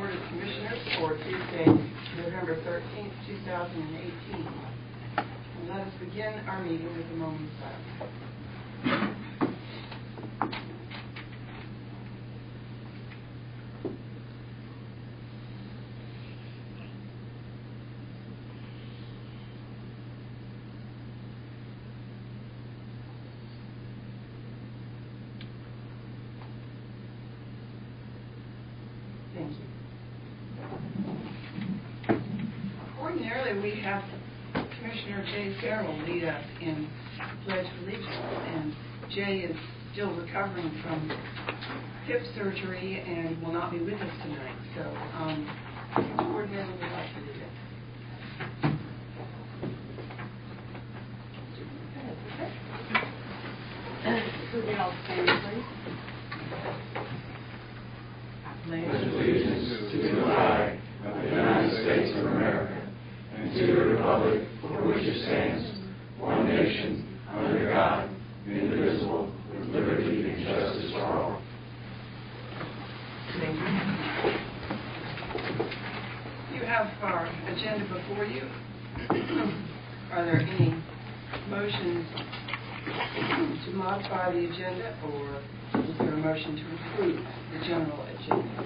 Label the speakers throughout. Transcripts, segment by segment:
Speaker 1: Board of Commissioners for Tuesday, November 13th, 2018. And let us begin our meeting with a moment of silence. Thank you. Ordinarily, we have Commissioner Jay Farrell lead us in Pledge of Allegiance, and Jay is still recovering from hip surgery and will not be with us tonight. So, ordinarily, we'd like to do that. Could we all stand, please?
Speaker 2: Allegiance to the flag of the United States of America and to the republic for which it stands, one nation, under God, indivisible, with liberty and justice for all.
Speaker 1: Thank you. You have our agenda before you. Are there any motions to modify the agenda, or is there a motion to approve the general agenda?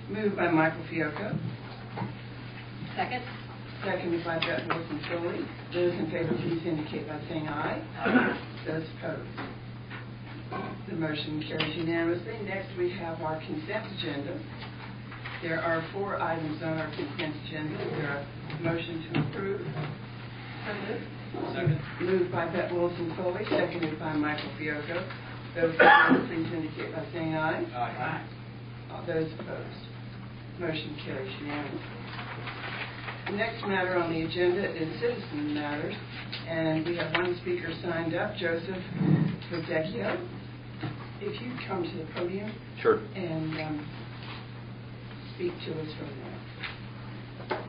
Speaker 1: Moved by Michael Fiocco.
Speaker 3: Second.
Speaker 1: Seconded by Beth Wilson Foley. Those in favor, please indicate by saying aye. Aye. Those opposed. The motion carries unanimously. Next, we have our consent agenda. There are 4 items on our consent agenda. Is there a motion to approve?
Speaker 4: Second.
Speaker 1: Moved by Beth Wilson Foley, seconded by Michael Fiocco. Those in favor, please indicate by saying aye.
Speaker 4: Aye.
Speaker 1: All those opposed. Motion carries unanimously. The next matter on the agenda is citizen matters, and we have one speaker signed up, Joseph Verdecchio. If you come to the podium.
Speaker 4: Sure.
Speaker 1: And speak to us from there.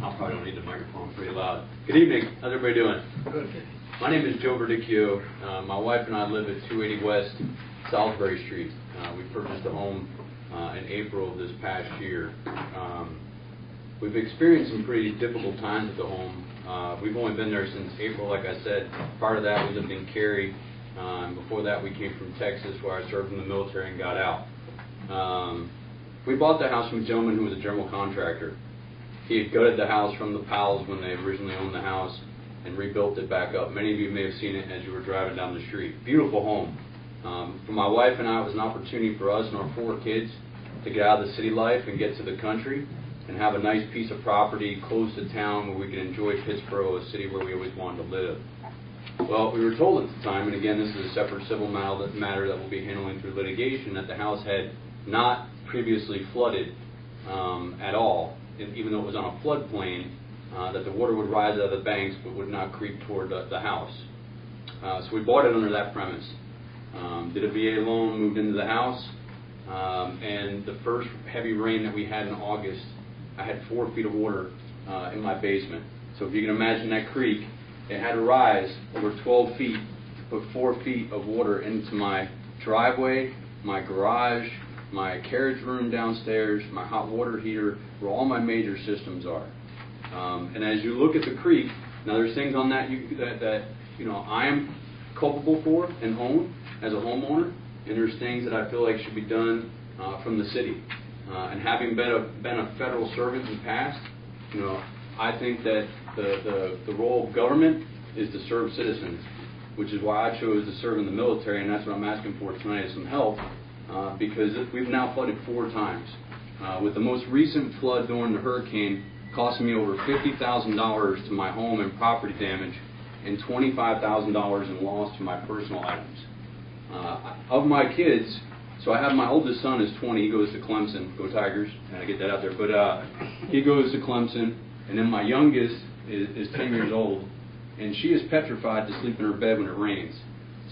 Speaker 4: I probably don't need the microphone pretty loud. Good evening. How's everybody doing?
Speaker 1: Good.
Speaker 4: My name is Joe Verdecchio. My wife and I live at 280 West Salisbury Street. We purchased a home in April of this past year. We've experienced some pretty difficult times at the home. We've only been there since April, like I said. Prior to that, we lived in Cary. Before that, we came from Texas, where I served in the military and got out. We bought the house from a gentleman who was a general contractor. He had gutted the house from the Powells when they originally owned the house and rebuilt it back up. Many of you may have seen it as you were driving down the street. Beautiful home. For my wife and I, it was an opportunity for us and our 4 kids to get out of the city life and get to the country and have a nice piece of property close to town where we could enjoy Pittsboro, a city where we always wanted to live. Well, we were told at the time, and again, this is a separate civil matter that we'll be handling through litigation, that the house had not previously flooded at all, even though it was on a floodplain, that the water would rise out of the banks but would not creep toward the house. So we bought it under that premise. Did a VA loan, moved into the house, and the first heavy rain that we had in August, I had 4 feet of water in my basement. So if you can imagine that creek, it had to rise over 12 feet to put 4 feet of water into my driveway, my garage, my carriage room downstairs, my hot water heater, where all my major systems are. And as you look at the creek, now there's things on that I am culpable for and own as a homeowner, and there's things that I feel like should be done from the city. And having been a federal servant in the past, I think that the role of government is to serve citizens, which is why I chose to serve in the military, and that's what I'm asking for tonight is some help, because we've now flooded 4 times. With the most recent flood during the hurricane costing me over $50,000 to my home and property damage, and $25,000 in loss to my personal items. Of my kids, so I have my oldest son is 20, he goes to Clemson, go Tigers, and I get that out there, but he goes to Clemson, and then my youngest is 10 years old, and she is petrified to sleep in her bed when it rains.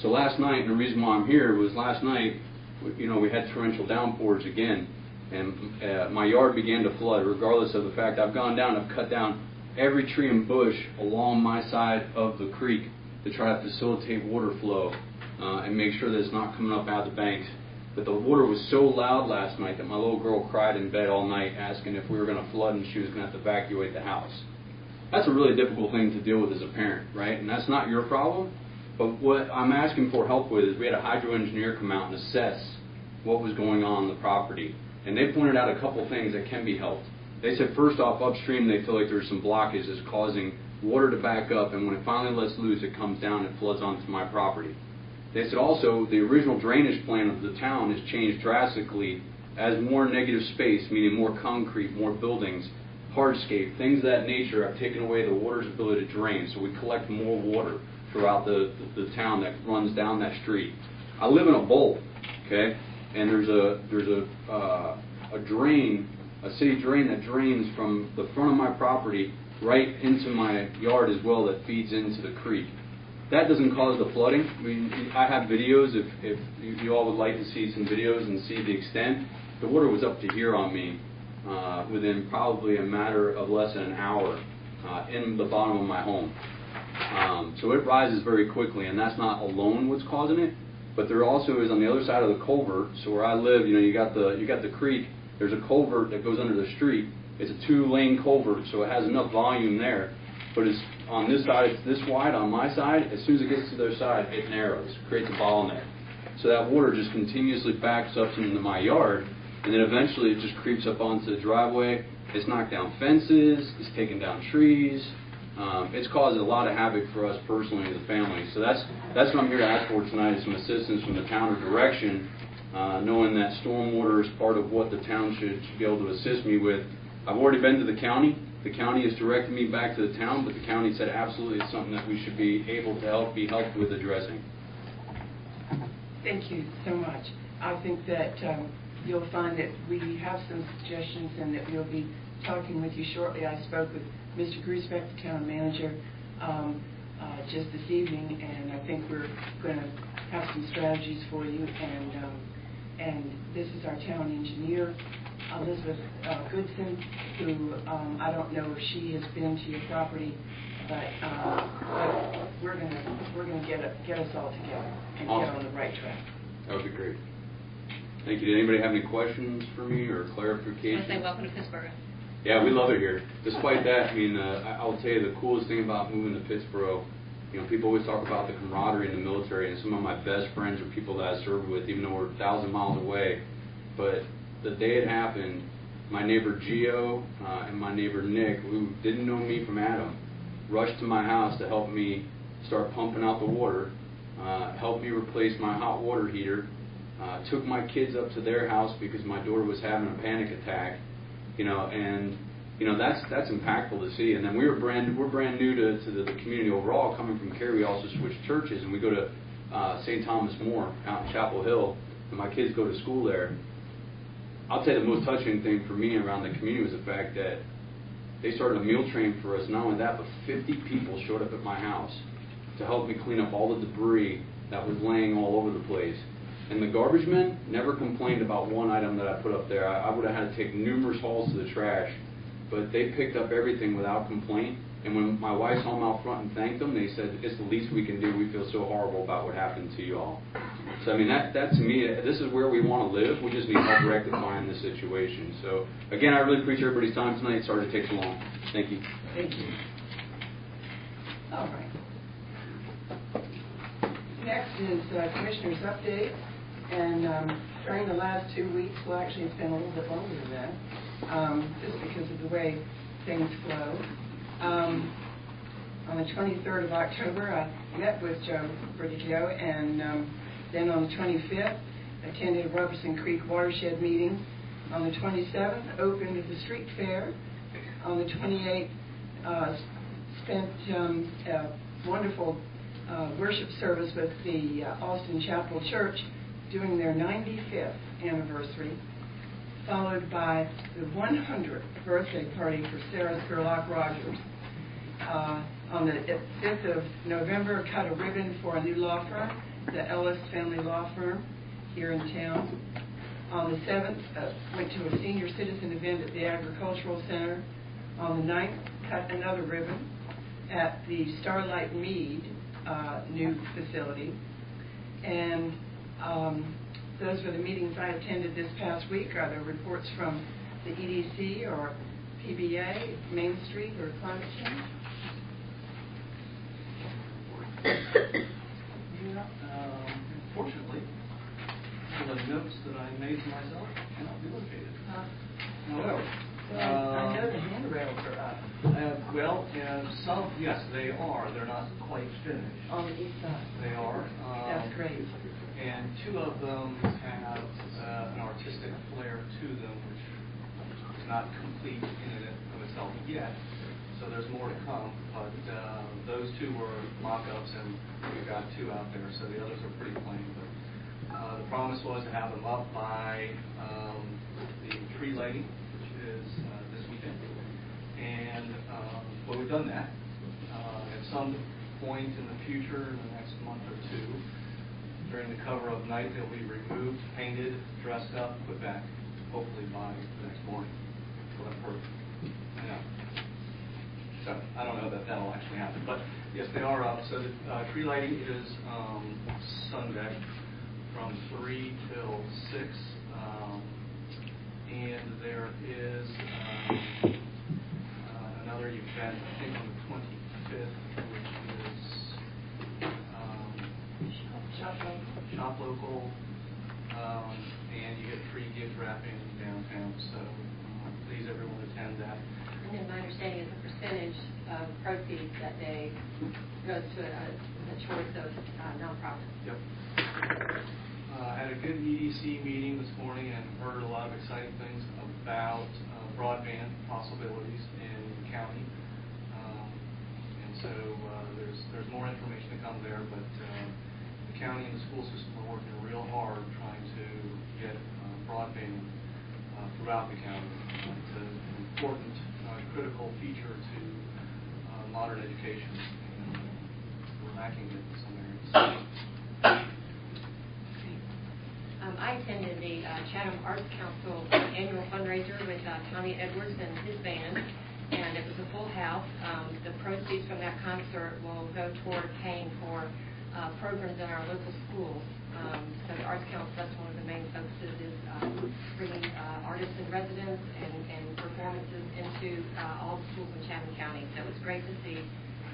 Speaker 4: So last night, and the reason why I'm here was last night, we had torrential downpours again, and my yard began to flood, regardless of the fact I've gone down, I've cut down every tree and bush along my side of the creek to try to facilitate water flow. and make sure that it's not coming up out of the banks. But the water was so loud last night that my little girl cried in bed all night asking if we were going to flood and she was going to have to evacuate the house. That's a really difficult thing to deal with as a parent, right? And that's not your problem. But what I'm asking for help with is we had a hydro engineer come out and assess what was going on the property. And they pointed out a couple things that can be helped. They said, first off, upstream they feel like there's some blockages causing water to back up, and when it finally lets loose, it comes down and floods onto my property. They said also the original drainage plan of the town has changed drastically as more negative space, meaning more concrete, more buildings, hardscape, things of that nature have taken away the water's ability to drain, so we collect more water throughout the town that runs down that street. I live in a bowl, okay, and there's a drain, a city drain that drains from the front of my property right into my yard as well that feeds into the creek. That doesn't cause the flooding. I mean, I have videos if you all would like to see some videos and see the extent. The water was up to here on me within probably a matter of less than an hour in the bottom of my home. So it rises very quickly, and that's not alone what's causing it. But there also is on the other side of the culvert. So where I live, you got the creek. There's a culvert that goes under the street. It's a 2-lane culvert, so it has enough volume there. But it's on this side, it's this wide. On my side, as soon as it gets to their side, it narrows, creates a bottleneck. So that water just continuously backs up into my yard, and then eventually it just creeps up onto the driveway. It's knocked down fences. It's taken down trees. It's caused a lot of havoc for us personally as a family. So that's what I'm here to ask for tonight is some assistance from the town or direction, knowing that stormwater is part of what the town should be able to assist me with. I've already been to the county. The county has directed me back to the town, but the county said absolutely it's something that we should be able to be helped with addressing.
Speaker 1: Thank you so much. I think that you'll find that we have some suggestions and that we'll be talking with you shortly. I spoke with Mr. Griesbeck, the town manager, just this evening, and I think we're going to have some strategies for you. And this is our town engineer, Elizabeth Goodson, who I don't know if she has been to your property, but we're gonna get us all together and
Speaker 4: Awesome.
Speaker 1: get on the right track.
Speaker 4: That would be great. Thank you. Did anybody have any questions for me or clarification?
Speaker 3: I say welcome to Pittsburgh.
Speaker 4: Yeah, we love it here. Despite that, I mean, I'll tell you the coolest thing about moving to Pittsburgh. People always talk about the camaraderie in the military, and some of my best friends are people that I served with, even though we're 1,000 miles away. But the day it happened, my neighbor Gio and my neighbor Nick, who didn't know me from Adam, rushed to my house to help me start pumping out the water, helped me replace my hot water heater, took my kids up to their house because my daughter was having a panic attack, and that's impactful to see. And then we're brand new to the community overall. Coming from Cary, we also switched churches, and we go to St. Thomas More out in Chapel Hill, and my kids go to school there. I'll tell you the most touching thing for me around the community was the fact that they started a meal train for us. Not only that, but 50 people showed up at my house to help me clean up all the debris that was laying all over the place. And the garbage men never complained about one item that I put up there. I would have had to take numerous hauls to the trash, but they picked up everything without complaint. And when my wife saw them out front and thanked them, they said, it's the least we can do. We feel so horrible about what happened to you all. So, I mean, that to me, this is where we want to live. We just need help rectifying this situation. So, again, I really appreciate everybody's time tonight. Sorry to take so long. Thank you.
Speaker 1: Thank you. All right. Next is Commissioner's update. And during the last 2 weeks, well, actually, it's been a little bit longer than that, just because of the way things flow. On the 23rd of October, I met with Joe Verdicchio, and then on the 25th, attended a Robertson Creek watershed meeting. On the 27th, opened the street fair. On the 28th, spent a wonderful worship service with the Austin Chapel Church doing their 95th anniversary, followed by the 100th birthday party for Sarah Spurlock Rogers. On the 5th of November, cut a ribbon for a new law firm, the Ellis Family Law Firm here in town. On the 7th, went to a senior citizen event at the Agricultural Center. On the 9th, cut another ribbon at the Starlight Mead new facility. And those were the meetings I attended this past week. Are there reports from the EDC or PBA, Main Street, or climate change?
Speaker 5: Unfortunately, the notes that I made for myself cannot be located. However,
Speaker 1: I know the handrails are up
Speaker 5: some, yes, they are. They're not quite finished.
Speaker 1: on the east side.
Speaker 5: They are.
Speaker 1: That's great.
Speaker 5: And two of them have an artistic flair to them, which is not complete in and of itself yet. So there's more to come. But those two were mock-ups, and we've got two out there. So the others are pretty plain. But the promise was to have them up by the tree lighting, which is this weekend. And well, we've done that. At some point in the future, in the next month or two, during the cover of night, they'll be removed, painted, dressed up, put back, hopefully by the next morning. So I've heard. Yeah. So I don't know that that'll actually happen, but yes, they are up. So the tree lighting is Sunday from 3 till 6, and there is another event, I think on the 25th, which is Shop Local, and you get free gift wrapping downtown. So please, everyone, attend that.
Speaker 3: And then my understanding is the percentage of proceeds that day goes to a choice of nonprofits.
Speaker 5: Yep. Had a good EDC meeting this morning and heard a lot of exciting things about broadband possibilities in the county. And so there's more information to come there, but the county and the school system are working real hard trying to get broadband throughout the county. It's an important, critical feature to modern education, and we're lacking it in some areas.
Speaker 3: I attended the Chatham Arts Council annual fundraiser with Tommy Edwards and his band, and it was a full house. The proceeds from that concert will go toward paying for programs in our local schools. So the Arts Council, that's one of the main focuses, is bringing artists in residence and performances into all the schools in Chatham County. So it was great to see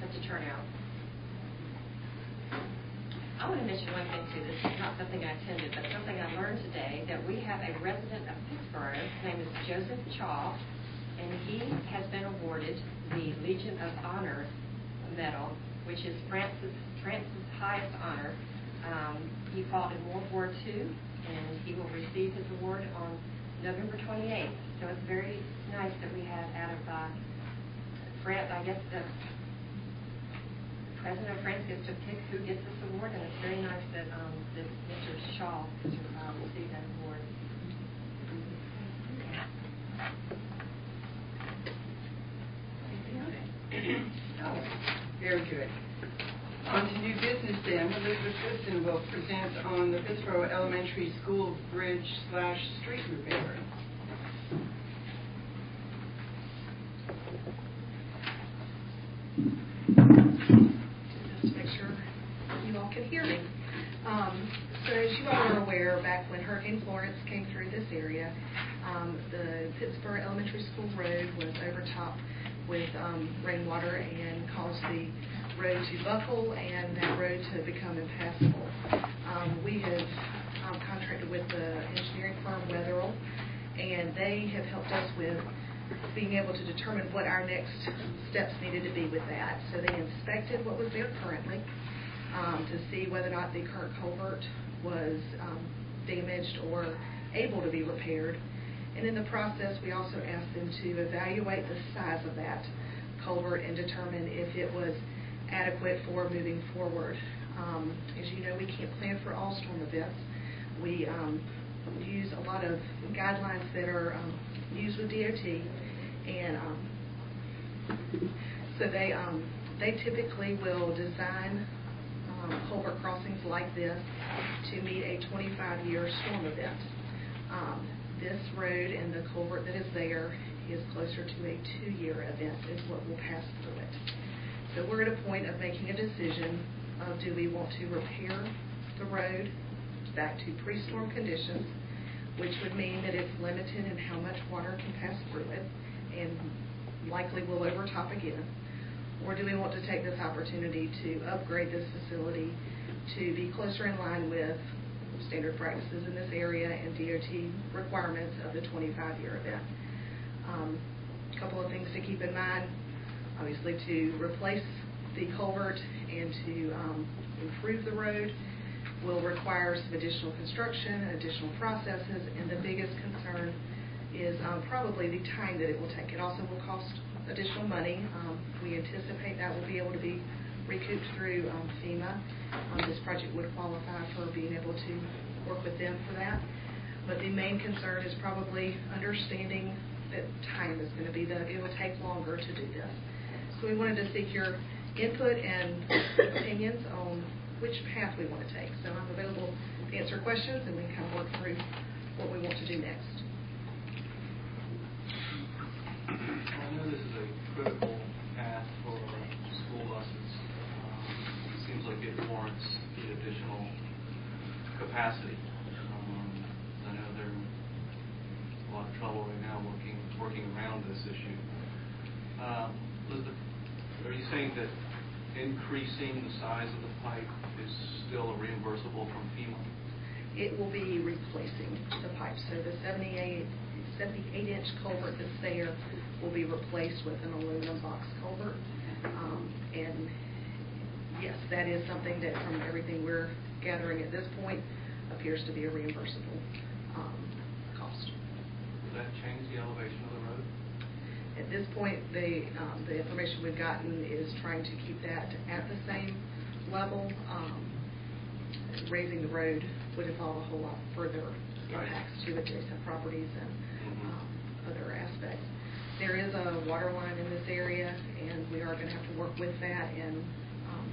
Speaker 3: such a turnout. I want to mention one thing, too. This is not something I attended, but something I learned today, that we have a resident of Pittsburgh. His name is Joseph Chaw, and he has been awarded the Legion of Honor Medal, which is France's highest honor. He fought in World War II, and he will receive his award on November 28th. So it's very nice that we have out of France, I guess the President of France gets to pick who gets this award, and it's very nice that Mr. Shaw received that award.
Speaker 1: Oh, very good. On to new business then. Elizabeth Goodson will present on the Fitzroy Elementary School bridge/street repair.
Speaker 6: Just to make sure you all can hear me. So as you all are aware, back when Hurricane Florence came through this area, the Pittsburgh Elementary School road was overtopped with rainwater and caused the road to buckle and that road to become impassable. We have contracted with the engineering firm Weatherall, and they have helped us with being able to determine what our next steps needed to be with that. So they inspected what was there currently to see whether or not the current culvert was damaged or able to be repaired. And in the process, we also asked them to evaluate the size of that culvert and determine if it was adequate for moving forward. As you know, we can't plan for all storm events. We use a lot of guidelines that are used with DOT, and so they typically will design culvert crossings like this to meet a 25-year storm event. This road and the culvert that is there is closer to a 2-year event is what will pass through it. So we're at a point of making a decision of do we want to repair the road back to pre-storm conditions, which would mean that it's limited in how much water can pass through it and likely will overtop again? Or do we want to take this opportunity to upgrade this facility to be closer in line with standard practices in this area and DOT requirements of the 25-year event? A couple of things to keep in mind. Obviously, to replace the culvert and to improve the road will require some additional construction, additional processes, and the biggest concern is probably the time that it will take. It also will cost additional money. We anticipate that will be able to be recouped through FEMA. This project would qualify for being able to work with them for that. But the main concern is probably understanding that time is going to be it will take longer to do this. So we wanted to seek your input and opinions on which path we want to take. So I'm available to answer questions, and we can kind of work through what we want to do next.
Speaker 5: I know this is a critical path for school buses. It seems like it warrants the additional capacity. I know they're in a lot of trouble right now working around this issue. Elizabeth, are you saying that increasing the size of the pipe is still reimbursable from FEMA?
Speaker 6: It will be replacing the pipe. So the 78-inch culvert that's there will be replaced with an aluminum box culvert. And yes, that is something that, from everything we're gathering at this point, appears to be a reimbursable cost.
Speaker 5: Does that change the elevation of the road?
Speaker 6: At this point, the information we've gotten is trying to keep that at the same level. Raising the road would involve a whole lot further impacts to adjacent properties and other aspects. There is a water line in this area, and we are going to have to work with that and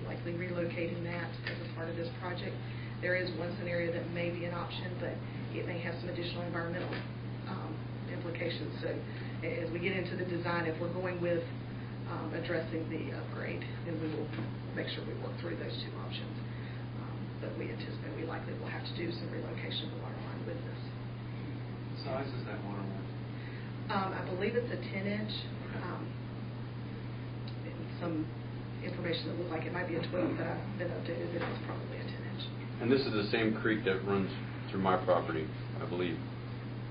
Speaker 6: likely relocating that as a part of this project. There is one scenario that may be an option, but it may have some additional environmental implications. So as we get into the design, if we're going with addressing the upgrade, then we will make sure we work through those two options. But we anticipate we likely will have to do some relocation of the water line with this.
Speaker 5: What size is that water line?
Speaker 6: I believe it's a 10-inch. Some information that looks like it might be a 12, but I've been updated that it's probably a 10-inch.
Speaker 4: And this is the same creek that runs through my property, I believe.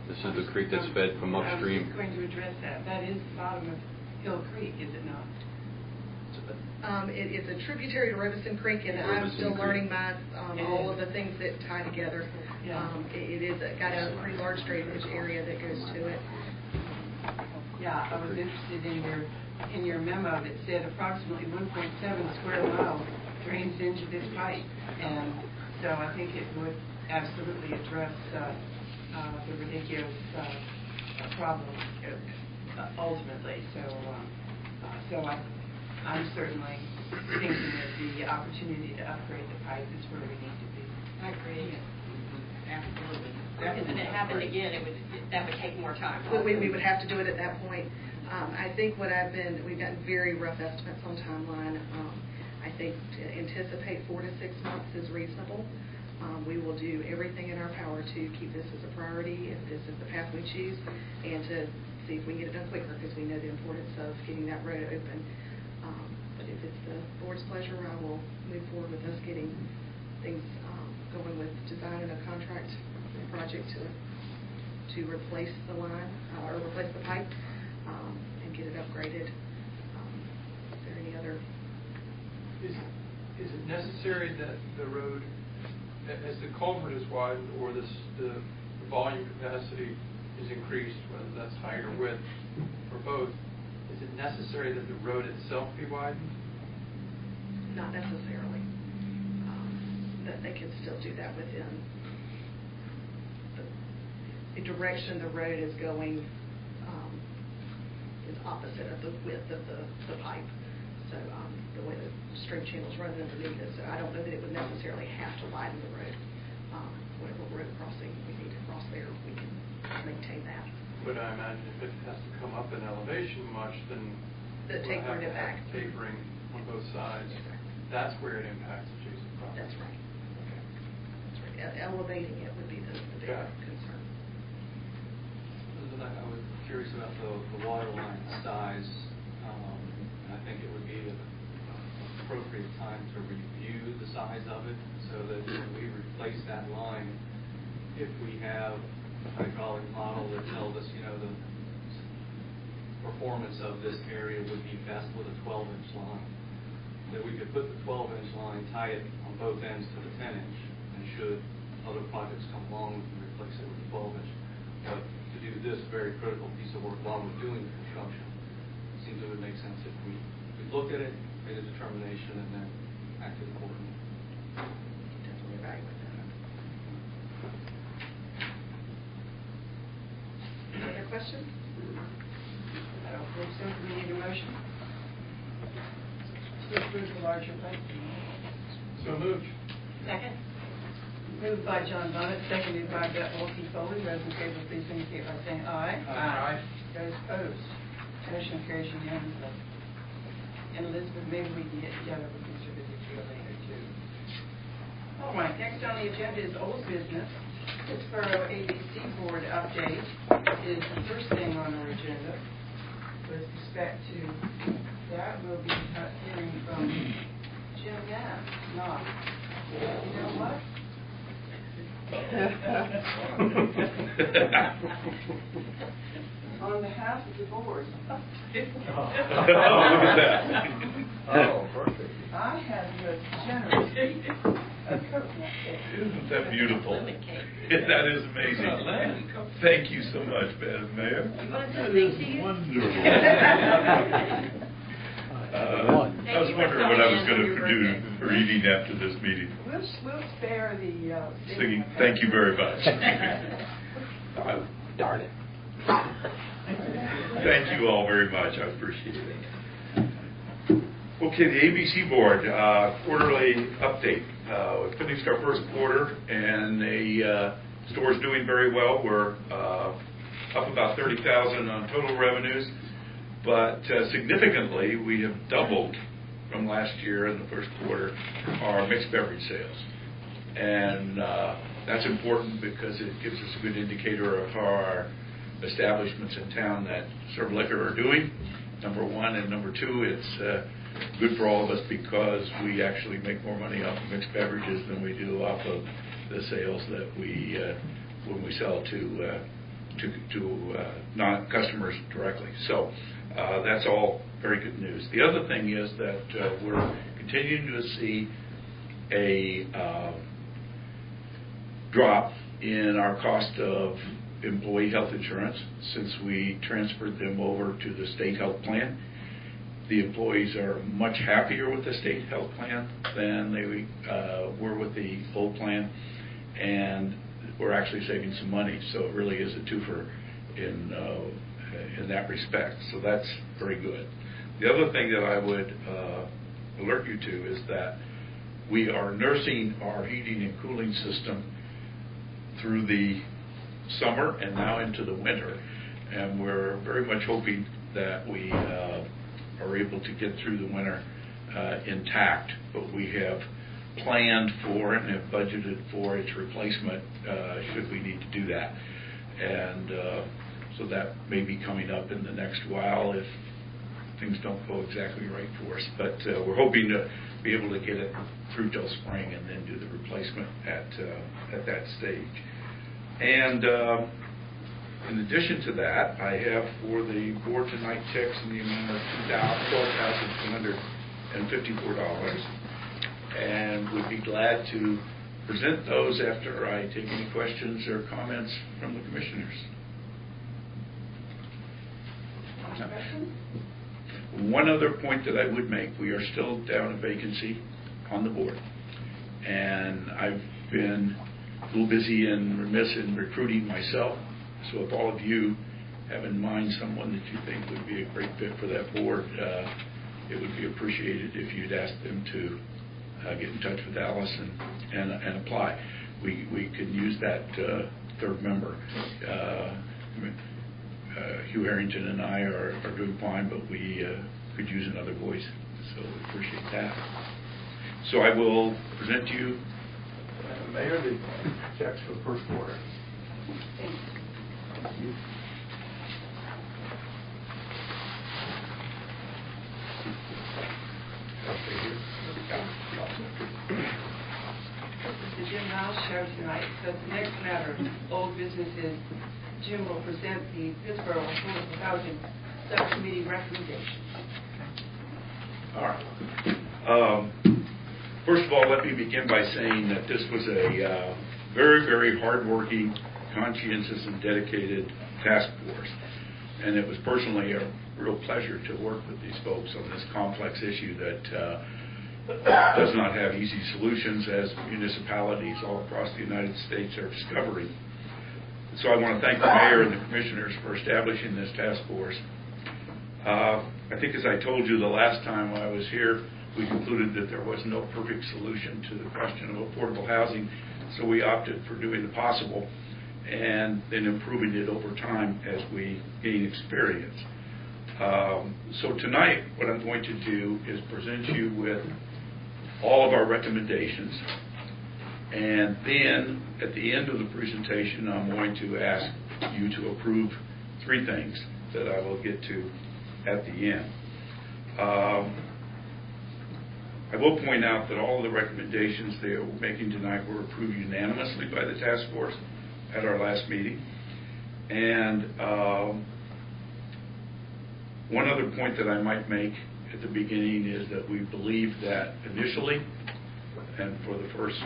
Speaker 4: This is the creek that's fed from upstream.
Speaker 1: I was going to address that. That is the bottom of Hill Creek, is it not?
Speaker 6: It's a tributary to Robeson Creek, and I'm still learning all of the things that tie together.
Speaker 1: Yeah.
Speaker 6: It is got a pretty large drainage area that goes to it.
Speaker 1: Yeah, I was interested in your memo that said approximately 1.7 square miles drains into this pipe, and so I think it would absolutely address the ridiculous problem ultimately. So I'm certainly thinking that the opportunity to upgrade the pipe is where we need to be.
Speaker 3: I agree.
Speaker 1: Absolutely.
Speaker 3: Because if it happened again, that would take more time.
Speaker 6: We would have to do it at that point. I think we've gotten very rough estimates on timeline. I think to anticipate 4 to 6 months is reasonable. We will do everything in our power to keep this as a priority if this is the path we choose, and to see if we can get it done quicker, because we know the importance of getting that road open. But if it's the board's pleasure, I will move forward with us getting things going with design and a contract project to replace the line or replace the pipe and get it upgraded. Is there any other?
Speaker 7: Is it necessary that the road, as the culvert is widened or the volume capacity is increased, whether that's height or width or both, is it necessary that the road itself be widened?
Speaker 6: Not necessarily. That they can still do that within the direction the road is going is opposite of the width of the pipe. So the way the stream channels run underneath it. So I don't know that it would necessarily have to widen the road. Whatever road crossing we need to cross there, we can maintain that.
Speaker 7: But I imagine if it has to come up in elevation much, then
Speaker 6: Tapering it back.
Speaker 7: Tapering on both sides. That's where it impacts adjacent properties.
Speaker 6: That's right.
Speaker 7: Okay.
Speaker 6: elevating it would be the big
Speaker 7: Okay.
Speaker 6: concern.
Speaker 5: I was curious about the water line size. I think it would be an appropriate time to review the size of it so that when we replace that line, if we have a hydraulic model that tells us, the performance of this area would be best with a 12-inch line, that we could put the 12-inch line, tie it on both ends to the 10-inch, and should other projects come along, we can replace it with a 12-inch. But to do this very critical piece of work while we're doing the construction, it seems it would make sense if we looked at it, made a determination, and then acted accordingly.
Speaker 6: Definitely evaluate that. Any other questions?
Speaker 1: I don't think so. Do we need a motion? To approve the larger pipe?
Speaker 7: So moved.
Speaker 1: Second. Moved by John Bonnet, seconded by Beth Wilkie Foley. Those in favor, please indicate by saying aye.
Speaker 7: Aye.
Speaker 1: Those opposed, motion carries unanimously. And Elizabeth, maybe we can get together with Mr. Vizicchio later too. All right, next on the agenda is old business. Pittsburgh ABC Board update is the first thing on our agenda. With respect to that, we'll be hearing from Jim Knapp. Not. You know what? On behalf of the board.
Speaker 2: Oh, look at that.
Speaker 7: Oh, perfect.
Speaker 1: I have the generous coconut cake.
Speaker 2: Isn't that beautiful?
Speaker 3: Lemon cake.
Speaker 2: That is amazing. Thank you so much, Madam Mayor.
Speaker 3: You want to speak to you?
Speaker 2: Wonderful. I was
Speaker 3: Thank you for
Speaker 2: wondering what I was
Speaker 3: coming
Speaker 2: going
Speaker 3: in
Speaker 2: to
Speaker 3: on your
Speaker 2: produce
Speaker 3: birthday.
Speaker 2: for eating after this meeting.
Speaker 1: We'll spare the
Speaker 2: Singing, thank you very much.
Speaker 4: Darn it.
Speaker 2: Thank you all very much. I appreciate it. Okay, the ABC Board quarterly update. We finished our first quarter, and the store's doing very well. We're up about $30,000 on total revenues, but significantly, we have doubled from last year in the first quarter our mixed beverage sales, and that's important because it gives us a good indicator of how our establishments in town that serve liquor are doing, number one, and number two, it's good for all of us because we actually make more money off of mixed beverages than we do off of the sales that we when we sell to non-customers directly. So that's all very good news. The other thing is that we're continuing to see a drop in our cost of employee health insurance since we transferred them over to the state health plan. The employees are much happier with the state health plan than they were with the old plan, and we're actually saving some money. So it really is a twofer in that respect. So that's very good. The other thing that I would alert you to is that we are nursing our heating and cooling system through the summer and now into the winter, and we're very much hoping that we are able to get through the winter intact, but we have planned for and have budgeted for its replacement should we need to do that, and so that may be coming up in the next while if things don't go exactly right for us, but we're hoping to be able to get it through till spring and then do the replacement at that stage. And in addition to that, I have for the board tonight checks in the amount of $12,254, and would be glad to present those after I take any questions or comments from the commissioners. One other point that I would make, we are still down a vacancy on the board, and I've been a little busy and remiss in recruiting myself. So if all of you have in mind someone that you think would be a great fit for that board, it would be appreciated if you'd ask them to get in touch with Alice and apply. We can use that third member. Hugh Harrington and I are doing fine, but we could use another voice, so we appreciate that. So I will present to you Mayor the checks for the first quarter.
Speaker 1: Thanks.
Speaker 2: Thank you.
Speaker 1: This is the Jim House Show tonight, so the next matter of old business is Jim will present the Pittsburgh Affordable Housing Subcommittee recommendations.
Speaker 8: All right. First of all, let me begin by saying that this was a very, very hardworking, conscientious, and dedicated task force. And it was personally a real pleasure to work with these folks on this complex issue that does not have easy solutions, as municipalities all across the United States are discovering. So I want to thank the mayor and the commissioners for establishing this task force. I think, as I told you the last time I was here, we concluded that there was no perfect solution to the question of affordable housing, so we opted for doing the possible and then improving it over time as we gain experience. So tonight, what I'm going to do is present you with all of our recommendations, and then at the end of the presentation, I'm going to ask you to approve 3 things that I will get to at the end. I will point out that all of the recommendations they are making tonight were approved unanimously by the task force at our last meeting. And one other point that I might make at the beginning is that we believe that initially, and for the first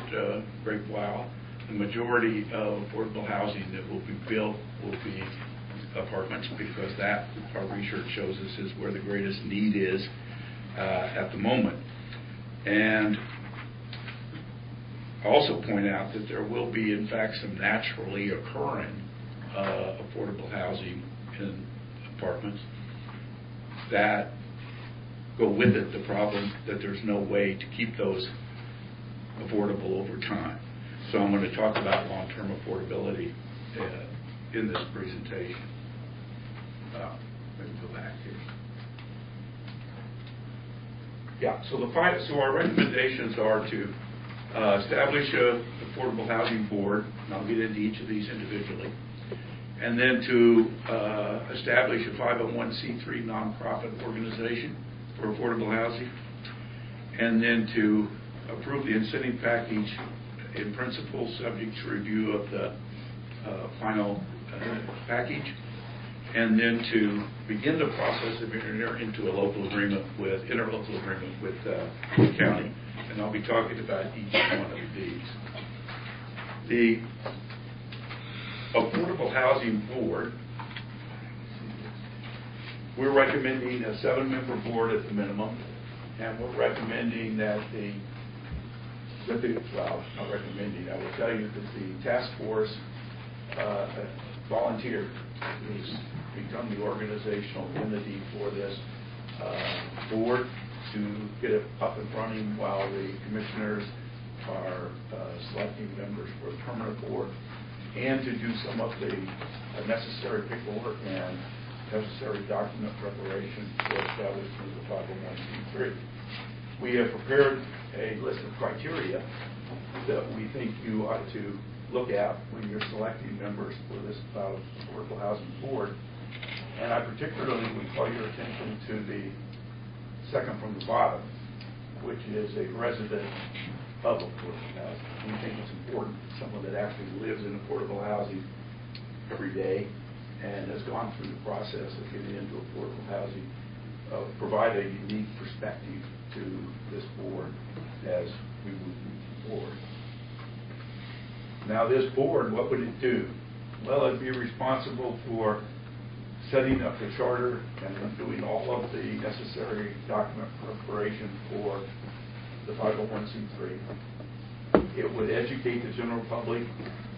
Speaker 8: great while, the majority of affordable housing that will be built will be apartments, because that, our research shows us, is where the greatest need is at the moment. And I also point out that there will be, in fact, some naturally occurring affordable housing in apartments that go with it the problem that there's no way to keep those affordable over time. So I'm going to talk about long-term affordability in this presentation. Let me go back here. Yeah, so our recommendations are to establish an affordable housing board, and I'll get into each of these individually, and then to establish a 501c3 nonprofit organization for affordable housing, and then to approve the incentive package in principle, subject to review of the final package, and then to begin the process of entering into a interlocal agreement with the county. And I'll be talking about each one of these. The Affordable Housing Board, we're recommending a 7-member board at the minimum, and we're recommending that not recommending, I will tell you that the task force volunteered to become the organizational entity for this board to get it up and running while the commissioners are selecting members for the permanent board, and to do some of the necessary paperwork and necessary document preparation for establishment of the 501c3. We have prepared a list of criteria that we think you ought to look at when you're selecting members for this affordable housing board. And I particularly would call your attention to the second from the bottom, which is a resident of affordable housing. We think it's important that someone that actually lives in affordable housing every day and has gone through the process of getting into affordable housing provide a unique perspective to this board as we move forward. Now, this board, what would it do? Well, it'd be responsible for setting up the charter and doing all of the necessary document preparation for the 501c3. It would educate the general public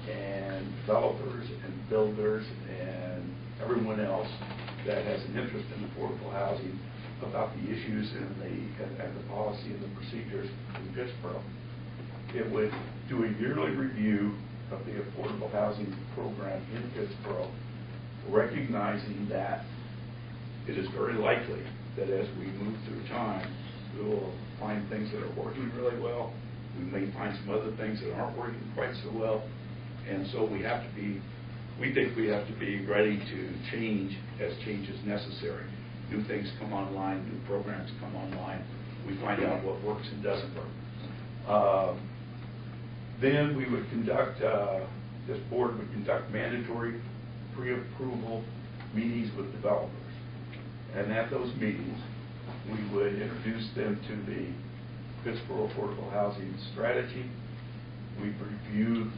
Speaker 8: and developers and builders and everyone else that has an interest in affordable housing about the issues and the policy and the procedures in Pittsburgh. It would do a yearly review of the affordable housing program in Pittsburgh, recognizing that it is very likely that as we move through time, we will find things that are working really well We may find some other things that aren't working quite so well. And so we think we have to be ready to change as change is necessary. New things come online, new programs come online. We find out what works and doesn't work. Then we would conduct, this board would conduct mandatory pre-approval meetings with developers. And at those meetings, we would introduce them to the Pittsboro Affordable Housing Strategy. We'd review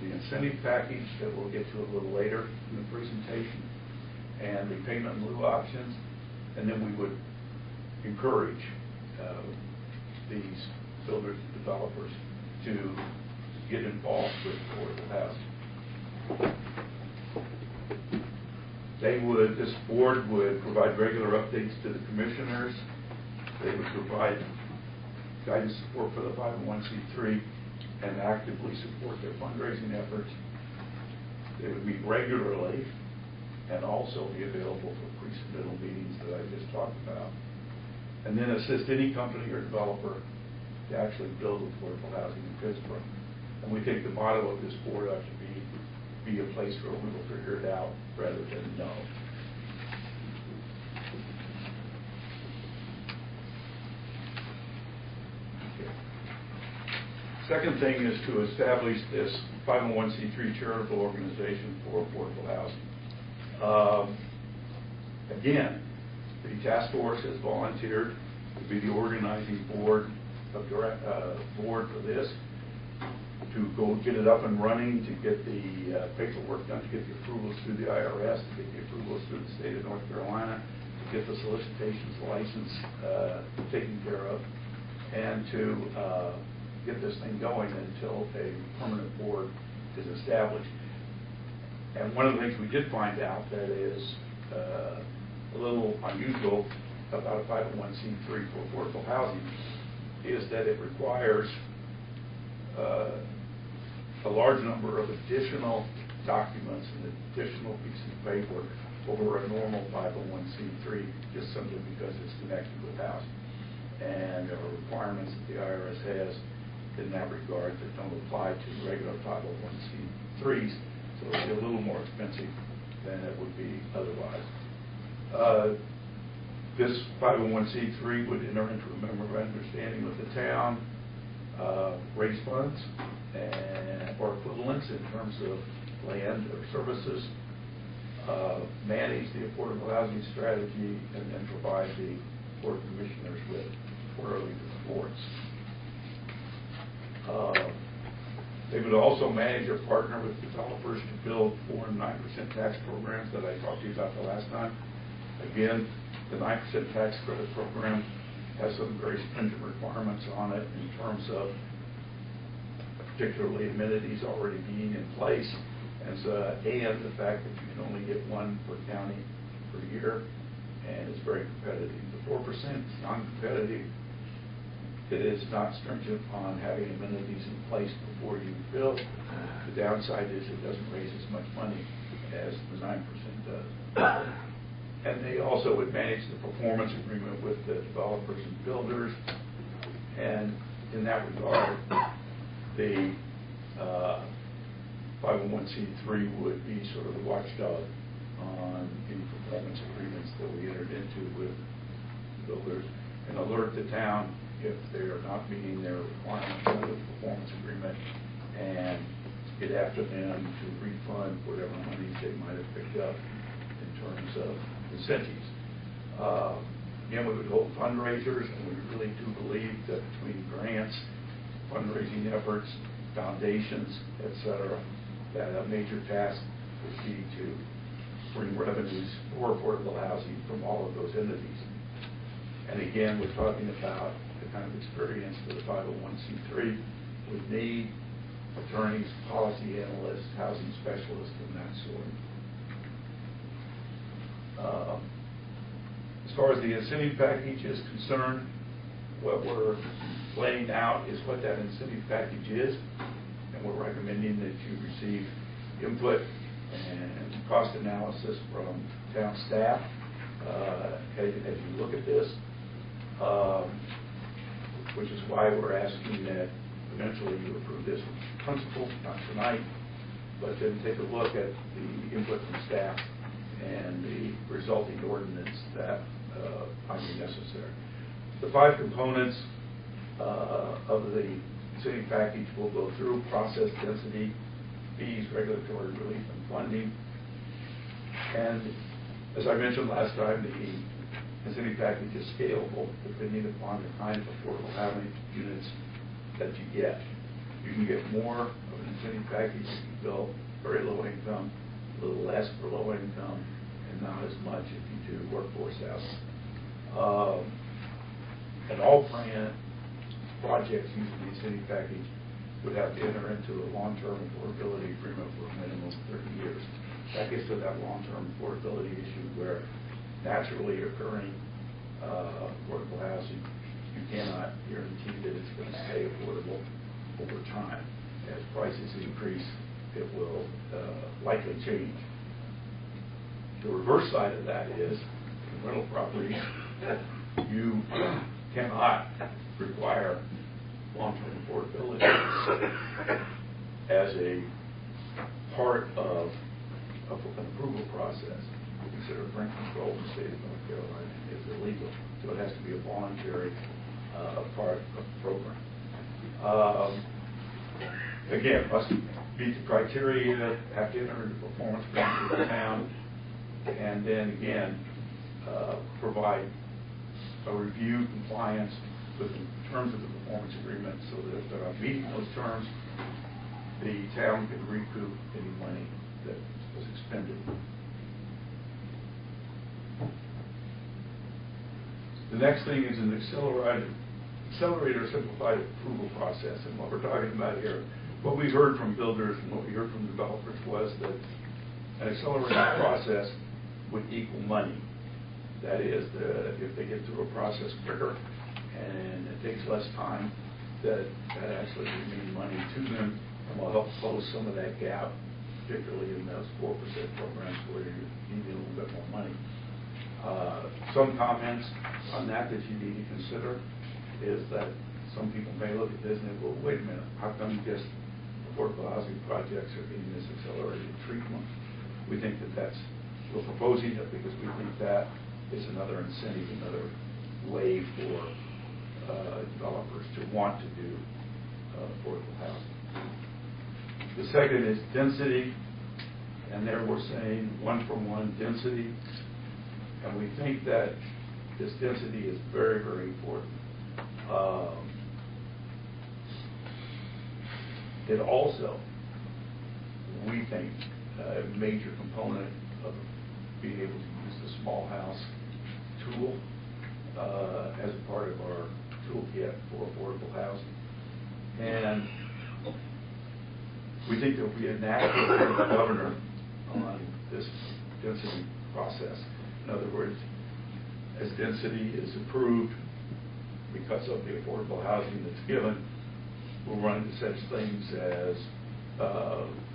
Speaker 8: the incentive package that we'll get to a little later in the presentation, and the payment in lieu options, and then we would encourage these builders and developers to get involved with affordable housing. This board would provide regular updates to the commissioners. They would provide guidance support for the 501c3 and actively support their fundraising efforts. They would meet regularly and also be available for pre-submittal meetings that I just talked about. And then assist any company or developer to actually build affordable housing in Pittsboro. And we think the motto of this board ought to be a place where we will figure it out rather than no. Okay. Second thing is to establish this 501c3 charitable organization for affordable housing. Again, the task force has volunteered to be the organizing board for this, to go get it up and running, to get the paperwork done, to get the approvals through the IRS, to get the approvals through the state of North Carolina, to get the solicitations license taken care of, and to get this thing going until a permanent board is established. And one of the things we did find out that is a little unusual about a 501c3 for affordable housing is that it requires a large number of additional documents and additional pieces of paper over a normal 501c3, just simply because it's connected with housing. And there are requirements that the IRS has in that regard that don't apply to regular 501c3s, so it'll be a little more expensive than it would be otherwise. This 501c3 would enter into a memorandum of understanding with the town, raise funds or equivalents in terms of land or services, manage the affordable housing strategy, and then provide the Board of Commissioners with quarterly reports. They would also manage or partner with developers to build 4% and 9% tax programs that I talked to you about the last time. Again, the 9% tax credit program has some very stringent requirements on it in terms of particularly amenities already being in place, and the fact that you can only get one per county per year, and it's very competitive. The 4% is non-competitive. It is not stringent on having amenities in place before you build. The downside is it doesn't raise as much money as the 9% does. And they also would manage the performance agreement with the developers and builders. And in that regard, the 501c3 would be sort of the watchdog on any performance agreements that we entered into with builders, and alert the town if they are not meeting their requirements under the performance agreement, and get after them to refund whatever money they might have picked up in terms of incentives. Again, we would hold fundraisers, and we really do believe that between grants, fundraising efforts, foundations, etc., that a major task would be to bring revenues for affordable housing from all of those entities. And again, we're talking about the kind of experience that a 501c3 would need: attorneys, policy analysts, housing specialists, and that sort. As far as the incentive package is concerned, what we're laying out is what that incentive package is, and we're recommending that you receive input and cost analysis from town staff as you look at this, which is why we're asking that
Speaker 9: eventually you approve this in principle, not tonight, but then take a look at the input from staff and the resulting ordinance that might be necessary. The 5 components of the city package will go through: process, density, fees, regulatory relief, and funding. And as I mentioned last time, the city package is scalable depending upon the kind of affordable housing units that you get. You can get more of an city package if you build very low income, a little less for low income, and not as much if you do workforce housing. And all plan projects using the city package would have to enter into a long-term affordability agreement for a minimum of 30 years. That gets to that long-term affordability issue where naturally occurring affordable housing, you cannot guarantee that it's going to stay affordable over time. As prices increase, it will likely change. The reverse side of that is in rental properties, you cannot require long-term affordability as a part of an approval process. We consider rent control in the state of North Carolina is illegal, so it has to be a voluntary part of the program. Again, must meet the criteria, have to enter into performance agreement with the town, and then again provide a review compliance with the terms of the performance agreement, so that if they're not meeting those terms, the town can recoup any money that was expended. The next thing is an accelerator simplified approval process. And what we're talking about here, what we heard from builders and what we heard from developers was that an accelerated process would equal money. That is, if they get through a process quicker and it takes less time, that actually will mean money to them and will help close some of that gap, particularly in those 4% programs where you need a little bit more money. Some comments on that you need to consider is that some people may look at this and go, well, wait a minute, how come just affordable housing projects are getting this accelerated treatment? We think we're proposing it because we think that is another incentive, another way for developers to want to do affordable housing. The second is density, and there we're saying 1-for-1 density, and we think that this density is very, very important. It also, we think, a major component of being able to use the small house tool as a part of our toolkit for affordable housing. And we think there will be a natural governor on this density process. In other words, as density is approved because of the affordable housing that's given, we'll run into such things as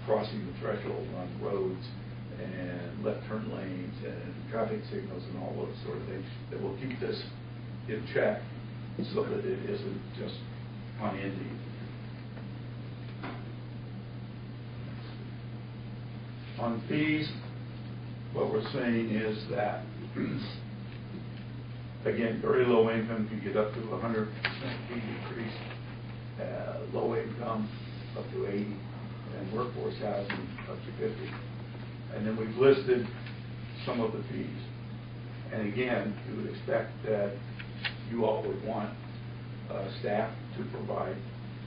Speaker 9: crossing the threshold on roads and left turn lanes and traffic signals and all those sort of things that will keep this in check so that it isn't just unending. On fees, what we're saying is that, again, very low income can get up to 100% fee decrease, low income up to 80, and workforce housing up to 50. And then we've listed some of the fees. And again, you would expect that you all would want staff to provide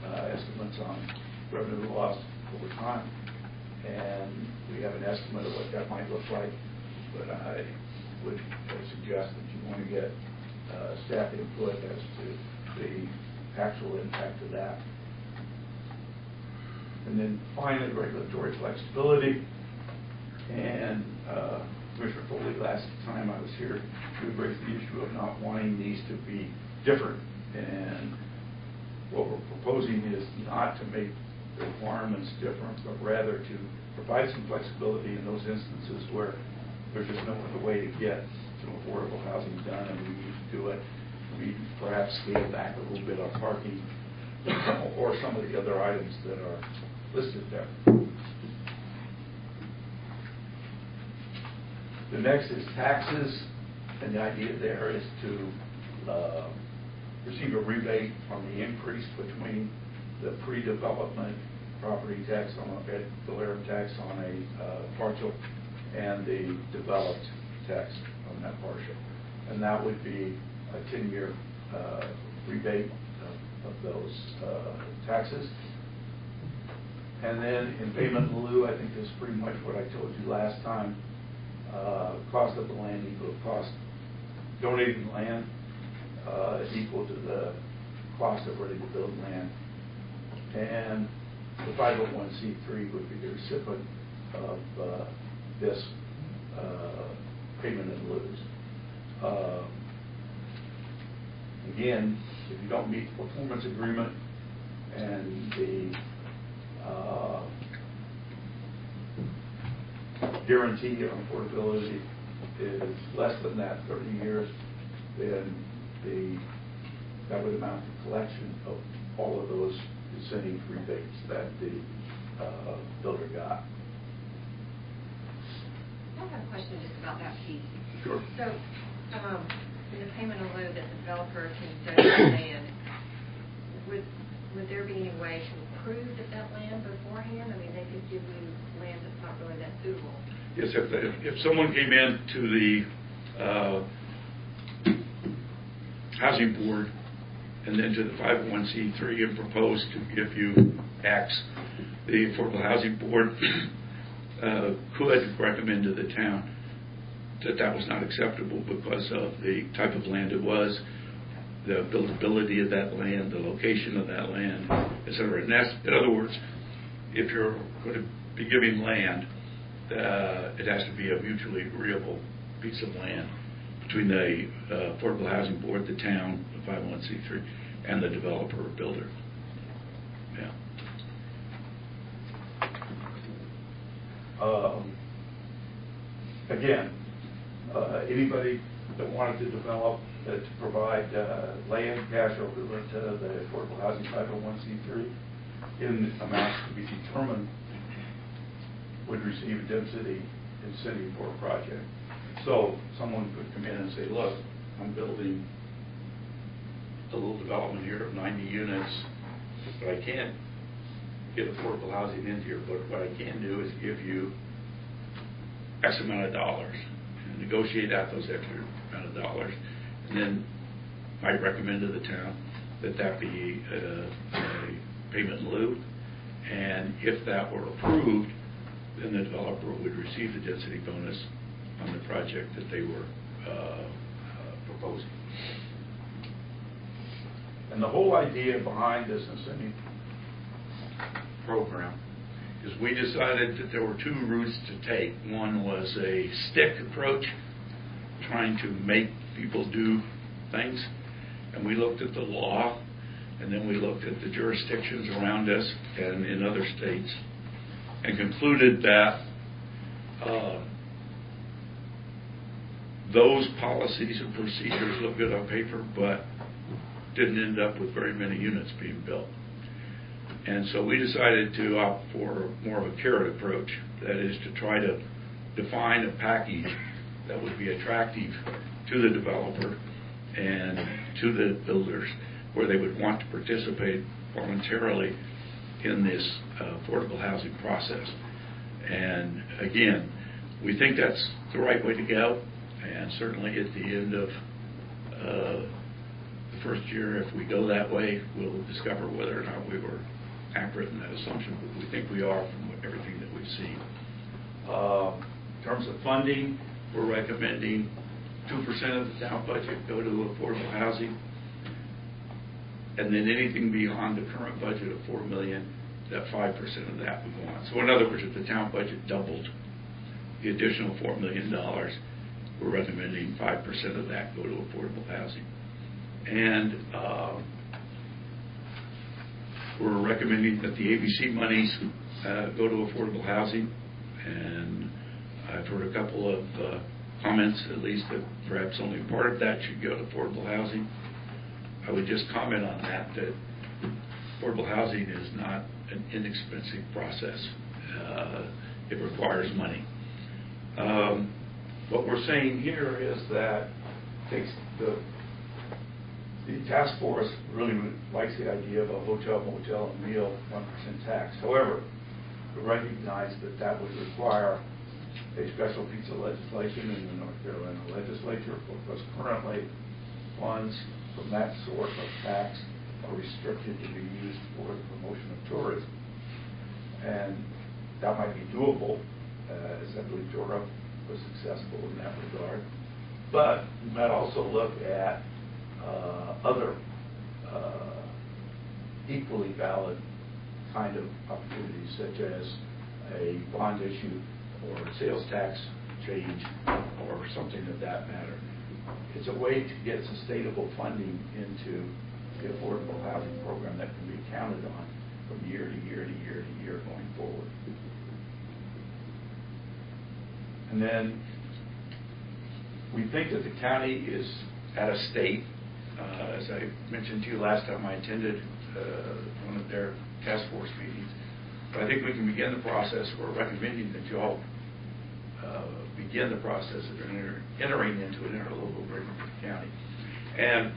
Speaker 9: estimates on revenue loss over time. And we have an estimate of what that might look like, but I would suggest that you want to get staff input as to the actual impact of that. And then finally, regulatory flexibility. And Commissioner Foley, last time I was here, we raised the issue of not wanting these to be different. And what we're proposing is not to make the requirements different, but rather to provide some flexibility in those instances where there's just no other way to get some affordable housing done and we need to do it. We perhaps scale back a little bit on parking or some of the other items that are listed there. The next is taxes, and the idea there is to receive a rebate on the increase between the pre-development property tax on the Laram tax on a partial and the developed tax on that partial. And that would be a 10-year rebate of those taxes. And then in payment in lieu, I think this is pretty much what I told you last time. Cost of the land equal to cost. Donating land is equal to the cost of ready to build land. And the 501c3 would be the recipient of this payment in lieu. Again, if you don't meet the performance agreement and the guarantee on affordability is less than that, 30 years, then that would amount to collection of all of those incentive rebates that the builder got.
Speaker 3: I have a question just about that piece.
Speaker 9: Sure.
Speaker 3: So, in the payment in lieu that the developer can donate land, would there be any way to prove that land beforehand? I mean, they could give you land that's not really that suitable.
Speaker 8: Yes, if someone came in to the housing board and then to the 501c3 and proposed to give you X, the Affordable Housing Board could recommend to the town that that was not acceptable because of the type of land it was, the buildability of that land, the location of that land, etc. And that's, in other words, if you're going to be giving land, it has to be a mutually agreeable piece of land between the Affordable Housing Board, the town, the 501c3, and the developer or builder. Yeah.
Speaker 9: Again, anybody that wanted to develop, to provide land, cash, or equivalent to the Affordable Housing 501c3 in amounts to be determined would receive a density incentive for a project. So someone could come in and say, look, I'm building a little development here of 90 units, but I can't get affordable housing into here, but what I can do is give you X amount of dollars and negotiate out those extra amount of dollars, and then might recommend to the town that that be a payment in lieu, and if that were approved, then the developer would receive the density bonus on the project that they were proposing. And the whole idea behind this incentive
Speaker 8: program is we decided that there were two routes to take. One was a stick approach, trying to make people do things, and we looked at the law, and then we looked at the jurisdictions around us and in other states, and concluded that those policies and procedures look good on paper, but didn't end up with very many units being built. And so we decided to opt for more of a carrot approach, that is to try to define a package that would be attractive to the developer and to the builders, where they would want to participate voluntarily in this affordable housing process. And again, we think that's the right way to go, and certainly at the end of the first year, if we go that way, we'll discover whether or not we were accurate in that assumption, but we think we are from everything that we've seen. In terms of funding, we're recommending 2% of the town budget go to affordable housing, and then anything beyond the current budget of $4 million, that 5% of that would go on. So in other words, if the town budget doubled, the additional $4 million, we're recommending 5% of that go to affordable housing. And we're recommending that the ABC monies go to affordable housing, and I've heard a couple of comments, at least, that perhaps only part of that should go to affordable housing. I would just comment on that affordable housing is not an inexpensive process. It requires money.
Speaker 9: What we're saying here is that takes the task force really likes the idea of a hotel, motel, and meal 1% tax. However, we recognize that that would require a special piece of legislation in the North Carolina legislature, because currently funds from that source of tax are restricted to be used for the promotion of tourism. And that might be doable, as I believe Dora was successful in that regard. But we might also look at other equally valid kind of opportunities, such as a bond issue or sales tax change or something of that matter. It's a way to get sustainable funding into the affordable housing program that can be counted on from year to year to year to year going forward. And then we think that the county is at a state, as I mentioned to you last time I attended one of their task force meetings, but I think we can begin the process. We're recommending that you all begin the process of entering into an interlocal agreement with the county. And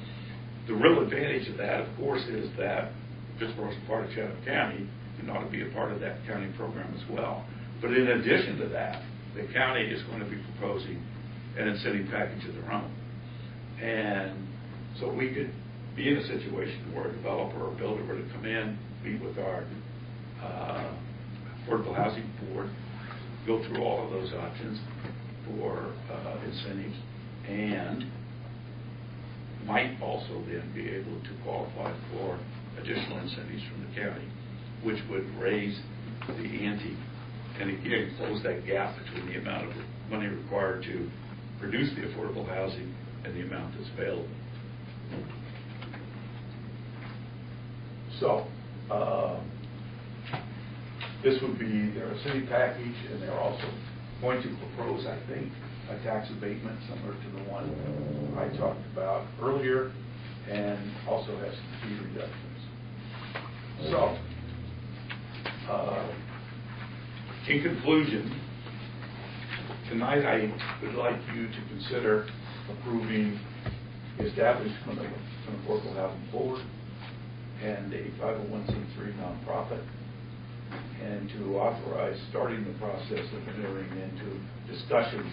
Speaker 9: the real advantage of that, of course, is that Pittsboro is a part of Chatham County and ought to be a part of that county program as well. But in addition to that, the county is going to be proposing an incentive package of their own. And so we could be in a situation where a developer or builder were to come in, meet with our Affordable Housing Board, go through all of those options for incentives, and might also then be able to qualify for additional incentives from the county, which would raise the ante and again close that gap between the amount of money required to produce the affordable housing and the amount that's available. So this would be their city package, and they're also going to propose, I think, a tax abatement similar to the one I talked about earlier, and also has some fee reductions. So, in conclusion, tonight I would like you to consider approving the establishment of an affordable housing board and a 501c3 nonprofit, and to authorize starting the process of entering into discussions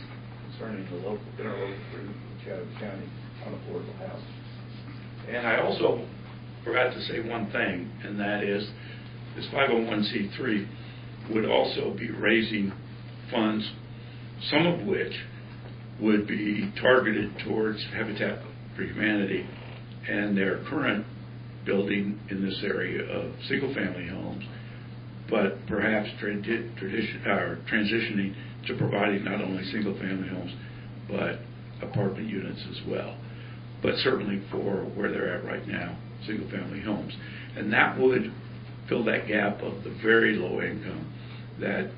Speaker 9: concerning the local interlocal agreement with Chatham County on affordable housing. And I also forgot to say one thing, and that is this 501c3 would also be raising funds, some of which would be targeted towards Habitat for Humanity and their current building in this area of single-family homes, but perhaps transitioning to providing not only single-family homes, but apartment units as well. But certainly for where they're at right now, single-family homes. And that would fill that gap of the very low income that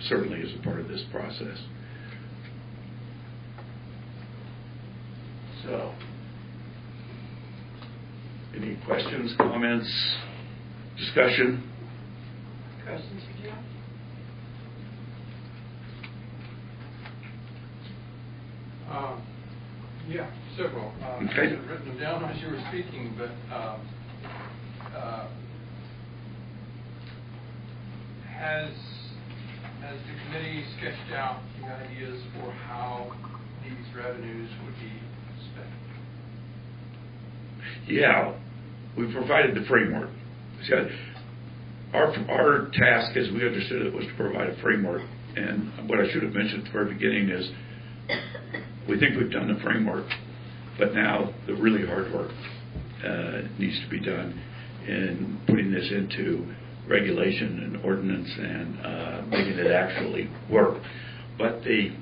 Speaker 9: certainly is a part of this process. So, any questions, comments, discussion?
Speaker 1: Questions for Joe?
Speaker 7: Yeah, several.
Speaker 8: Okay.
Speaker 7: I hadn't written them down as you were speaking, but has the committee sketched out the ideas for how these revenues would be spent?
Speaker 8: Yeah, we provided the framework. So our task, as we understood it, was to provide a framework. And what I should have mentioned at the very beginning is we think we've done the framework, but now the really hard work needs to be done in putting this into regulation and ordinance and making it actually work. But the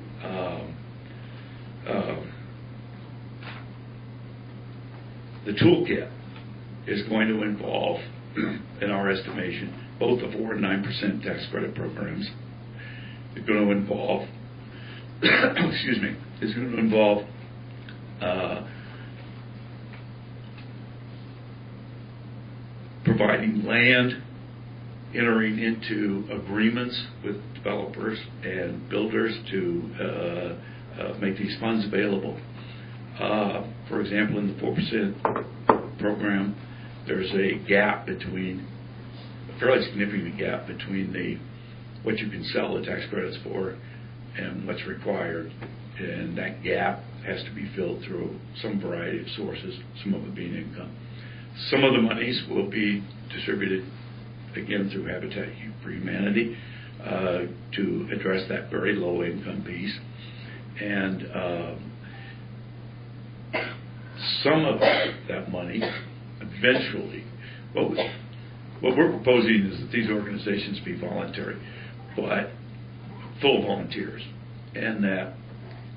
Speaker 8: toolkit is going to involve, in our estimation, both the 4% and 9% tax credit programs. It's going to involve, excuse me, it's going to involve providing land, entering into agreements with developers and builders to make these funds available. For example, in the 4% program, there's a fairly significant gap between what you can sell the tax credits for and what's required. And that gap has to be filled through some variety of sources, some of it being income. Some of the monies will be distributed, again, through Habitat for Humanity to address that very low income piece. And some of that money, eventually, what we're proposing is that these organizations be voluntary, but full of volunteers, and that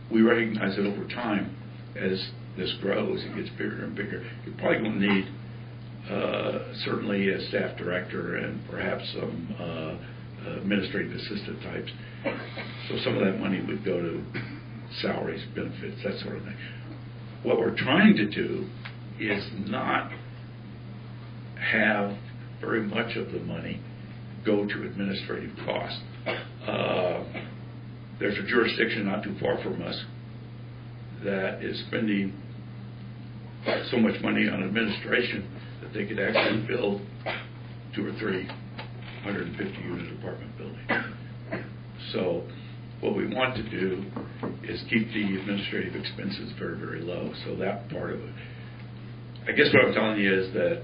Speaker 8: we recognize that over time, as this grows, it gets bigger and bigger. You're probably going to need certainly a staff director and perhaps some administrative assistant types. So some of that money would go to salaries, benefits, that sort of thing. What we're trying to do is not have very much of the money go to administrative costs. There's a jurisdiction not too far from us that is spending so much money on administration that they could actually build 2 or 3 150-unit apartment buildings. So what we want to do is keep the administrative expenses very, very low. So that part of it. I guess what I'm telling you is that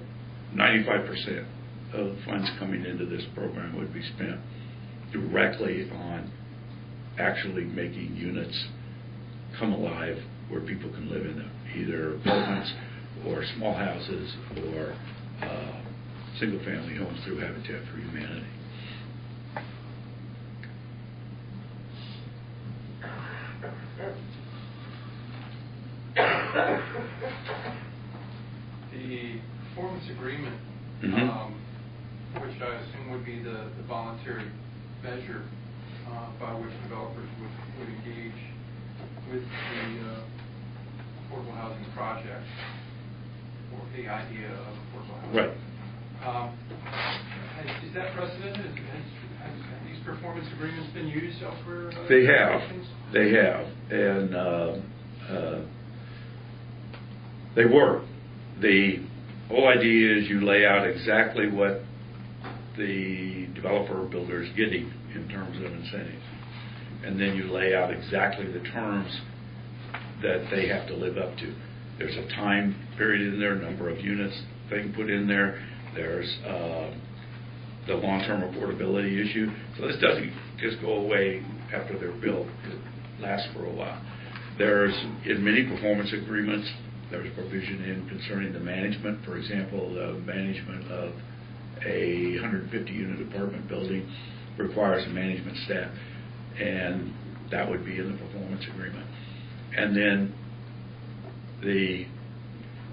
Speaker 8: 95% of the funds coming into this program would be spent directly on actually making units come alive where people can live in them, either apartments or small houses or single-family homes through Habitat for Humanity.
Speaker 7: The performance agreement, which I assume would be the voluntary measure by which developers would engage with the affordable housing project or the idea of affordable housing.
Speaker 8: Right.
Speaker 7: Is that precedented? Have these performance agreements been used elsewhere?
Speaker 8: They have, and they work. The whole idea is you lay out exactly what the developer or builder is getting in terms of incentives, and then you lay out exactly the terms that they have to live up to. There's a time period in there, number of units they can put in there. There's the long-term affordability issue. So this doesn't just go away after they're built. It lasts for a while. There's, in many performance agreements, there's provision in concerning the management. For example, the management of a 150-unit apartment building requires a management staff, and that would be in the performance agreement. And then the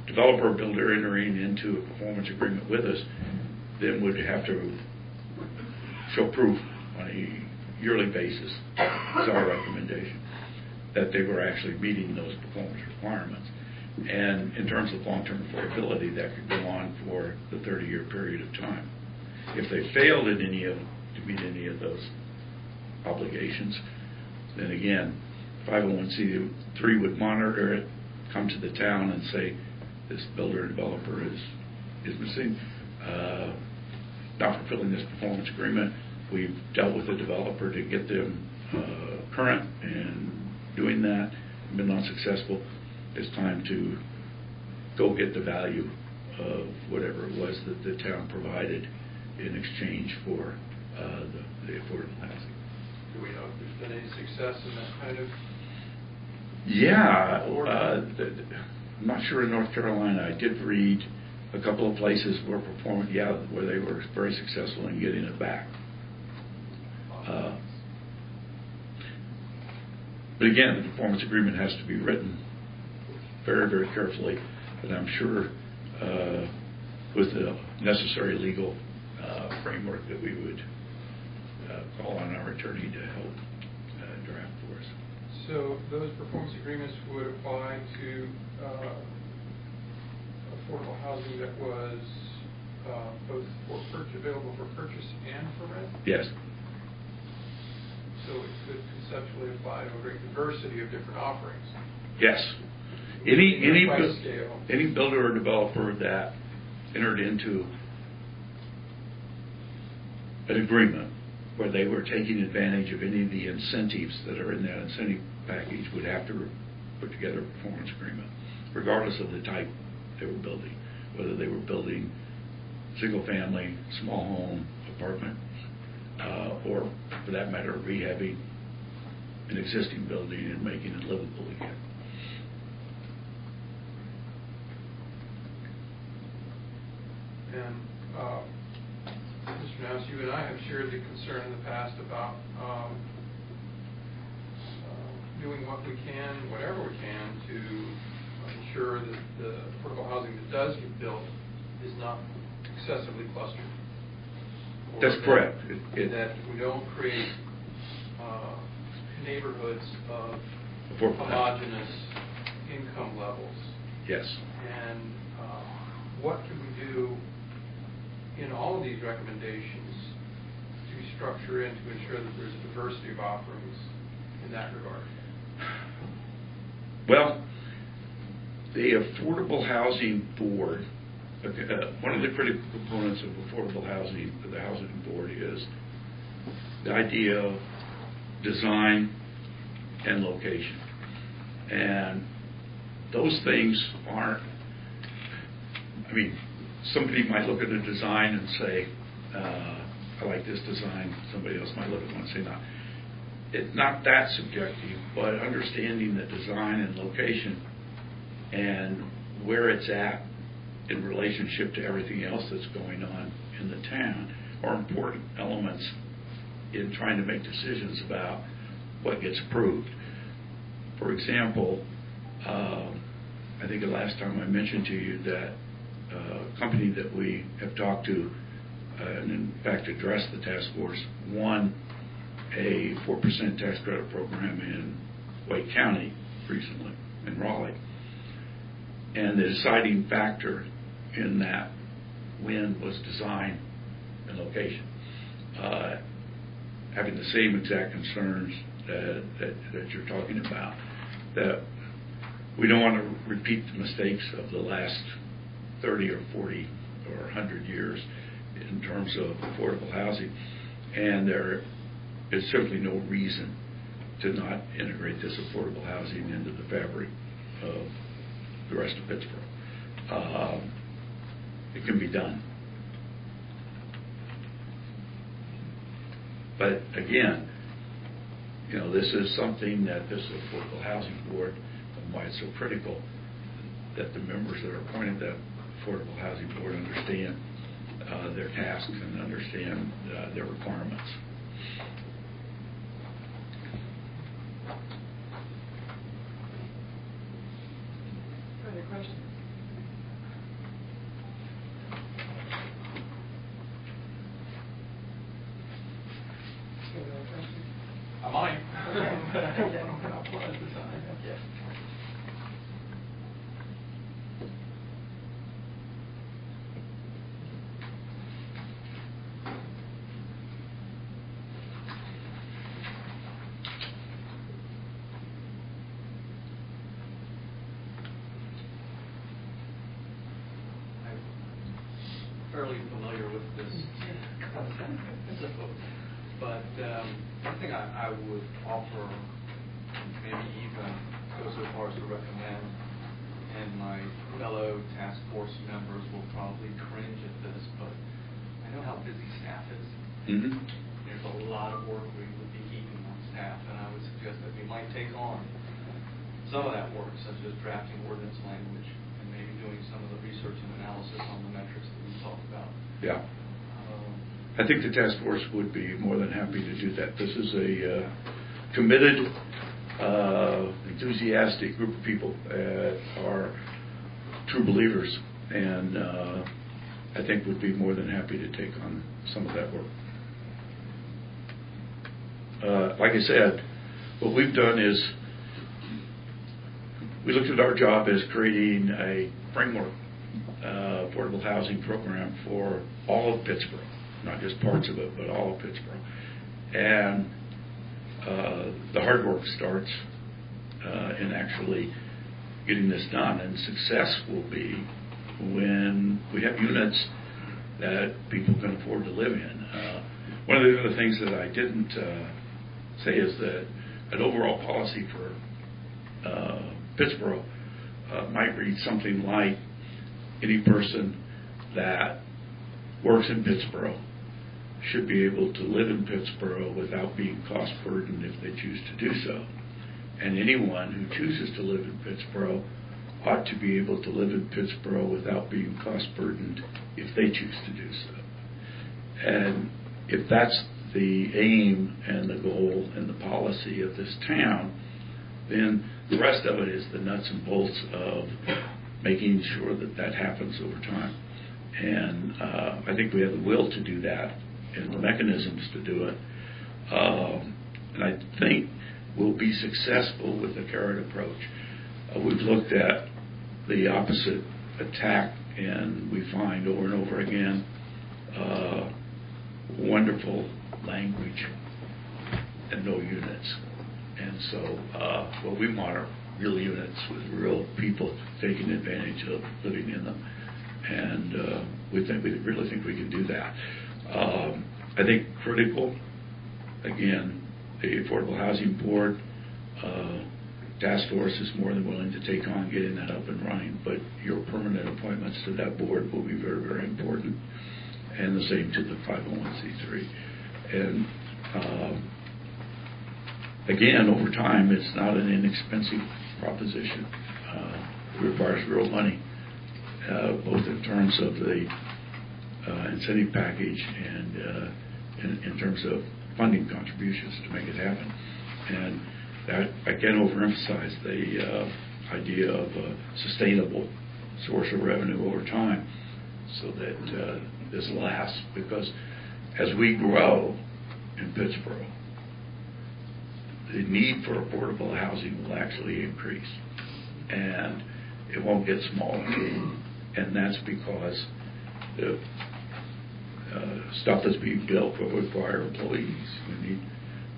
Speaker 8: developer or builder entering into a performance agreement with us then would have to show proof on a yearly basis, is our recommendation, that they were actually meeting those performance requirements. And in terms of long-term affordability, that could go on for the 30-year period of time. If they failed in to meet any of those obligations, then again, 501c3 would monitor it, come to the town and say, this builder or developer is missing, not fulfilling this performance agreement. We've dealt with the developer to get them current and doing that, been unsuccessful. It's time to go get the value of whatever it was that the town provided in exchange for the affordable housing.
Speaker 7: Do we know if there's been any success in that kind of?
Speaker 8: Yeah, I'm not sure in North Carolina. I did read a couple of places where where they were very successful in getting it back. But again, the performance agreement has to be written very, very carefully, and I'm sure with the necessary legal framework that we would call on our attorney to help draft for us.
Speaker 7: So those performance agreements would apply to affordable housing that was both available for purchase and for rent?
Speaker 8: Yes.
Speaker 7: So it could conceptually apply to a great diversity of different offerings.
Speaker 8: Yes. Any
Speaker 7: Price scale.
Speaker 8: any builder or developer that entered into an agreement where they were taking advantage of any of the incentives that are in that incentive package would have to put together a performance agreement, regardless of the type they were building, whether they were building single-family, small home, apartment, or for that matter, rehabbing an existing building and making it livable again.
Speaker 7: And Mr. Nouse, you and I have shared the concern in the past about doing what we can, whatever we can, to ensure that the affordable housing that does get built is not excessively clustered.
Speaker 8: That's correct.
Speaker 7: That we don't create neighborhoods of
Speaker 8: Affordable housing.
Speaker 7: homogeneous income levels.
Speaker 8: Yes.
Speaker 7: And what can we do in all of these recommendations to structure in to ensure that there's a diversity of offerings in that regard?
Speaker 8: Well, the Affordable Housing Board, one of the critical components of affordable housing, the Housing Board, is the idea of design and location. And those things aren't, I mean, somebody might look at a design and say, I like this design. Somebody else might look at one and say, no. It's not that subjective, but understanding the design and location and where it's at in relationship to everything else that's going on in the town are important elements in trying to make decisions about what gets approved. For example, I think the last time I mentioned to you that a company that we have talked to and in fact addressed the task force won a 4% tax credit program in Wake County recently, in Raleigh. And the deciding factor in that win was design and location. Having the same exact concerns that you're talking about, that we don't want to repeat the mistakes of the last 30 or 40 or 100 years in terms of affordable housing. And there is simply no reason to not integrate this affordable housing into the fabric of the rest of Pittsburgh. It can be done. But again, you know, this is something that this Affordable Housing Board, and why it's so critical that the members that are appointed to that Affordable Housing Board understand their tasks and understand their requirements.
Speaker 1: Further questions?
Speaker 7: I might. I'll put it aside.
Speaker 1: Yeah.
Speaker 5: I'm fairly familiar with this concept, but one thing I would offer, maybe even go so far as to recommend, and my fellow task force members will probably cringe at this, but I know how busy staff is.
Speaker 8: Mm-hmm.
Speaker 5: There's a lot of work we would be heaping on staff, and I would suggest that we might take on some of that work, such as drafting ordinance language and maybe doing some of the research and analysis on the metrics that we talked about.
Speaker 8: Yeah. I think the task force would be more than happy to do that. This is a committed, enthusiastic group of people that are true believers, and I think would be more than happy to take on some of that work. Like I said, what we've done is we looked at our job as creating a framework affordable housing program for all of Pittsboro, not just parts of it, but all of Pittsboro. And the hard work starts in actually getting this done, and success will be when we have units that people can afford to live in. One of the other things that I didn't say is that an overall policy for Pittsboro might read something like, any person that works in Pittsboro should be able to live in Pittsboro without being cost burdened if they choose to do so. And anyone who chooses to live in Pittsboro ought to be able to live in Pittsboro without being cost burdened if they choose to do so. And if that's the aim and the goal and the policy of this town, then the rest of it is the nuts and bolts of making sure that that happens over time. And I think we have the will to do that and the mechanisms to do it. And I think we'll be successful with the carrot approach. We've looked at the opposite attack, and we find over and over again wonderful language and no units. And so what we want are real units with real people taking advantage of living in them. And we really think we can do that. I think critical, again, the Affordable Housing Board task force is more than willing to take on getting that up and running, but your permanent appointments to that board will be very, very important, and the same to the 501c3. And again, over time, it's not an inexpensive proposition. It requires real money, both in terms of the incentive package and in terms of funding contributions to make it happen. And that, I can't overemphasize the idea of a sustainable source of revenue over time so that this lasts, because as we grow in Pittsboro, the need for affordable housing will actually increase, and it won't get smaller. And that's because the stuff that's being built will require employees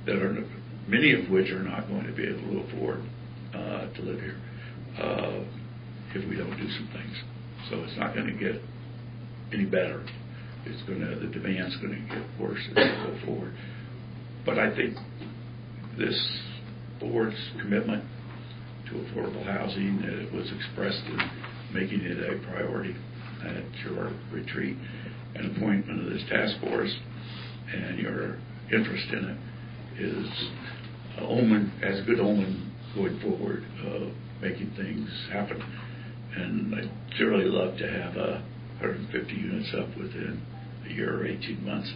Speaker 8: that are, many of which are not going to be able to afford to live here if we don't do some things. So it's not going to get any better. The demand's going to get worse as we go forward. But I think this board's commitment to affordable housing was expressed in making it a priority at your retreat and appointment of this task force, and your interest in it is as a good omen going forward of making things happen. And I'd surely love to have 150 units up within a year or 18 months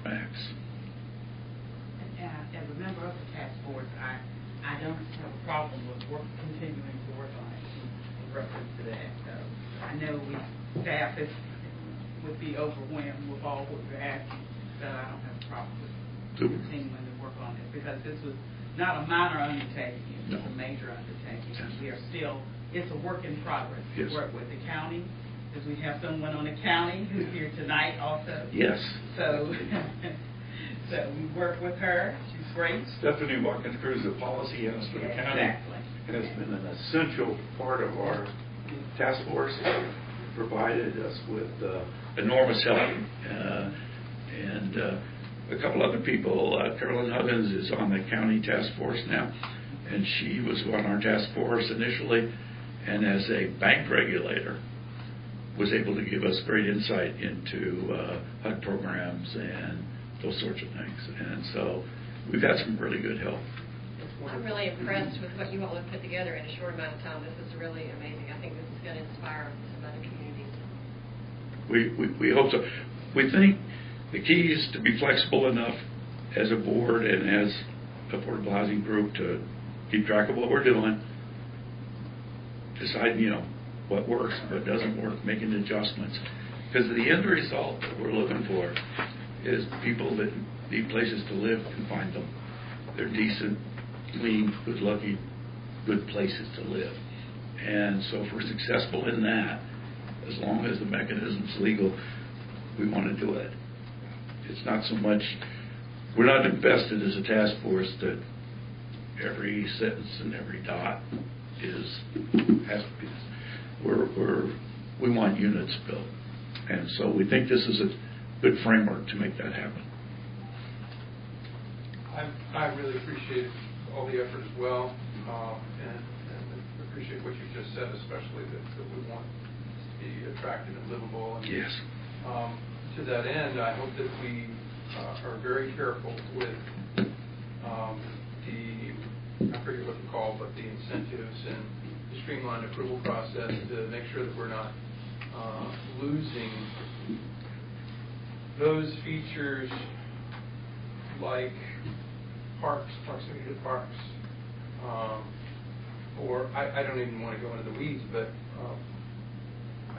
Speaker 8: max.
Speaker 10: As a member of the task force, I don't have a problem with continuing to work on it in reference to that. I know staff would be overwhelmed with all what we're asking, so I don't have a problem with continuing to work on it, because this was not a minor undertaking, it was a major undertaking. We are still, it's a work in progress.
Speaker 8: Yes.
Speaker 10: We work with the county, because we have someone on the county who's here tonight also.
Speaker 8: Yes.
Speaker 10: So we work with her. She's great.
Speaker 8: Stephanie Watkins Cruz, the policy analyst for the county,
Speaker 10: Exactly.
Speaker 8: and has been an essential part of our task force. Provided us with enormous help, and a couple other people. Carolyn Huggins is on the county task force now, and she was on our task force initially, and as a bank regulator was able to give us great insight into HUD programs and those sorts of things. And so we've had some really good help.
Speaker 3: I'm really impressed with what you all have put together in a short amount of time. This is really amazing. I think this is going to inspire some other communities.
Speaker 8: We hope so. We think the key is to be flexible enough as a board and as Affordable Housing Group to keep track of what we're doing, decide, what works, what doesn't work, making adjustments. Because the end result that we're looking for is people that need places to live can find them. They're decent, clean, good-looking, good places to live. And so if we're successful in that, as long as the mechanism's legal, we want to do it. It's not so much, we're not invested as a task force that every sentence and every dot has to be. We want units built, and so we think this is a good framework to make that happen.
Speaker 7: I really appreciate all the effort as well, and appreciate what you just said, especially that we want to be attractive and livable. And,
Speaker 8: yes.
Speaker 7: To that end, I hope that we are very careful with I forget what they're called, but the incentives and the streamlined approval process to make sure that we're not losing those features like parks, proximity to parks, or I don't even want to go into the weeds, but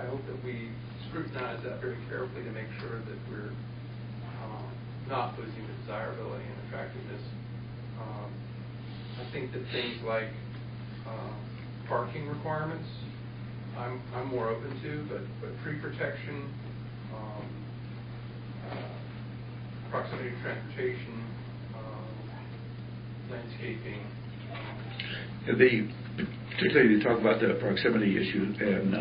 Speaker 7: I hope that we scrutinize that very carefully to make sure that we're not losing the desirability and attractiveness. I think that things like parking requirements, I'm more open to, but tree protection, proximity to transportation, landscaping.
Speaker 8: Particularly you talk about the proximity issue, and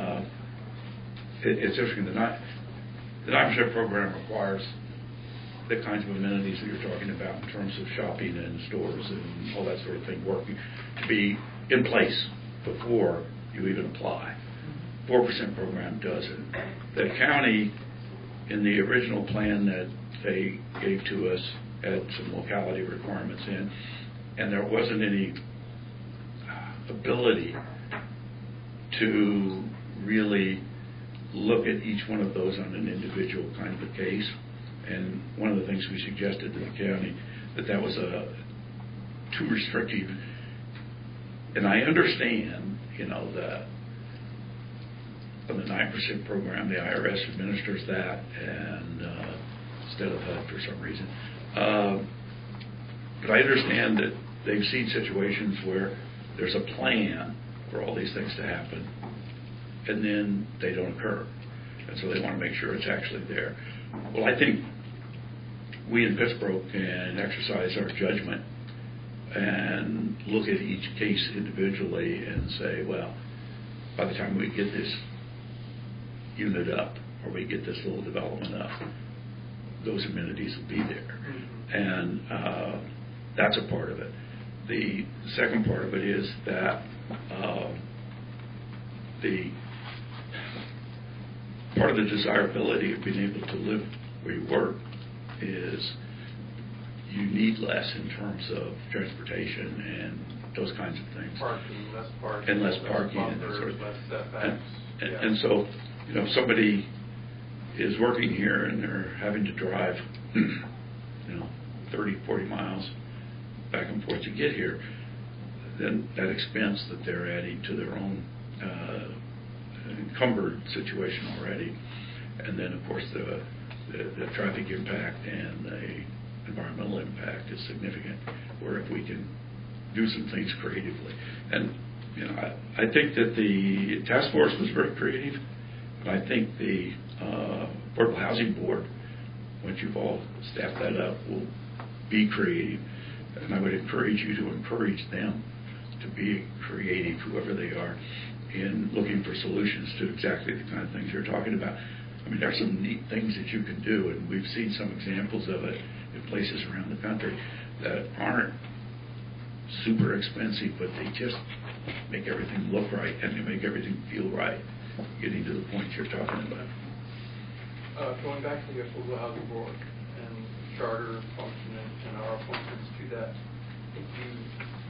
Speaker 8: it's interesting. The 9% program requires the kinds of amenities that you're talking about in terms of shopping and stores and all that sort of thing working to be in place before you even apply. 4% program doesn't. The county, in the original plan that they gave to us, had some locality requirements in, and there wasn't any ability to really look at each one of those on an individual kind of a case. And one of the things we suggested to the county that was too restrictive. And I understand, that on the 9% program, the IRS administers that, and instead of HUD for some reason. But I understand that they've seen situations where there's a plan for all these things to happen, and then they don't occur. And so they want to make sure it's actually there. Well, I think we in Pittsburgh can exercise our judgment and look at each case individually and say, well, by the time we get this unit up or we get this little development up, those amenities will be there. And that's a part of it. The second part of it is that the part of the desirability of being able to live where you work is you need less in terms of transportation and those kinds of things.
Speaker 7: Parking, less parking.
Speaker 8: And less parking.
Speaker 7: Bumpers,
Speaker 8: and
Speaker 7: less setbacks.
Speaker 8: And so, if somebody is working here and they're having to drive, 30, 40 miles back and forth to get here, then that expense that they're adding to their own encumbered situation already, and then of course the traffic impact and the environmental impact is significant. Where if we can do some things creatively, and I think that the task force was very creative, but I think the Affordable Housing Board, once you've all staffed that up, will be creative, and I would encourage you to encourage them to be creative, whoever they are, in looking for solutions to exactly the kind of things you're talking about. I mean, there's some neat things that you can do, and we've seen some examples of it in places around the country that aren't super expensive, but they just make everything look right and they make everything feel right, getting to the point you're talking about.
Speaker 7: Going back to the Affordable Housing Board and charter function and our appointments to that, I think you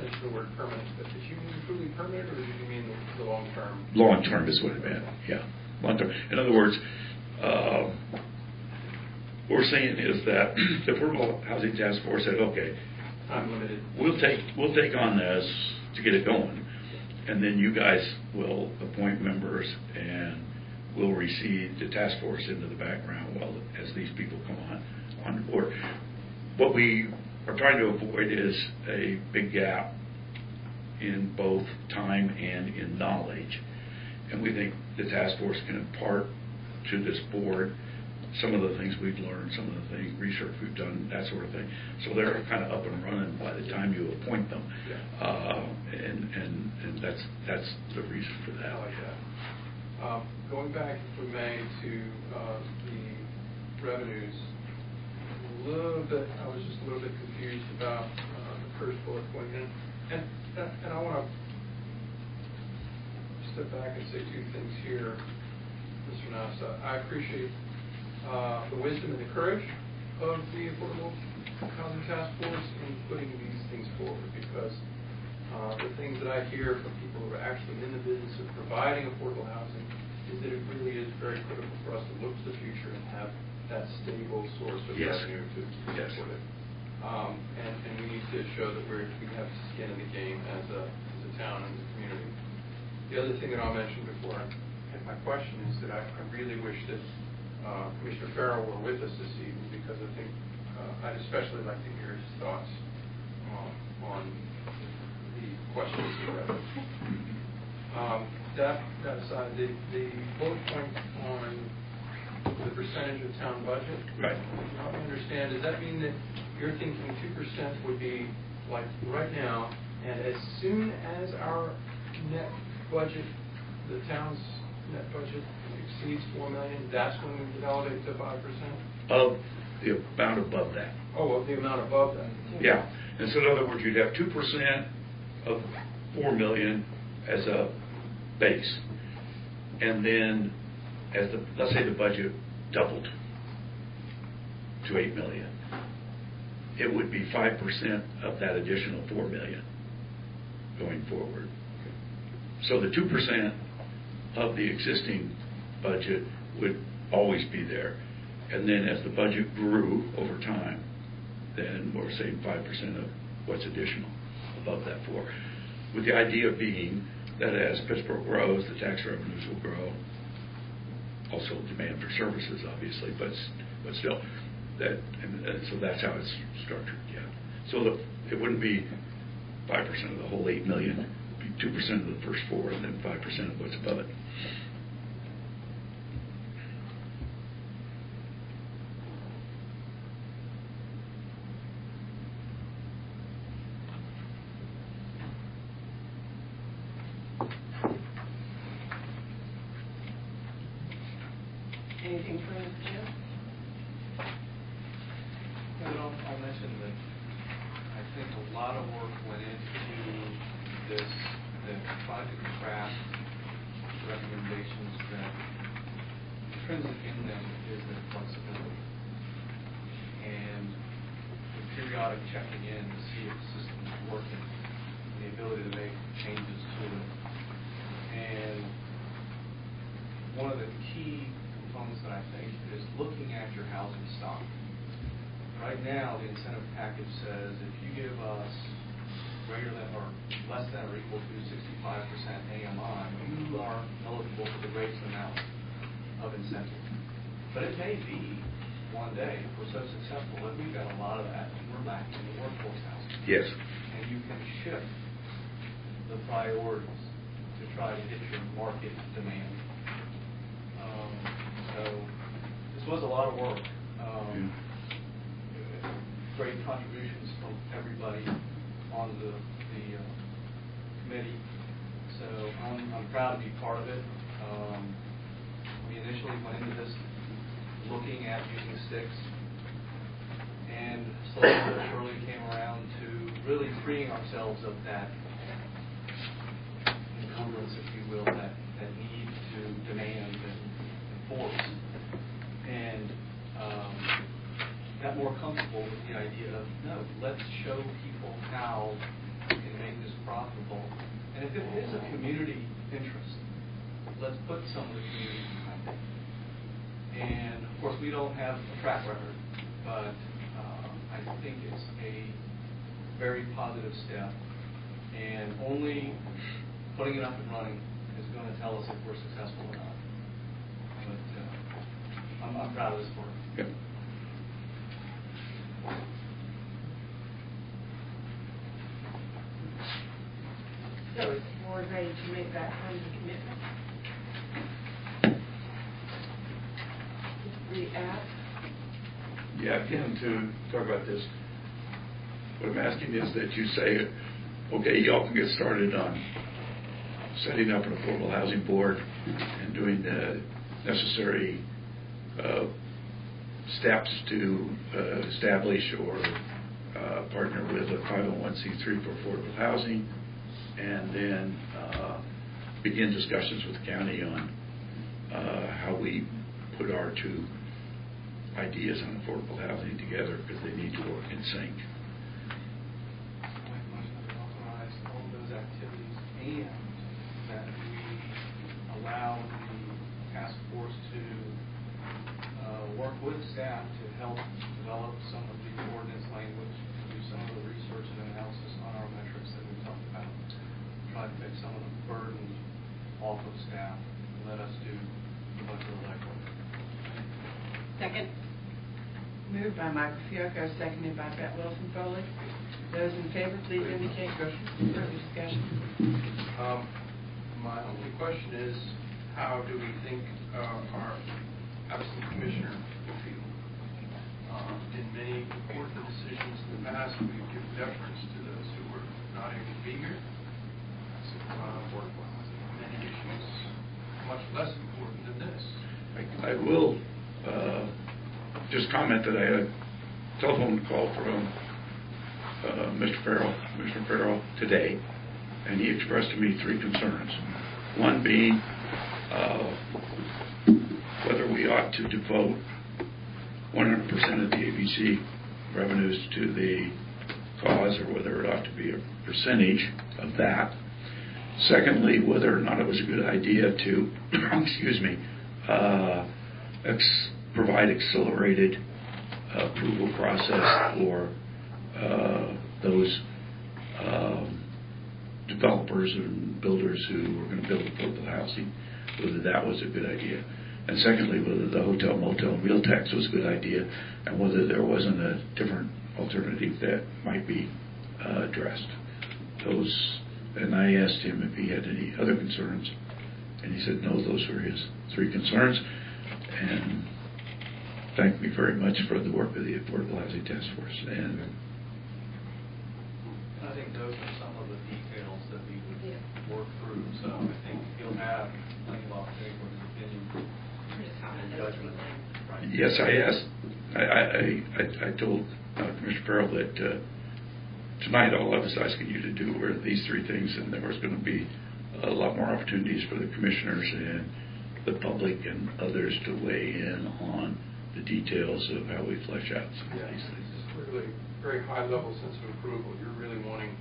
Speaker 7: mentioned the word permanent, but did you mean truly permanent, or did you mean the long term?
Speaker 8: Long term is what it meant, yeah. Long term. In other words, what we're saying is that the Affordable Housing Task Force said, okay,
Speaker 7: unlimited.
Speaker 8: We'll take on this to get it going, and then you guys will appoint members and we'll receive the task force into the background as these people come on board. What we are trying to avoid is a big gap in both time and in knowledge. And we think the task force can impart to this board some of the things we've learned, some of the things, research we've done, that sort of thing. So they're kind of up and running by the time you appoint them. And that's the reason for that.
Speaker 7: I like that. Going back, if we may, to the revenues, I was just a little bit confused about the first bullet point. And I want to step back and say two things here, Mr. Nafsa. I appreciate the wisdom and the courage of the Affordable Housing Task Force in putting these things forward, because the things that I hear from people who are actually in the business of providing affordable housing is that it really is very critical for us to look to the future and have that stable source of revenue to support it. And we need to show that we have skin in the game as a town and as a community. The other thing that I'll mention before I hit my question is that I really wish that Commissioner Farrell were with us this evening, because I think I'd especially like to hear his thoughts on the questions he read. That aside, the bullet point on the percentage of town budget.
Speaker 8: Right.
Speaker 7: Help me understand, does that mean that you're thinking 2% would be like right now, and as soon as our net budget, the town's net budget exceeds $4 million, that's when we would elevate to 5%?
Speaker 8: Of the amount above that.
Speaker 7: Oh, of the amount above that.
Speaker 8: Yeah. And so in other words, you'd have 2% of $4 million as a base. And then as let's say the budget doubled to $8 million. It would be 5% of that additional $4 million going forward. So the 2% of the existing budget would always be there. And then as the budget grew over time, then we're saying 5% of what's additional above that 4. With the idea being that as Pittsburgh grows, the tax revenues will grow. Also demand for services, obviously, but still, and so that's how it's structured. Yeah. So it wouldn't be 5% of the whole $8 million. It'd be 2% of the first 4, and then 5% of what's above it.
Speaker 1: Anything further, Jim?
Speaker 5: I'll mention that I think a lot of work went into this, that tried to craft recommendations that intrinsic in them is their flexibility. And the periodic checking in to see if the system is working, and the ability to make changes to it. And one of the key components that I think is looking at your housing stock. Right now, the incentive package says if you give us greater than or less than or equal to 65% AMI, you are eligible for the greatest amount of incentive. But it may be one day, if we're so successful, that we've got a lot of that, and we're back in the workforce housing.
Speaker 8: Yes.
Speaker 5: And you can shift the priorities to try to hit your market demand. So this was a lot of work. Great contributions from everybody on the committee. So I'm proud to be part of it. We initially went into this looking at using sticks, and slowly but surely came around to really freeing ourselves of that encumbrance, if you will, that need to demand and force, and got more comfortable with the idea of, no, let's show people how we can make this profitable. And if it is a community interest, let's put some of the community behind it. And of course, we don't have a track record, but I think it's a very positive step. And only putting it up and running is going to tell us if we're successful or not. But I'm proud of this work.
Speaker 8: Yep.
Speaker 1: So is the board ready to make that kind of commitment? the ask?
Speaker 8: Yeah, again, to talk about this, what I'm asking is that you say, okay, y'all can get started on setting up an affordable housing board and doing the necessary steps to establish or partner with a 501c3 for affordable housing, and then begin discussions with the county on how we put our two ideas on affordable housing together, because they need to work in sync.
Speaker 5: Make a motion to authorize all of those activities and that we allow the task force to work with staff to help develop some of the ordinance language, do some of the research and analysis on our metrics that we talked about, try to take some of the burden off of staff and let us do much of the legwork.
Speaker 3: Second.
Speaker 1: Moved by Michael Fiocco, seconded by Bette Wilson Foley. Those in favor, please indicate. Go for further discussion.
Speaker 7: My only question is, how do we think our absent commissioner would feel? In many important decisions in the past, we've given deference to those who were not able to be here. Many issues much less important than this.
Speaker 8: I will just comment that I had a telephone call from Commissioner Farrell today, and he expressed to me three concerns. One being whether we ought to devote 100% of the ABC revenues to the cause, or whether it ought to be a percentage of that. Secondly, whether or not it was a good idea to provide accelerated approval process for those developers and builders who were going to build affordable housing, whether that was a good idea. And secondly, whether the hotel, motel, and meal tax was a good idea, and whether there wasn't a different alternative that might be addressed. And I asked him if he had any other concerns, and he said no, those were his three concerns, and thanked me very much for the work of the Affordable Housing Task Force. And
Speaker 5: I think those are some of the details that we would work through. So I think he'll have plenty of opportunity for his opinion and judgment. Right.
Speaker 8: yes, I asked. I told Commissioner Farrell that tonight all I was asking you to do were these three things, and there was going to be a lot more opportunities for the commissioners and the public and others to weigh in on the details of how we flesh out some of these things.
Speaker 7: It's clearly a very high level sense of approval. You're really wanting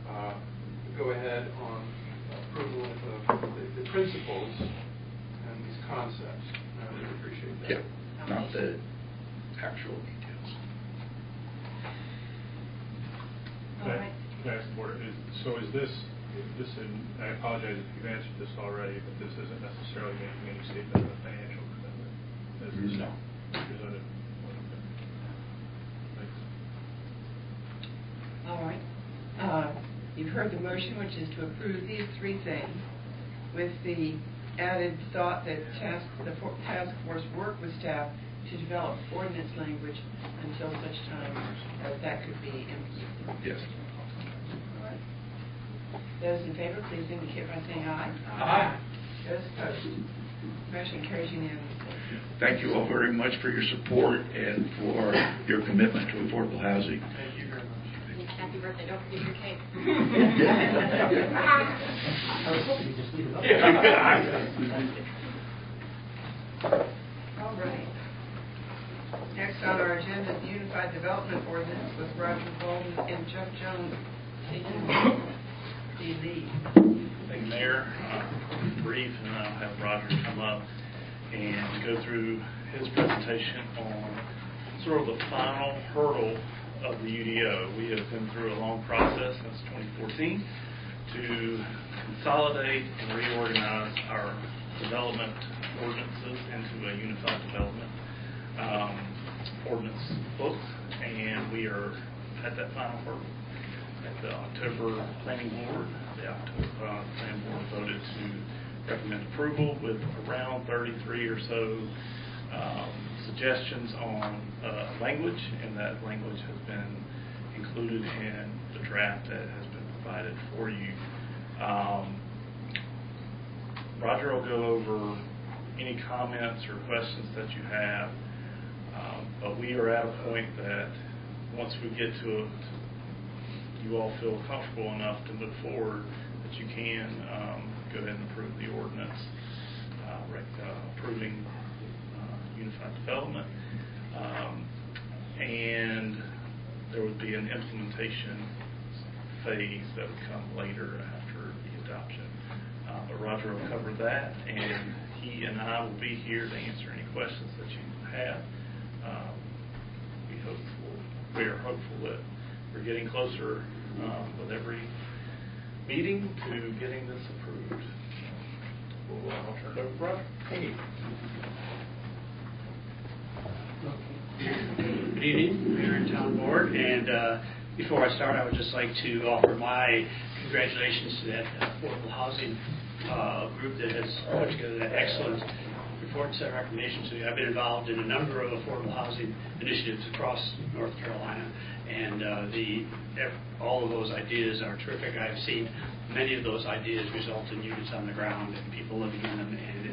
Speaker 7: to go ahead on approval of the principles and these concepts. I really appreciate that.
Speaker 8: Yeah, not the actual details.
Speaker 1: All right.
Speaker 11: Can I ask the board, is this, and I apologize if you've answered this already, but this isn't necessarily making any statement of a financial commitment? As it's
Speaker 8: No.
Speaker 11: Presented? Thanks.
Speaker 1: All right. You've heard the motion, which is to approve these three things, with the added thought that the task force work with staff to develop ordinance language until such time as that could be implemented.
Speaker 8: Yes.
Speaker 1: All right. Those in favor, please indicate by saying aye.
Speaker 7: Aye.
Speaker 1: Those opposed? Motion carries unanimously.
Speaker 8: Thank you all very much for your support and for your commitment to affordable housing.
Speaker 7: Thank you very much.
Speaker 3: Happy birthday, don't forget your cake.
Speaker 2: I was hoping you'd just leave it up.
Speaker 1: All right. Next on our agenda is the Unified Development Ordinance with Roger Bolden and Chuck Jones taking the lead.
Speaker 12: Thank you, Mayor. Brief, and I'll have Roger come up and go through his presentation on sort of the final hurdle of the UDO. We have been through a long process since 2014 to consolidate and reorganize our development ordinances into a unified development ordinance book, and we are at that final hurdle. At the October Planning Board, the October Planning Board voted to recommend approval with around 33 or so suggestions on language, and that language has been included in the draft that has been provided for you. Roger will go over any comments or questions that you have, but we are at a point that once we get to it, you all feel comfortable enough to move forward that you can go ahead and approve the ordinance approving unified development, and there would be an implementation phase that would come later after the adoption. But Roger will cover that, and he and I will be here to answer any questions that you have. We are hopeful that we're getting closer with every meeting to getting this approved. I'll turn it over to Roger.
Speaker 13: Thank you. Good evening, Mayor and Town Board. And before I start, I would just like to offer my congratulations to that affordable housing group that has put together that excellent report and set recommendations. I've been involved in a number of affordable housing initiatives across North Carolina, and all of those ideas are terrific. I've seen many of those ideas result in units on the ground and people living in them, and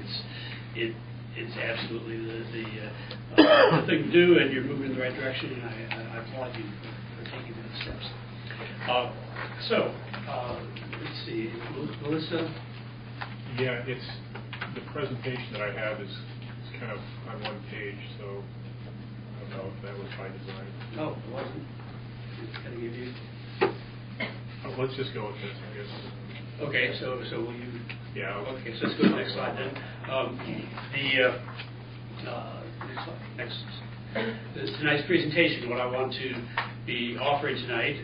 Speaker 13: it's absolutely the thing to do, and you're moving in the right direction, and I applaud you for taking those steps. Let's see, Melissa?
Speaker 11: Yeah, it's the presentation that I have is kind of on one page, so I don't know if that was by design.
Speaker 13: No, it wasn't. It's going to give you.
Speaker 11: Let's just go with this, I guess.
Speaker 13: Okay, so will you?
Speaker 11: Yeah.
Speaker 13: Okay, so let's go to the next slide then. Next slide. Tonight's presentation, what I want to be offering tonight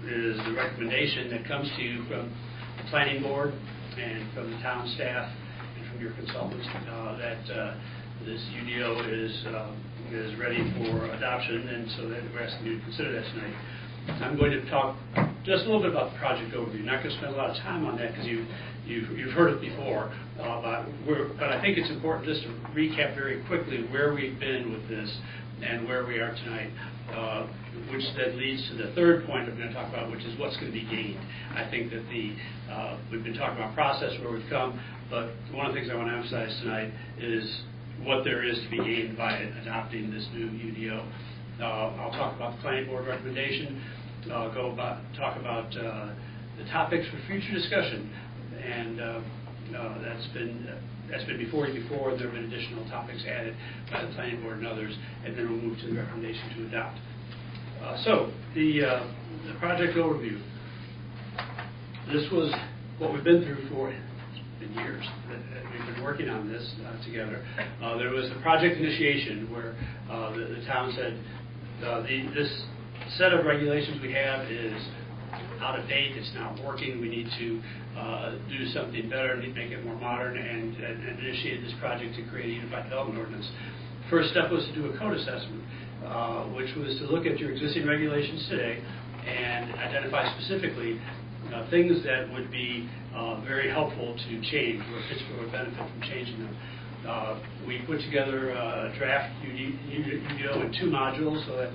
Speaker 13: is the recommendation that comes to you from the Planning Board and from the town staff and from your consultants that this UDO is ready for adoption, and so that we're asking you to consider that tonight. I'm going to talk just a little bit about the project overview. Not going to spend a lot of time on that because you've heard it before, but I think it's important just to recap very quickly where we've been with this and where we are tonight, which then leads to the third point I'm going to talk about, which is what's going to be gained. I think that we've been talking about process, where we've come, but one of the things I want to emphasize tonight is what there is to be gained by adopting this new UDO. I'll talk about the Planning Board recommendation, talk about the topics for future discussion, and that's been before you before. There have been additional topics added by the Planning Board and others, and then we'll move to the recommendation to adopt. The project overview. This was what we've been through for years. We've been working on this together. There was a project initiation where the town said, this set of regulations we have is out of date, it's not working, we need to do something better, need to make it more modern, and initiated this project to create a unified development ordinance. First step was to do a code assessment, which was to look at your existing regulations today and identify specifically things that would be very helpful to change, where Pittsburgh would benefit from changing them. We put together a draft UDO in 2 modules so that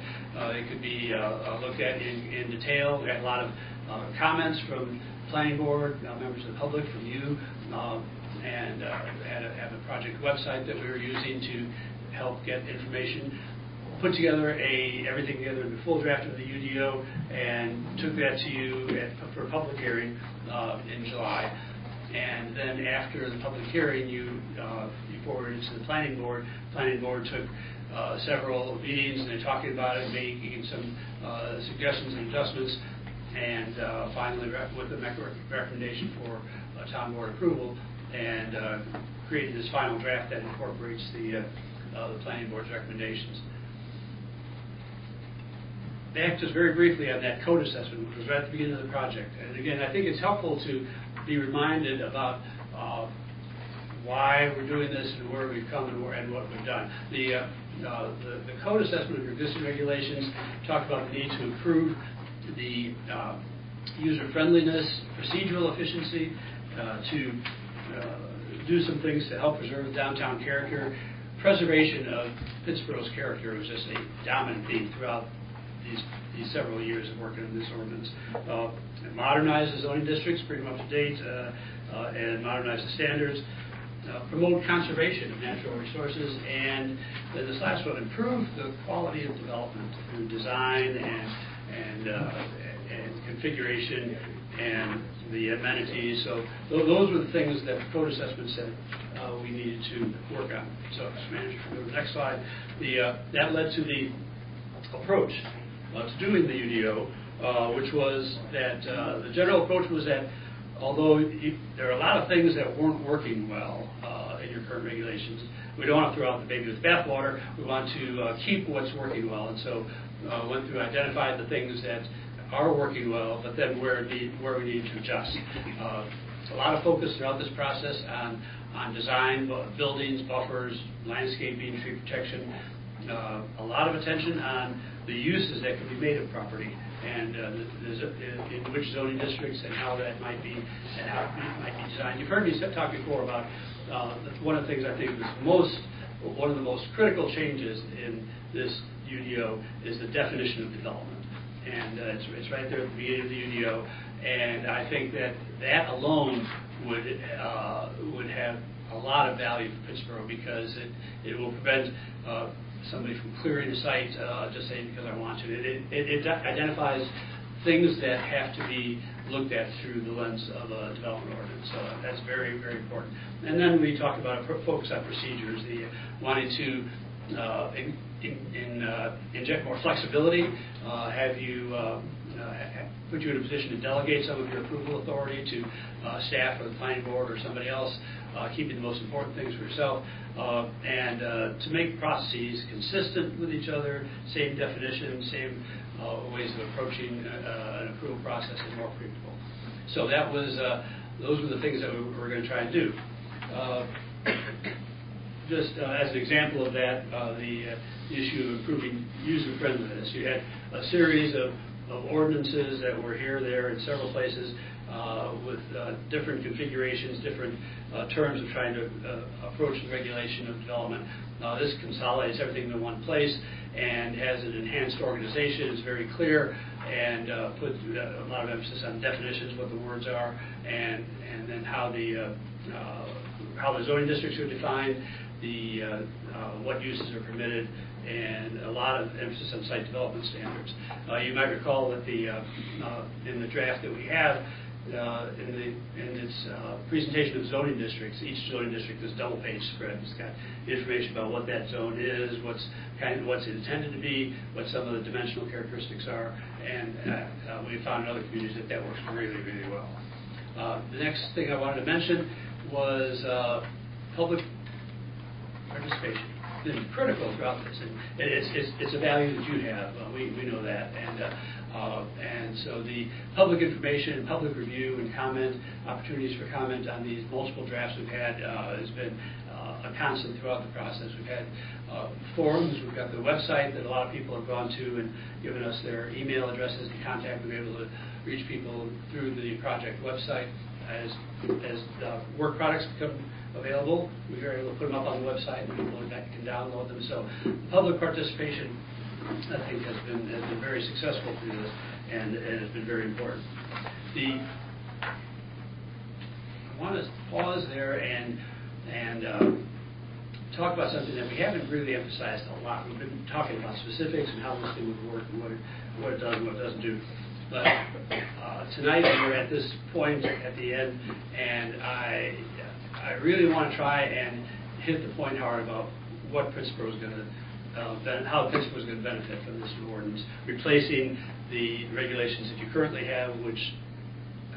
Speaker 13: it could be looked at in detail. We had a lot of comments from the Planning Board, members of the public, from you, and have a project website that we were using to help get information. Put together everything together in the full draft of the UDO and took that to you for a public hearing in July. And then after the public hearing, you forwarded it to the Planning Board. The Planning Board took several meetings, and they're talking about it, making some suggestions and adjustments, and finally with the recommendation for town board approval, and created this final draft that incorporates the Planning Board's recommendations. Back just very briefly on that code assessment, which was right at the beginning of the project. And again, I think it's helpful to be reminded about why we're doing this and where we've come and what we've done. The code assessment of your existing regulations talked about the need to improve the user friendliness, procedural efficiency, to do some things to help preserve downtown character, preservation of Pittsboro's character was just a dominant theme throughout these several years of working on this ordinance. Modernize the zoning districts, bring them up to date, and modernize the standards. Promote conservation of natural resources, and then this last one, improve the quality of development through design and configuration and the amenities. So those were the things that the code assessment said we needed to work on. So, Mr. Manager, go to the next slide. That led to the approach to doing the UDO, which was that the general approach was that although there are a lot of things that weren't working well in your current regulations, we don't want to throw out the baby with the bathwater. We want to keep what's working well, and so went through, identified the things that are working well, but then where we need to adjust. A lot of focus throughout this process on design, buildings, buffers, landscaping, tree protection. A lot of attention on the uses that can be made of property, and in which zoning districts and how that might be and how it might be designed. You've heard me talk before about one of the things I think is one of the most critical changes in this UDO is the definition of development, and it's right there at the beginning of the UDO, and I think that alone would have a lot of value for Pittsboro, because it will prevent somebody from clearing the site just saying because I want to. It identifies things that have to be looked at through the lens of a development ordinance. So that's very, very important. And then we talked about a focus on procedures, the wanting to inject more flexibility, have you put you in a position to delegate some of your approval authority to staff or the planning board or somebody else, keeping the most important things for yourself, and to make processes consistent with each other, same definition, same ways of approaching an approval process, and more predictable. So that was those were the things that we were going to try and do. Just as an example of that, the issue of improving user friendliness. You had a series of ordinances that were here, there, in several places with different configurations, different terms of trying to approach the regulation of development. This consolidates everything in one place and has an enhanced organization. It's very clear and puts a lot of emphasis on definitions, what the words are, and then how the zoning districts are defined, what uses are permitted, and a lot of emphasis on site development standards. You might recall that in the draft that we have, in its presentation of zoning districts, each zoning district is double-page spread. It's got information about what that zone is, what's it intended to be, what some of the dimensional characteristics are, and we found in other communities that works really, really well. The next thing I wanted to mention was public participation. It's been critical throughout this, and it's a value that you have. We know that, and so the public information, public review, and comment opportunities for comment on these multiple drafts we've had has been a constant throughout the process. We've had forums. We've got the website that a lot of people have gone to and given us their email addresses to contact. We've been able to reach people through the project website. As work products become available, we are able to put them up on the website and people can download them. So public participation, I think, has been very successful through this, and has been very important. I want to pause there and talk about something that we haven't really emphasized a lot. We've been talking about specifics and how this thing would work and what it does and what it doesn't do. But tonight we're at this point at the end, and I really want to try and hit the point hard about what Pittsboro is going to, how Pittsboro is going to benefit from this new ordinance, replacing the regulations that you currently have, which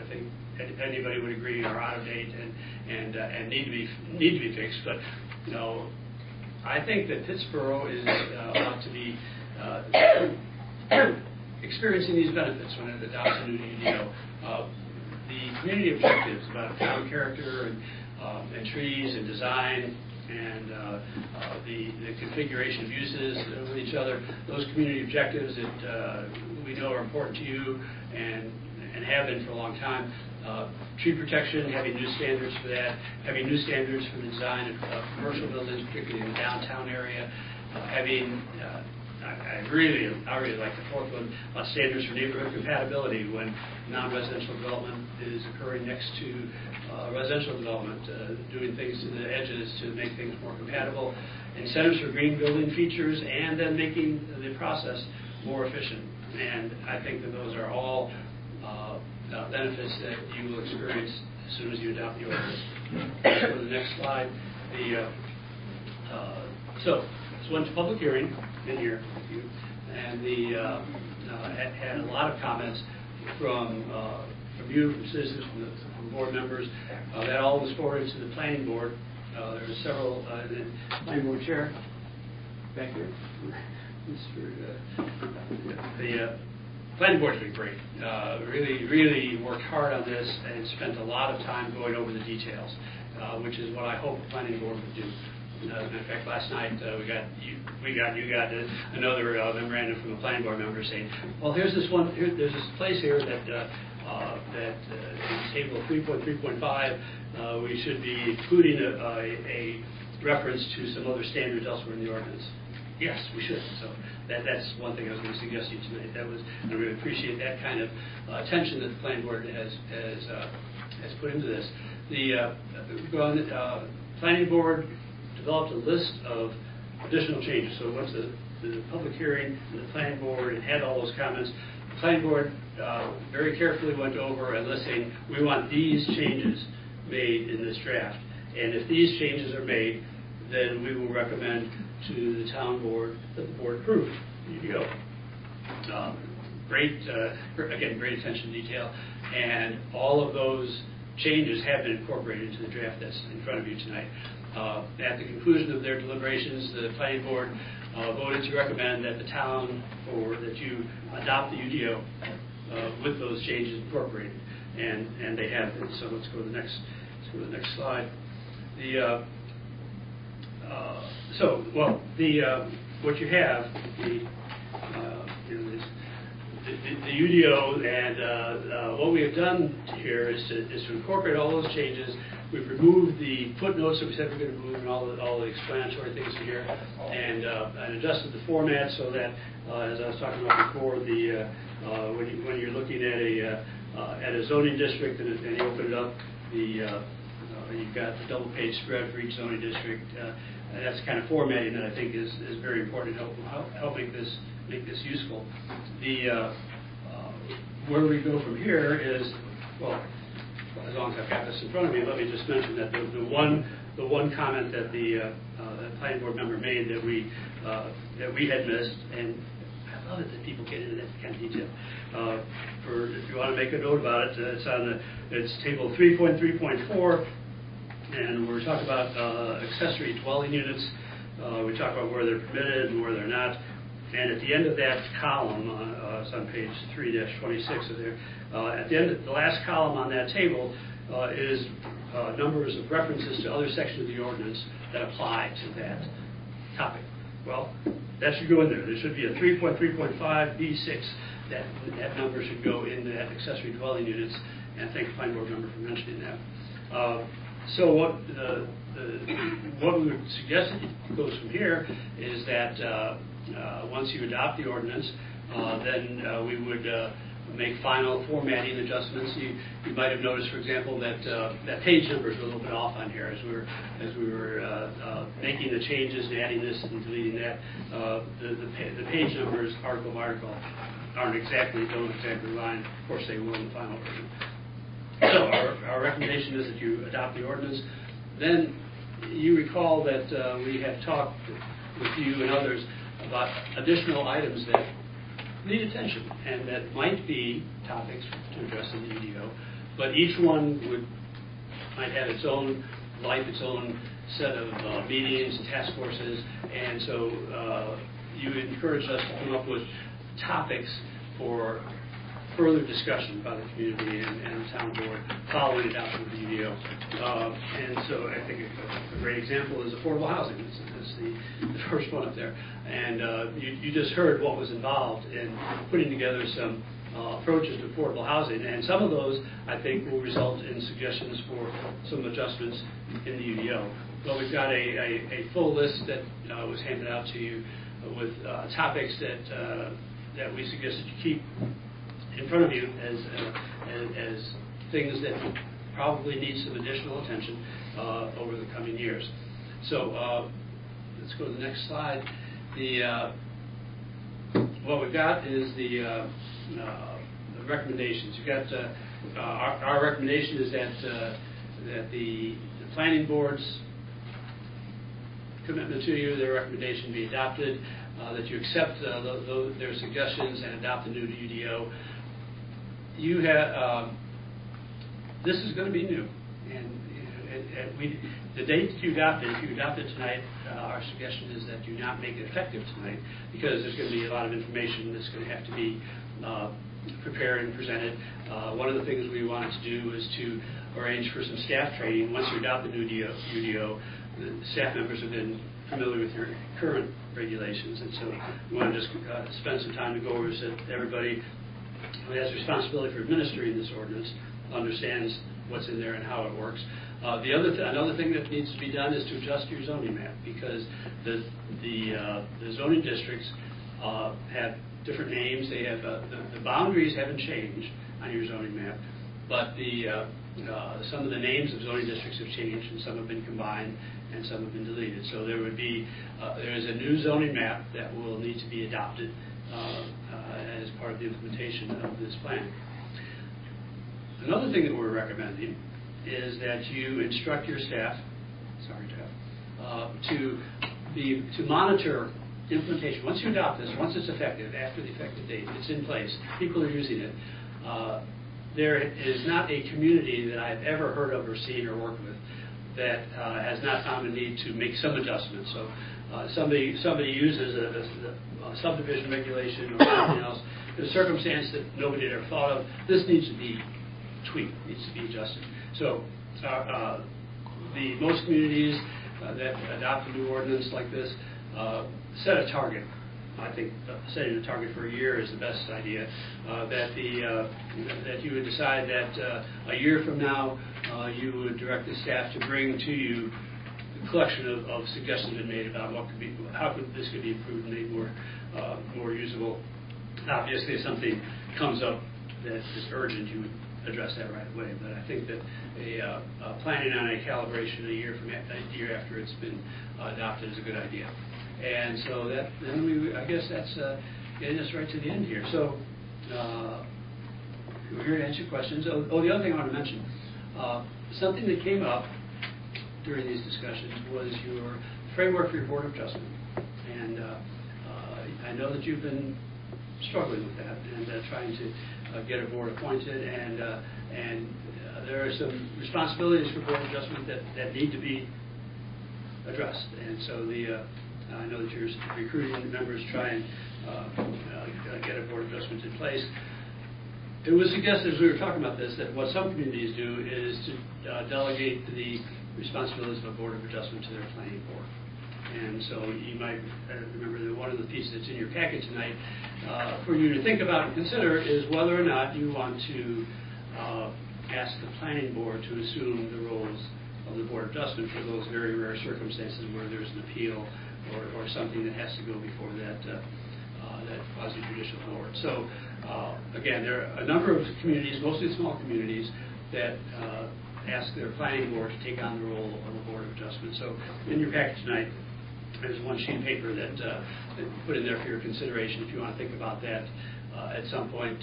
Speaker 13: I think anybody would agree are out of date and need to be fixed. But I think that Pittsboro ought to be experiencing these benefits when it adopts a new UDO. The community objectives about town character and trees and design and the configuration of uses with each other, those community objectives that we know are important to you and have been for a long time, Tree protection, having new standards for that, having new standards for the design of commercial buildings, particularly in the downtown area, having, I really like the fourth one, about standards for neighborhood compatibility when non-residential development is occurring next to residential development, doing things to the edges to make things more compatible, incentives for green building features, and then making the process more efficient. And I think that those are all benefits that you will experience as soon as you adopt the ordinance. Let's go to the next slide. So this went to public hearing in here, and had a lot of comments from you, from citizens, from board members. That all was forwarded to the planning board. There were several, the planning board chair back here. The planning board's been great. Really worked hard on this and spent a lot of time going over the details, which is what I hope the planning board would do. As a matter of fact, last night you got another memorandum from a planning board member saying, well, there's this place here that in table 3.3.5 we should be including a reference to some other standards elsewhere in the ordinance. Yes, we should. So that's one thing I was going to suggest to you tonight. I really appreciate that kind of attention that the planning board has put into this. The planning board developed a list of additional changes. So once the public hearing and the planning board had all those comments, the planning board very carefully went over and listing, we want these changes made in this draft. And if these changes are made, then we will recommend to the town board that the board approve the UDO. Again, great attention to detail. And all of those changes have been incorporated into the draft that's in front of you tonight. At the conclusion of their deliberations, the planning board voted to recommend that the town, or that you adopt the UDO with those changes incorporated, and they have been. So let's go to the next slide. What you have, the UDO, and what we have done here is to incorporate all those changes. We've removed the footnotes that we said we're going to remove, and all the explanatory things in here, and adjusted the format so that, as I was talking about before, when you're looking at a zoning district and you open it up, you've got the double page spread for each zoning district. And that's the kind of formatting that I think is very important to help make this useful. Where we go from here is, well, as long as I've got this in front of me, let me just mention that the one comment that the planning board member made that we had missed, and I love it that people get into that kind of detail. If you want to make a note about it, it's table 3.3.4. And we're talking about accessory dwelling units. We talk about where they're permitted and where they're not. And at the end of that column, it's on page 3-26 of there, at the end of the last column on that table is numbers of references to other sections of the ordinance that apply to that topic. Well, that should go in there. There should be a 3.3.5B6. That number should go into that accessory dwelling units. And I thank the planning board member for mentioning that. So what we would suggest goes from here is that once you adopt the ordinance, then we would make final formatting adjustments. You might have noticed, for example, that page numbers were a little bit off on here as we were making the changes and adding this and deleting that. The page numbers, article by article, don't exactly line. Of course, they will in the final version. So our recommendation is that you adopt the ordinance. Then you recall that we have talked with you and others about additional items that need attention and that might be topics to address in the UDO, but each one might have its own life, its own set of meetings and task forces, and so you encouraged us to come up with topics for further discussion by the community and the town board following adoption of the UDO. And so I think a great example is affordable housing. It's the first one up there. And you just heard what was involved in putting together some approaches to affordable housing, and some of those, I think, will result in suggestions for some adjustments in the UDO. But we've got a full list that was handed out to you with topics that we suggest that you keep in front of you as things that probably need some additional attention over the coming years. So let's go to the next slide. What we've got is the recommendations. You've got our recommendation is that the planning board's commitment to you, their recommendation be adopted, that you accept their suggestions and adopt the new UDO. You have this is going to be new, and the date that you adopt it, if you adopt it tonight, our suggestion is that you not make it effective tonight, because there's going to be a lot of information that's going to have to be prepared and presented. One of the things we wanted to do is to arrange for some staff training. Once you adopt the new UDO, the staff members have been familiar with your current regulations, and so we want to just spend some time to go over so that everybody who has responsibility for administering this ordinance understands what's in there and how it works. Another thing that needs to be done is to adjust your zoning map, because the zoning districts have different names. They have the boundaries haven't changed on your zoning map, but some of the names of zoning districts have changed, and some have been combined, and some have been deleted. So there is a new zoning map that will need to be adopted as part of the implementation of this plan. Another thing that we're recommending is that you instruct your staff, to monitor implementation. Once you adopt this, once it's effective, after the effective date, it's in place, people are using it. There is not a community that I've ever heard of or seen or worked with that has not found a need to make some adjustments. So somebody uses a subdivision regulation or something else in a circumstance that nobody had ever thought of. This needs to be tweaked, needs to be adjusted. So most communities that adopt a new ordinance like this set a target. I think setting a target for a year is the best idea. That you would decide that a year from now you would direct the staff to bring to you the collection of suggestions been made about how this could be improved and made more usable. Obviously, if something comes up that is urgent, you would address that right away. But I think that planning on a calibration a year after it's been adopted is a good idea. And so I guess that's getting us right to the end here. So we're here to answer questions. The other thing I want to mention, something that came up during these discussions was your framework for your Board of Adjustment. And I know that you've been struggling with that and trying to get a board appointed, and there are some responsibilities for Board of Adjustment that need to be addressed. And so I know that you're recruiting members to try and get a Board of Adjustment in place. It was suggested as we were talking about this that what some communities do is to delegate the responsibilities of a Board of Adjustment to their planning board. And so you might remember that one of the pieces that's in your packet tonight for you to think about and consider is whether or not you want to ask the planning board to assume the roles of the Board of Adjustment for those very rare circumstances where there's an appeal or something that has to go before that quasi-judicial board. So again, there are a number of communities, mostly small communities, that ask their planning board to take on the role of a Board of Adjustment. So in your packet tonight, there's one sheet of paper that put in there for your consideration. If you want to think about that at some point,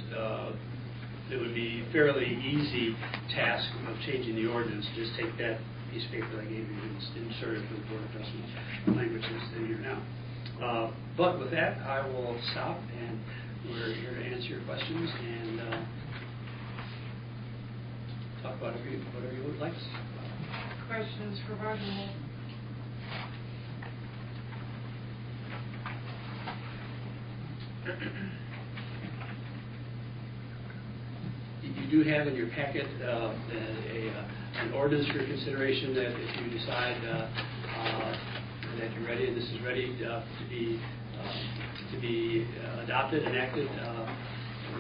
Speaker 13: it would be a fairly easy task of changing the ordinance. Just take that piece of paper that I gave you and insert it for the Board of Adjustment language that's in here now. But with that, I will stop, and we're here to answer your questions and talk about whatever you would like to talk about.
Speaker 1: Questions for Roger Wolf?
Speaker 13: You do have in your packet an ordinance for consideration that if you decide that you're ready and this is ready to be adopted, enacted,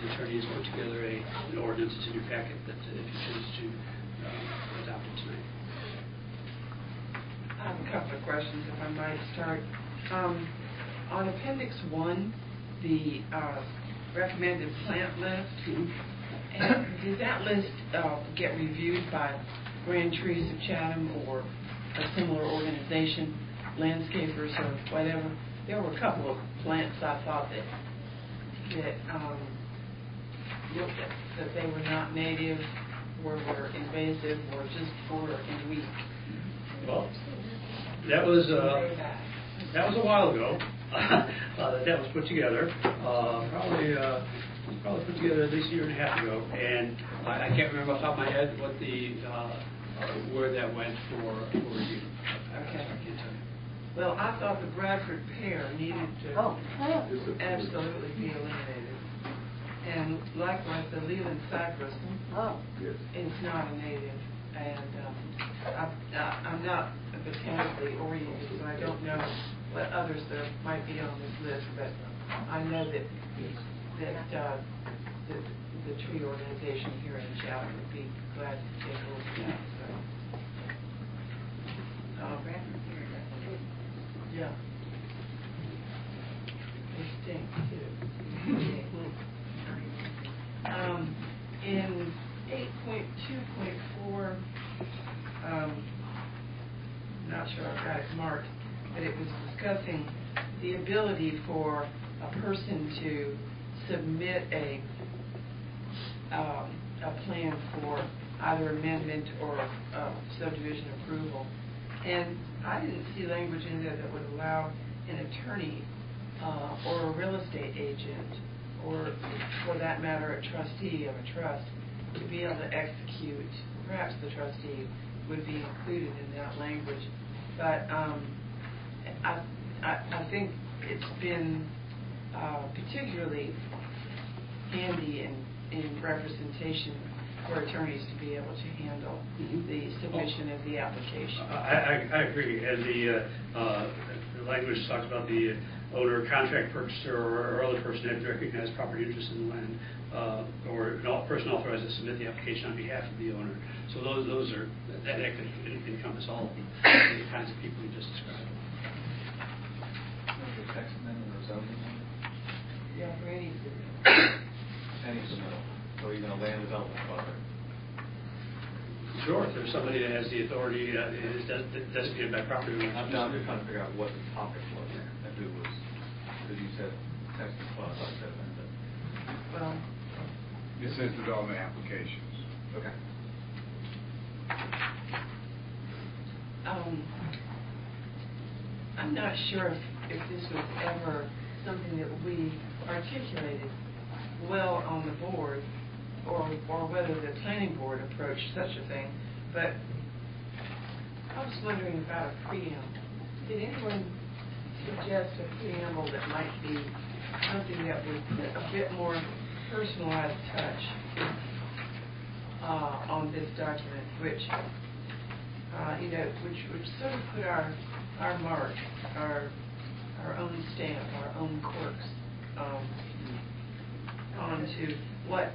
Speaker 13: the attorney has put together an ordinance, it's a new packet that if you choose to adopt it tonight.
Speaker 1: I have a couple of questions, if I might start. On Appendix 1, the recommended plant list, and did that list get reviewed by Grand Trees of Chatham or a similar organization, landscapers or whatever? There were a couple of plants I thought that looked at that they were not native, or were invasive, or just poor and weak.
Speaker 13: Well, that was a while ago. That was put together. Probably put together at least a year and a half ago, and I can't remember off the top of my head what the where that went for review.
Speaker 1: Okay.
Speaker 13: I can't tell you.
Speaker 1: Well, I thought the Bradford pear needed to absolutely be eliminated. And likewise, the Leland cypress is not a native. And I'm not botanically oriented, so I don't know what others there might be on this list, but I know that the tree organization here in Chatham would be glad to take a look at that. Yeah. They stink too. In 8.2.4, not sure I've got it marked, but it was discussing the ability for a person to submit a plan for either amendment or subdivision approval. And I didn't see language in there that would allow an attorney or a real estate agent, or for that matter a trustee of a trust, to be able to execute. Perhaps the trustee would be included in that language. But I think it's been particularly handy in representation for attorneys to be able to handle the submission of the application.
Speaker 13: I agree. And the language talks about the owner, contract purchaser, or other person that recognized property interest in the land, or a person authorized to submit the application on behalf of the owner. So those are, that could encompass all of the kinds of people you just described.
Speaker 2: The text amendment or zoning?
Speaker 1: Yeah, for any
Speaker 2: submittal, or even a land development project.
Speaker 13: Sure, if there's somebody that has the authority, is designated by property owner.
Speaker 2: I'm just trying to figure out what the topic was and who was, because you said text and clause, I said amendment.
Speaker 1: Well,
Speaker 14: It says development applications.
Speaker 2: Okay.
Speaker 1: I'm not sure if this was ever something that we articulated well on the board, or whether the planning board approached such a thing, but I was wondering about a preamble. Did anyone suggest a preamble that might be something that would put a bit more personalized touch on this document, which which sort of put our mark, our own stamp, our own quirks onto what,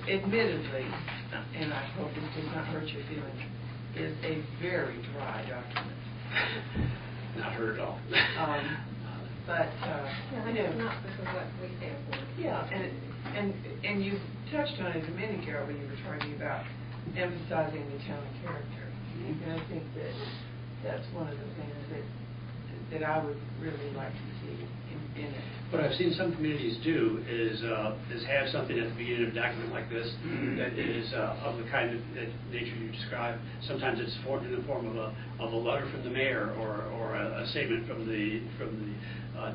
Speaker 1: admittedly, and I hope this does not hurt your feelings, is a very dry document.
Speaker 13: Not hurt at all.
Speaker 1: But
Speaker 3: It's not because of what we stand for.
Speaker 1: yeah, and you touched on it a minute ago when you were talking about emphasizing the town character, and I think that's one of the things that I would really like to see in it.
Speaker 13: What I've seen some communities do is have something at the beginning of a document like this that is of the kind of nature you described. Sometimes it's in the form of a letter from the mayor or a statement from the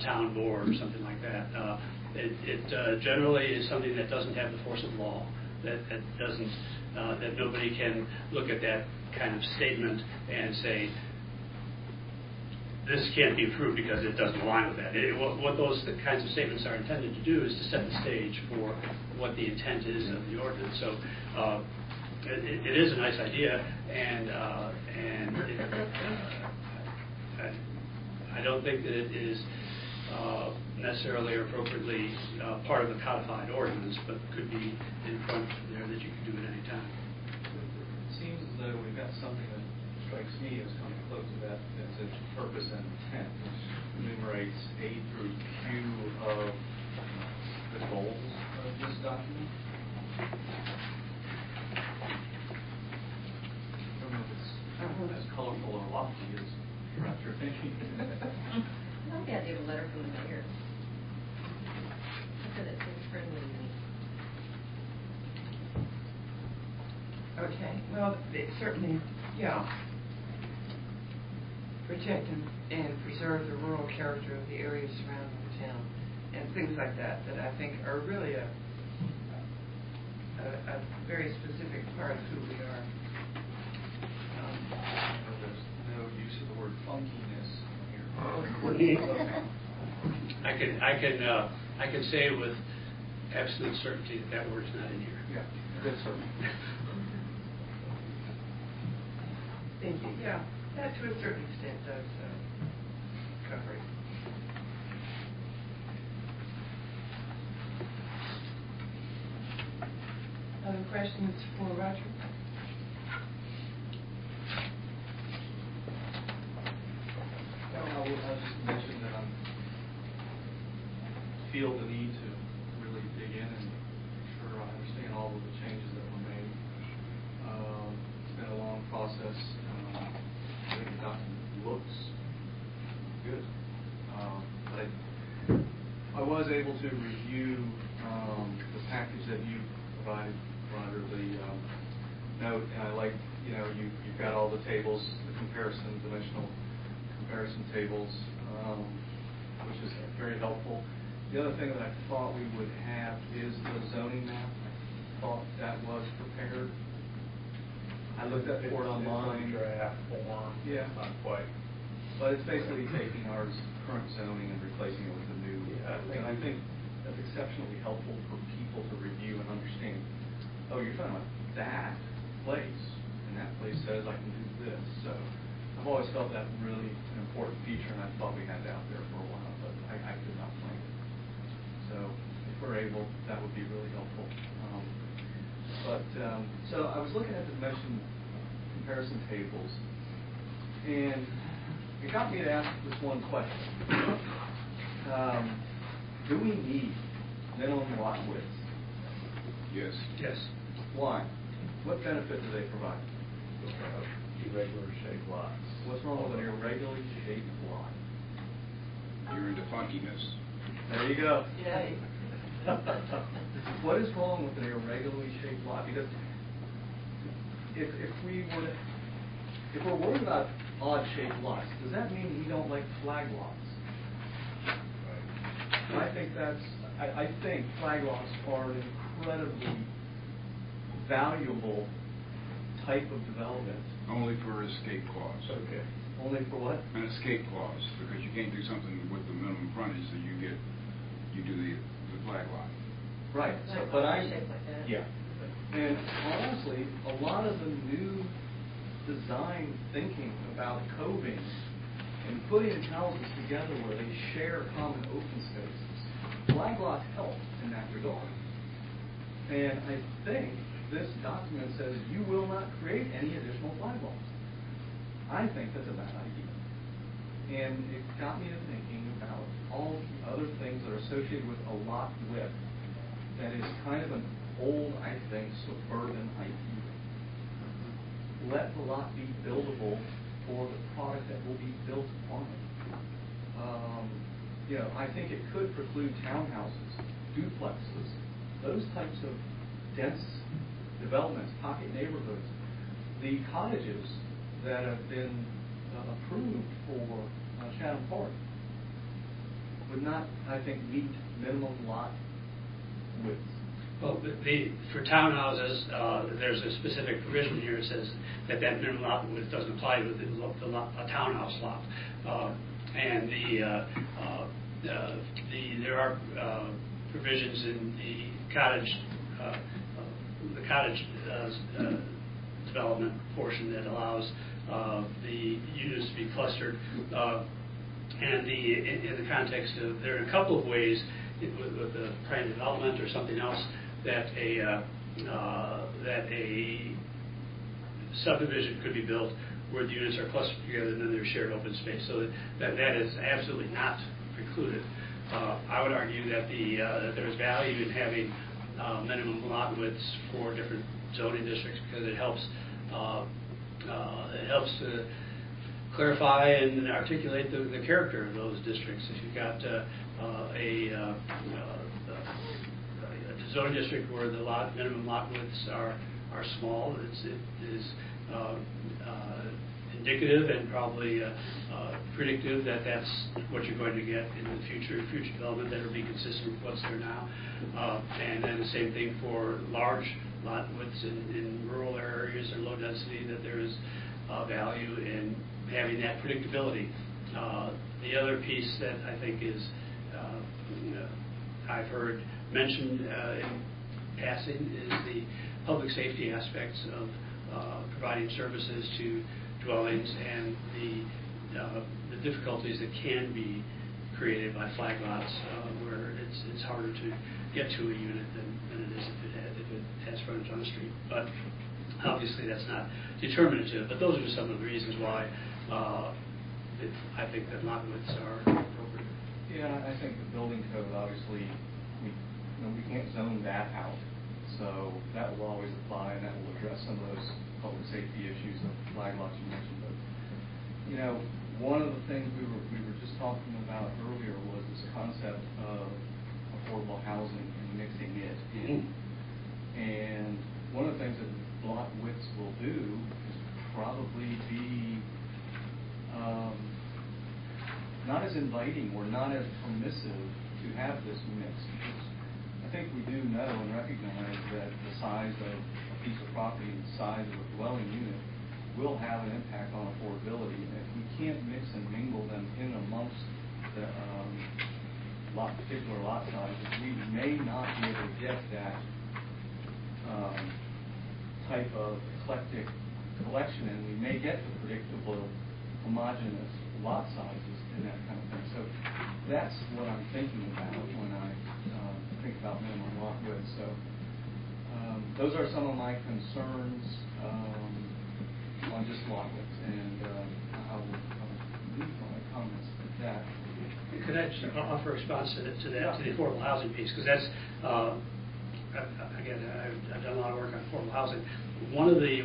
Speaker 13: town board or something like that. It generally is something that doesn't have the force of law. That doesn't that nobody can look at that kind of statement and say, this can't be approved because it doesn't align with that. What those kinds of statements are intended to do is to set the stage for what the intent is of the ordinance. So it is a nice idea, and I don't think that it is necessarily or appropriately part of a codified ordinance, but could be in front there that you can do at any time.
Speaker 5: It seems as though we've got something that strikes me as coming close to that, that's its purpose and intent, which enumerates A through Q of the goals of this document. I don't know if it's as colorful or lofty as perhaps you're thinking.
Speaker 3: I like the idea of a letter from the mayor. I said it seems friendly to me.
Speaker 1: Okay, well, it certainly, yeah, protect and preserve the rural character of the areas surrounding the town, and things like that, that I think are really a very specific part of who we are.
Speaker 5: There's no use of the word funkiness here.
Speaker 13: I can say with absolute certainty that that word's not in here.
Speaker 5: Yeah, good, sir.
Speaker 1: Thank you. Yeah, that to a certain extent does cover it. Other questions for Roger?
Speaker 5: I'll just mention that I feel the need to really dig in and make sure I understand all of the changes that were made. It's been a long process. I think the document looks good. But I was able to review the package that you provided under the note, and I like, you've got all the tables, the dimensional comparison tables, which is very helpful. The other thing that I thought we would have is the zoning map. I thought that was prepared. I looked up for it online.
Speaker 11: It's in draft form.
Speaker 5: Yeah.
Speaker 11: Not quite.
Speaker 5: But it's basically taking our current zoning and replacing it with the new. And I think that's exceptionally helpful for people to review and understand. Oh, you're talking about that place, and that place says I can do this. So I've always felt that really an important feature, and I thought we had it out there for a while, but I could not find it. So if we're able, that would be really helpful. So I was looking at the dimension comparison tables, and it got me to ask this one question. Do we need minimum lot widths?
Speaker 14: Yes.
Speaker 13: Yes.
Speaker 5: Why? What benefit do they provide?
Speaker 9: Irregular shaped lots.
Speaker 5: What's wrong with an irregularly shaped lot?
Speaker 14: You're into funkiness.
Speaker 5: There you go.
Speaker 1: Yay.
Speaker 5: What is wrong with an irregularly shaped lot? Because if we're worried about odd shaped lots, does that mean we don't like flag lots? I think flag lots are an incredibly valuable type of development.
Speaker 14: Only for escape clause.
Speaker 5: Okay. Only for what?
Speaker 14: An escape clause, because you can't do something with the minimum frontage that you do the flag lot.
Speaker 5: Right.
Speaker 3: Like
Speaker 5: But
Speaker 3: shape like that.
Speaker 5: yeah. And honestly, a lot of the new design thinking about coving and putting houses together where they share common open spaces, flag lots help in that regard. And I think this document says you will not create any additional flag lots. I think that's a bad idea. And it got me to thinking about all the other things that are associated with a lot width that is kind of an old, I think, suburban idea. Let the lot be buildable for the product that will be built on it. I think it could preclude townhouses, duplexes, those types of dense developments, pocket neighborhoods. The cottages that have been approved for Chatham Park would not, I think, meet minimum lot widths.
Speaker 13: Well, for townhouses, there's a specific provision here that says that minimum lot width doesn't apply to a townhouse lot. And there are provisions in the cottage development portion that allows the units to be clustered And in the context of, there are a couple of ways with the planned development or something else that a subdivision could be built where the units are clustered together and then there's shared open space. So that is absolutely not precluded. I would argue that that there's value in having minimum lot widths for different zoning districts because it helps to clarify and articulate the character of those districts. If you've got a zoning district where the minimum lot widths are small, it is indicative and probably predictive that that's what you're going to get in the future development that will be consistent with what's there now. And then the same thing for large lot widths in rural areas or low density, that there is value in having that predictability. The other piece that I think is I've heard mentioned in passing is the public safety aspects of providing services to dwellings and the difficulties that can be created by flag lots where it's harder to get to a unit than it is if it has frontage on the street. But obviously that's not determinative, but those are some of the reasons why I think that lot widths are appropriate.
Speaker 5: Yeah, I think the building code, obviously, we can't zone that out. So that will always apply, and that will address some of those public safety issues of flag lots you mentioned. But one of the things we were just talking about earlier was this concept of affordable housing and mixing it in. And one of the things that lot widths will do is probably be not as inviting or not as permissive to have this mix. Because I think we do know and recognize that the size of a piece of property and the size of a dwelling unit will have an impact on affordability. And if we can't mix and mingle them in amongst the particular lot sizes, we may not be able to get that type of eclectic collection, and we may get the predictable, homogeneous lot sizes and that kind of thing. So that's what I'm thinking about when I think about minimum lot width. So those are some of my concerns on just lot width, and I will leave my comments at that.
Speaker 13: Could I just offer a response to that, to the affordable housing piece? Because that's, again, I've done a lot of work on affordable housing. One of the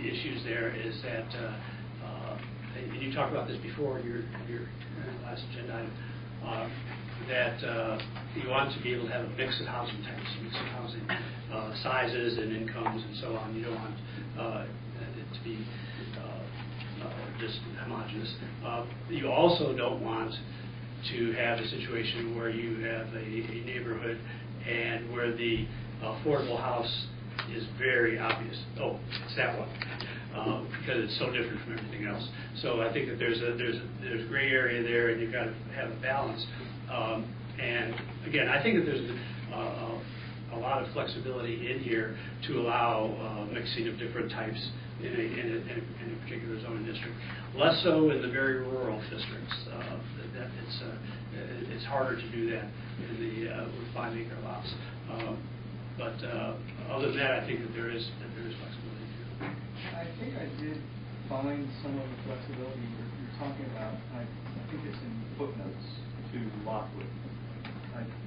Speaker 13: issues there is that, and you talked about this before in your last agenda item, that you want to be able to have a mix of housing types, mix of housing sizes and incomes and so on. You don't want it to be just homogeneous. You also don't want to have a situation where you have a neighborhood and where the affordable house is very obvious. Oh, it's that one, because it's so different from everything else. So I think that there's a gray area there, and you've got to have a balance. And again, I think that there's a lot of flexibility in here to allow mixing of different types in a particular zoning district. Less so in the very rural districts. It's harder to do that in the with 5-acre lots. But other than that, I think that there is flexibility too.
Speaker 5: I think I did find some of the flexibility you're talking about. I think it's in footnotes to lot width.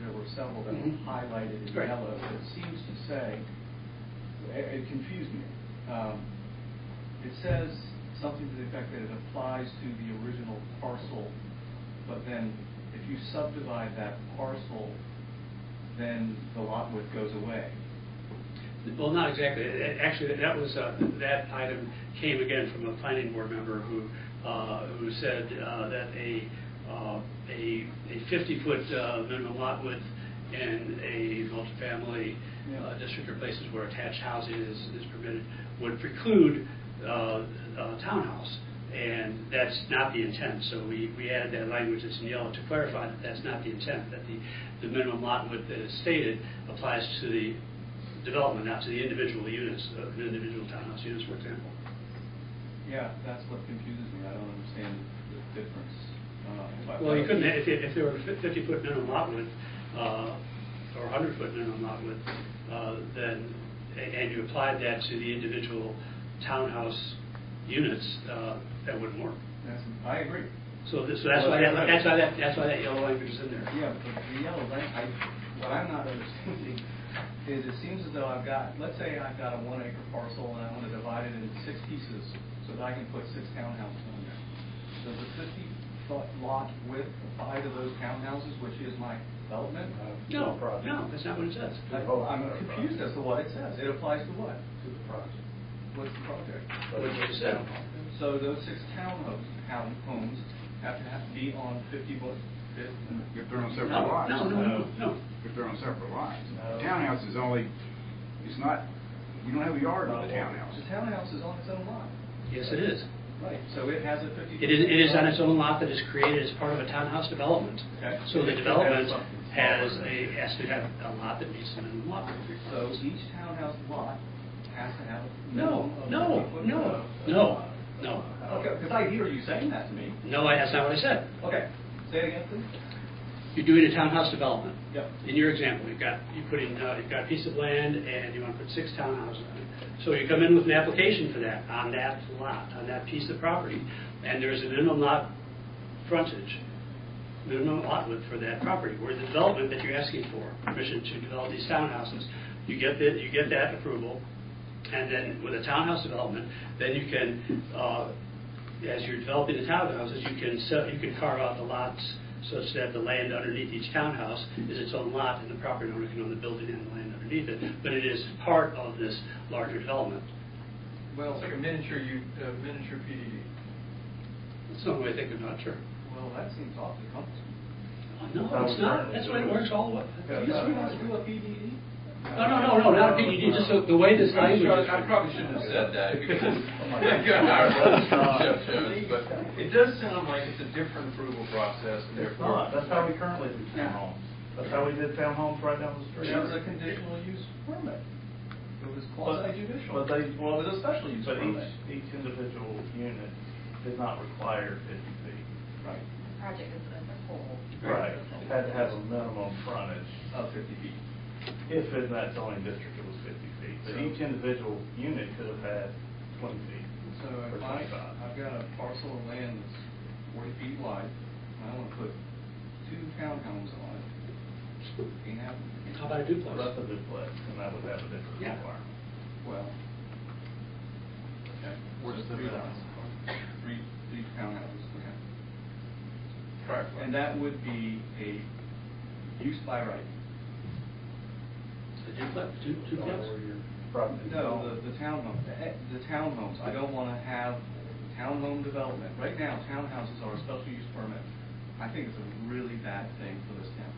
Speaker 5: There were several that were highlighted in yellow. It seems to say, it confused me. It says something to the effect that it applies to the original parcel, but then if you subdivide that parcel, then the lot width goes away.
Speaker 13: Well, not exactly. Actually, that was that item came again from a planning board member who said that a 50-foot minimum lot width in a multifamily district or places where attached housing is permitted would preclude townhouse, and that's not the intent. So we added that language that's in yellow to clarify that that's not the intent, that the minimum lot width that is stated applies to the development, not to the individual units, the individual townhouse units, for example.
Speaker 5: Yeah, that's what confuses me. I don't understand the difference.
Speaker 13: Well, you couldn't, if there were 50-foot minimum lot width, or 100-foot minimum lot width, then, and you applied that to the individual townhouse units, that wouldn't work.
Speaker 5: I agree.
Speaker 13: So that's why that yellow language is in there.
Speaker 5: Yeah, but the yellow language, what I'm not understanding is it seems as though I've got, let's say I've got a 1 acre parcel and I want to divide it into 6 pieces so that I can put 6 townhouses on there. Does the 50-foot lot width apply to those townhouses, which is my development?
Speaker 13: No, that's not what it says.
Speaker 5: I'm confused as to what it says. It applies to what? To the project. What's the project?
Speaker 13: What you said.
Speaker 5: So those 6 townhomes have to be on 50-foot.
Speaker 14: If they're on separate lots.
Speaker 13: No.
Speaker 14: If they're on separate lots. Townhouse is only, it's not, you don't have a yard on the townhouse.
Speaker 5: The townhouse is on its own lot.
Speaker 13: Yes, it is.
Speaker 5: Right, so it has a 50.
Speaker 13: It is on its own lot that is created as part of a townhouse development.
Speaker 5: Okay.
Speaker 13: So the development has to have a lot that meets the minimum lot.
Speaker 5: So each townhouse lot has to have a
Speaker 13: No.
Speaker 5: Okay, because I hear you saying that to me.
Speaker 13: No, that's not what I said.
Speaker 5: Okay, say it again, please.
Speaker 13: You're doing a townhouse development.
Speaker 5: Yep.
Speaker 13: In your example, you've got a piece of land and you want to put 6 townhouses on it. So you come in with an application for that on that lot, on that piece of property, and there's a minimum lot frontage, minimum lot width for that property. Where the development that you're asking for, permission to develop these townhouses, you get that approval, and then with a townhouse development, then you can, as you're developing the townhouses, you can carve out the lots such that the land underneath each townhouse is its own lot, and the property owner can own the building and the land underneath it. But it is part of this larger development.
Speaker 7: Well, it's like a miniature PDD.
Speaker 13: That's not the way I think of it, sure.
Speaker 5: Well, that seems awfully cumbersome.
Speaker 13: No, it's not. That's the way it works all the way.
Speaker 5: Do you want to do a PDD?
Speaker 13: No, not a PDD, just the way this language is.
Speaker 7: I probably shouldn't have said that because I've got our relationship to it, but it does sound like it's a different approval process and
Speaker 15: It's
Speaker 7: therefore.
Speaker 15: not, that's how we currently do townhomes. That's how we did townhomes right down the street.
Speaker 5: It was a conditional use permit. It was quasi-judicial.
Speaker 15: But they,
Speaker 5: Well, it was a special use
Speaker 15: but
Speaker 5: permit.
Speaker 15: each individual unit did not require 50 feet.
Speaker 5: Right.
Speaker 3: Project as a whole.
Speaker 15: Right. It had to have a minimum frontage.
Speaker 5: Of 50 feet.
Speaker 15: If in that zoning district it was 50 feet. But each individual unit could have had 20 feet.
Speaker 5: So
Speaker 15: or
Speaker 5: if
Speaker 15: 25.
Speaker 5: I've got a parcel of land that's 40 feet wide, and I want to put 2 townhomes on it, you have.
Speaker 13: How about a duplex?
Speaker 15: That's a duplex, and that would have a different
Speaker 13: Yeah.
Speaker 15: requirement.
Speaker 5: Well. Okay.
Speaker 14: What's the minimum?
Speaker 5: Three townhouses, okay.
Speaker 7: Correct.
Speaker 5: And that would be a use by right.
Speaker 13: The duplex?
Speaker 5: No, the townhome, the townhomes. I don't want to have townhome development. Right now, townhouses are a special use permit. I think it's a really bad thing for this town.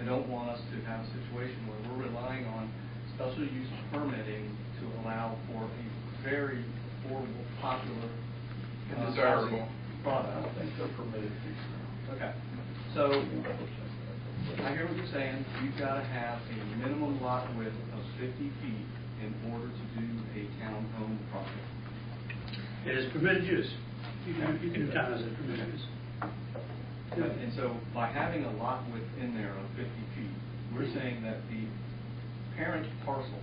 Speaker 5: I don't want us to have a situation where we're relying on special use permitting to allow for a very affordable, popular,
Speaker 7: And desirable
Speaker 5: product.
Speaker 15: I don't think they're permitted use now.
Speaker 5: Okay, so I hear what you're saying. You've got to have a minimum lot width of 50 feet in order to do a townhome project.
Speaker 13: It is permitted use. You can do townhouses as permitted use.
Speaker 5: And so by having a lot width in there of 50 feet, we're saying that the parent parcel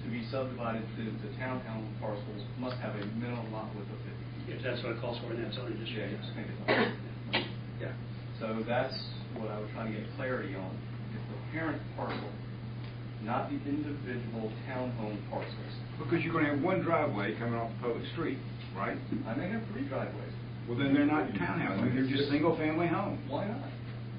Speaker 5: to be subdivided to townhome parcels must have a minimum lot width of 50 feet.
Speaker 13: If that's what it calls for in that zoning district.
Speaker 5: Yeah,
Speaker 13: yes.
Speaker 5: I think it's
Speaker 13: Yeah.
Speaker 5: So that's what I was trying to get clarity on. It's the parent parcel, not the individual townhome parcels.
Speaker 14: Because you're going to have one driveway coming off the public street, right?
Speaker 5: I may have 3 driveways.
Speaker 14: Well, then they're not townhouses, they're just single-family homes.
Speaker 5: Why not?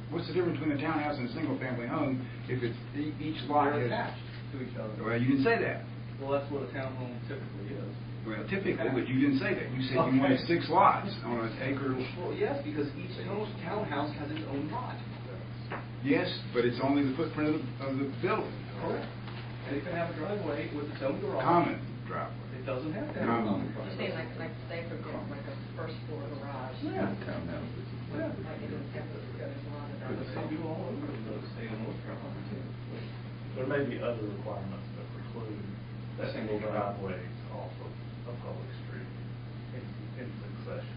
Speaker 14: What's the difference between a townhouse and a single-family home if it's each lot
Speaker 5: They're
Speaker 14: is...
Speaker 5: attached to each other.
Speaker 14: Well, you didn't say that.
Speaker 5: Well, that's what a townhome typically is.
Speaker 14: Well, typically, but you didn't say that. You said you wanted 6 lots on an acre.
Speaker 5: Well, yes, because each townhouse has its own lot.
Speaker 14: Yes, but it's only the footprint of the building.
Speaker 5: Correct. And it can have a driveway with its own garage.
Speaker 14: Common driveway.
Speaker 5: It doesn't have to have a common
Speaker 3: You're
Speaker 5: driveway.
Speaker 3: saying like say for example, like a first floor garage.
Speaker 5: Yeah.
Speaker 3: Like it doesn't have to go to a lot of
Speaker 5: But
Speaker 3: that.
Speaker 5: they do all over the state of North Carolina too.
Speaker 15: There may be other requirements that preclude that single driveways off of a public street in succession.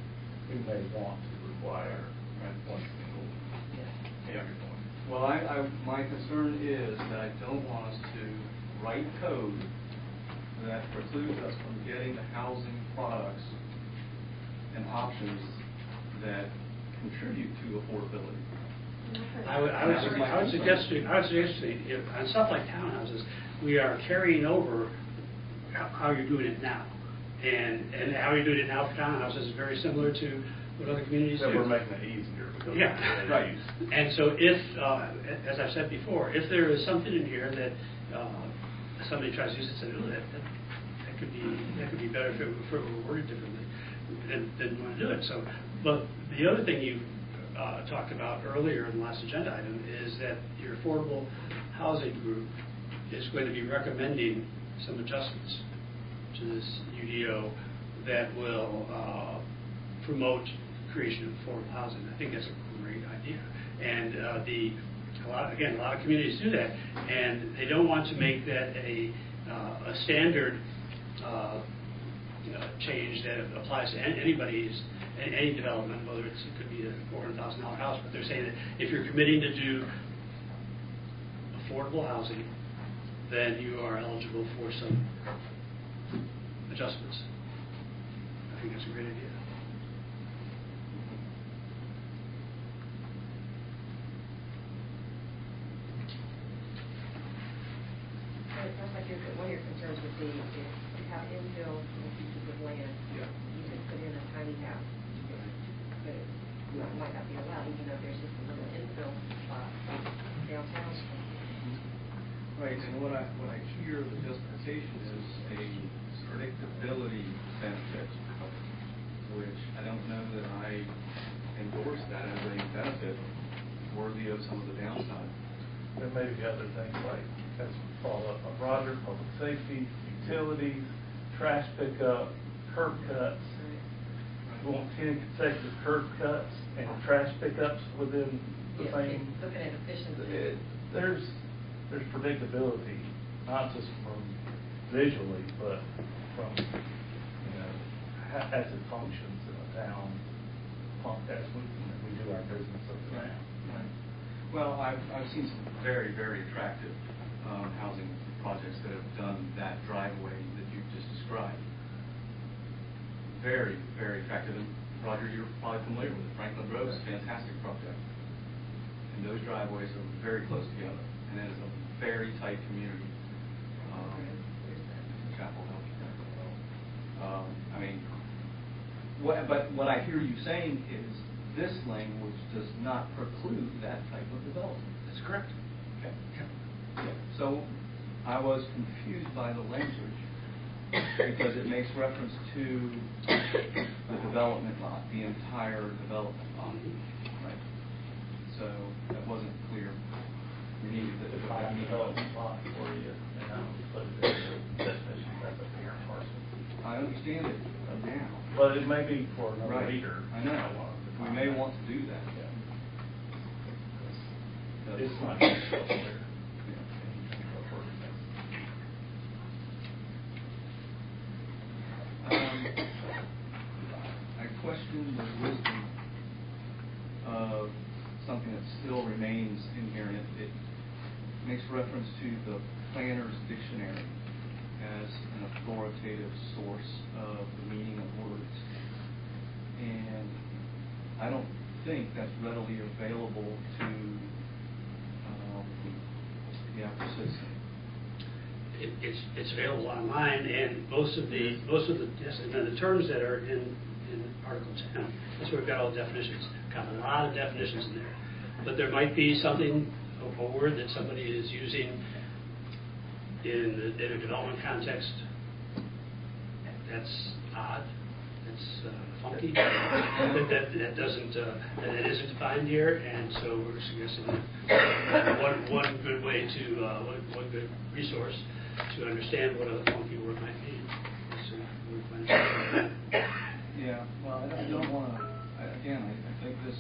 Speaker 11: we may want to require one single entry point.
Speaker 5: Well, my concern is that I don't want us to write code that precludes us from getting the housing products and options that contribute to affordability.
Speaker 13: I would suggest on stuff like townhouses, we are carrying over how you're doing it now. And how you're doing it now for townhouses is very similar to what other communities do.
Speaker 11: So we're making it easier. Because
Speaker 13: Yeah.
Speaker 5: Right.
Speaker 13: And so if, as I've said before, if there is something in here that somebody tries to use it and say, oh, that could be better if it were worded differently, then we want to do it. So, but the other thing you talked about earlier in the last agenda item is that your affordable housing group is going to be recommending some adjustments to this UDO that will promote creation of affordable housing. I think that's a great idea. And a lot of communities do that, and they don't want to make that a standard change that applies to any development, whether it could be a $400,000 house, but they're saying that if you're committing to do affordable housing, then you are eligible for some adjustments. I think that's a great idea.
Speaker 3: It sounds like one of your concerns would be if you have infill pieces of land, you could put in a tiny house. But it might not be allowed, even though there's just a little infill spot downtown.
Speaker 5: Right, and what I hear the justification is a predictability benefit, which I don't know that I endorse that as a benefit worthy of some of the downside.
Speaker 11: There may be other things like, as followed up by Roger, public safety, utilities, trash pickup, curb cuts. We want 10 consecutive curb cuts and trash pickups within the same.
Speaker 3: Looking at efficiency.
Speaker 11: There's predictability, not just from visually, but from, as it functions in a town, as we do our business of the town.
Speaker 5: Right. Well, I've seen some very, very attractive housing projects that have done that driveway that you just described. Very, very attractive. And Roger, you're probably familiar with it. Franklin Grove is a fantastic project. And those driveways are very close together. And it is a very tight community. Chapel Hill. I mean, but what I hear you saying is this language does not preclude that type of development.
Speaker 13: That's correct.
Speaker 5: Okay. Yeah. So I was confused by the language because it makes reference to the development lot, the entire development lot. Right. So that wasn't clear. We needed to
Speaker 11: define development lot for you, and put it in the definition as a parent parcel.
Speaker 5: I understand it now.
Speaker 11: But it may be for another
Speaker 5: Right.
Speaker 11: reader.
Speaker 5: I know. We may want to do that.
Speaker 11: Yeah. It's not just so clear.
Speaker 5: I question the wisdom of something that still remains in here, and it makes reference to the Planner's Dictionary as an authoritative source of the meaning of words. And I don't think that's readily available to the average citizen.
Speaker 13: It's available online, and most of the terms that are in Article 10, that's where we've got all the definitions. Got a lot of definitions in there, but there might be something, a word that somebody is using in a development context that's odd, that's funky, that doesn't that isn't defined here, and so we're suggesting that one good way to one good resource to understand what a funky word might mean. So
Speaker 5: yeah, well, I don't want to. Again, I think this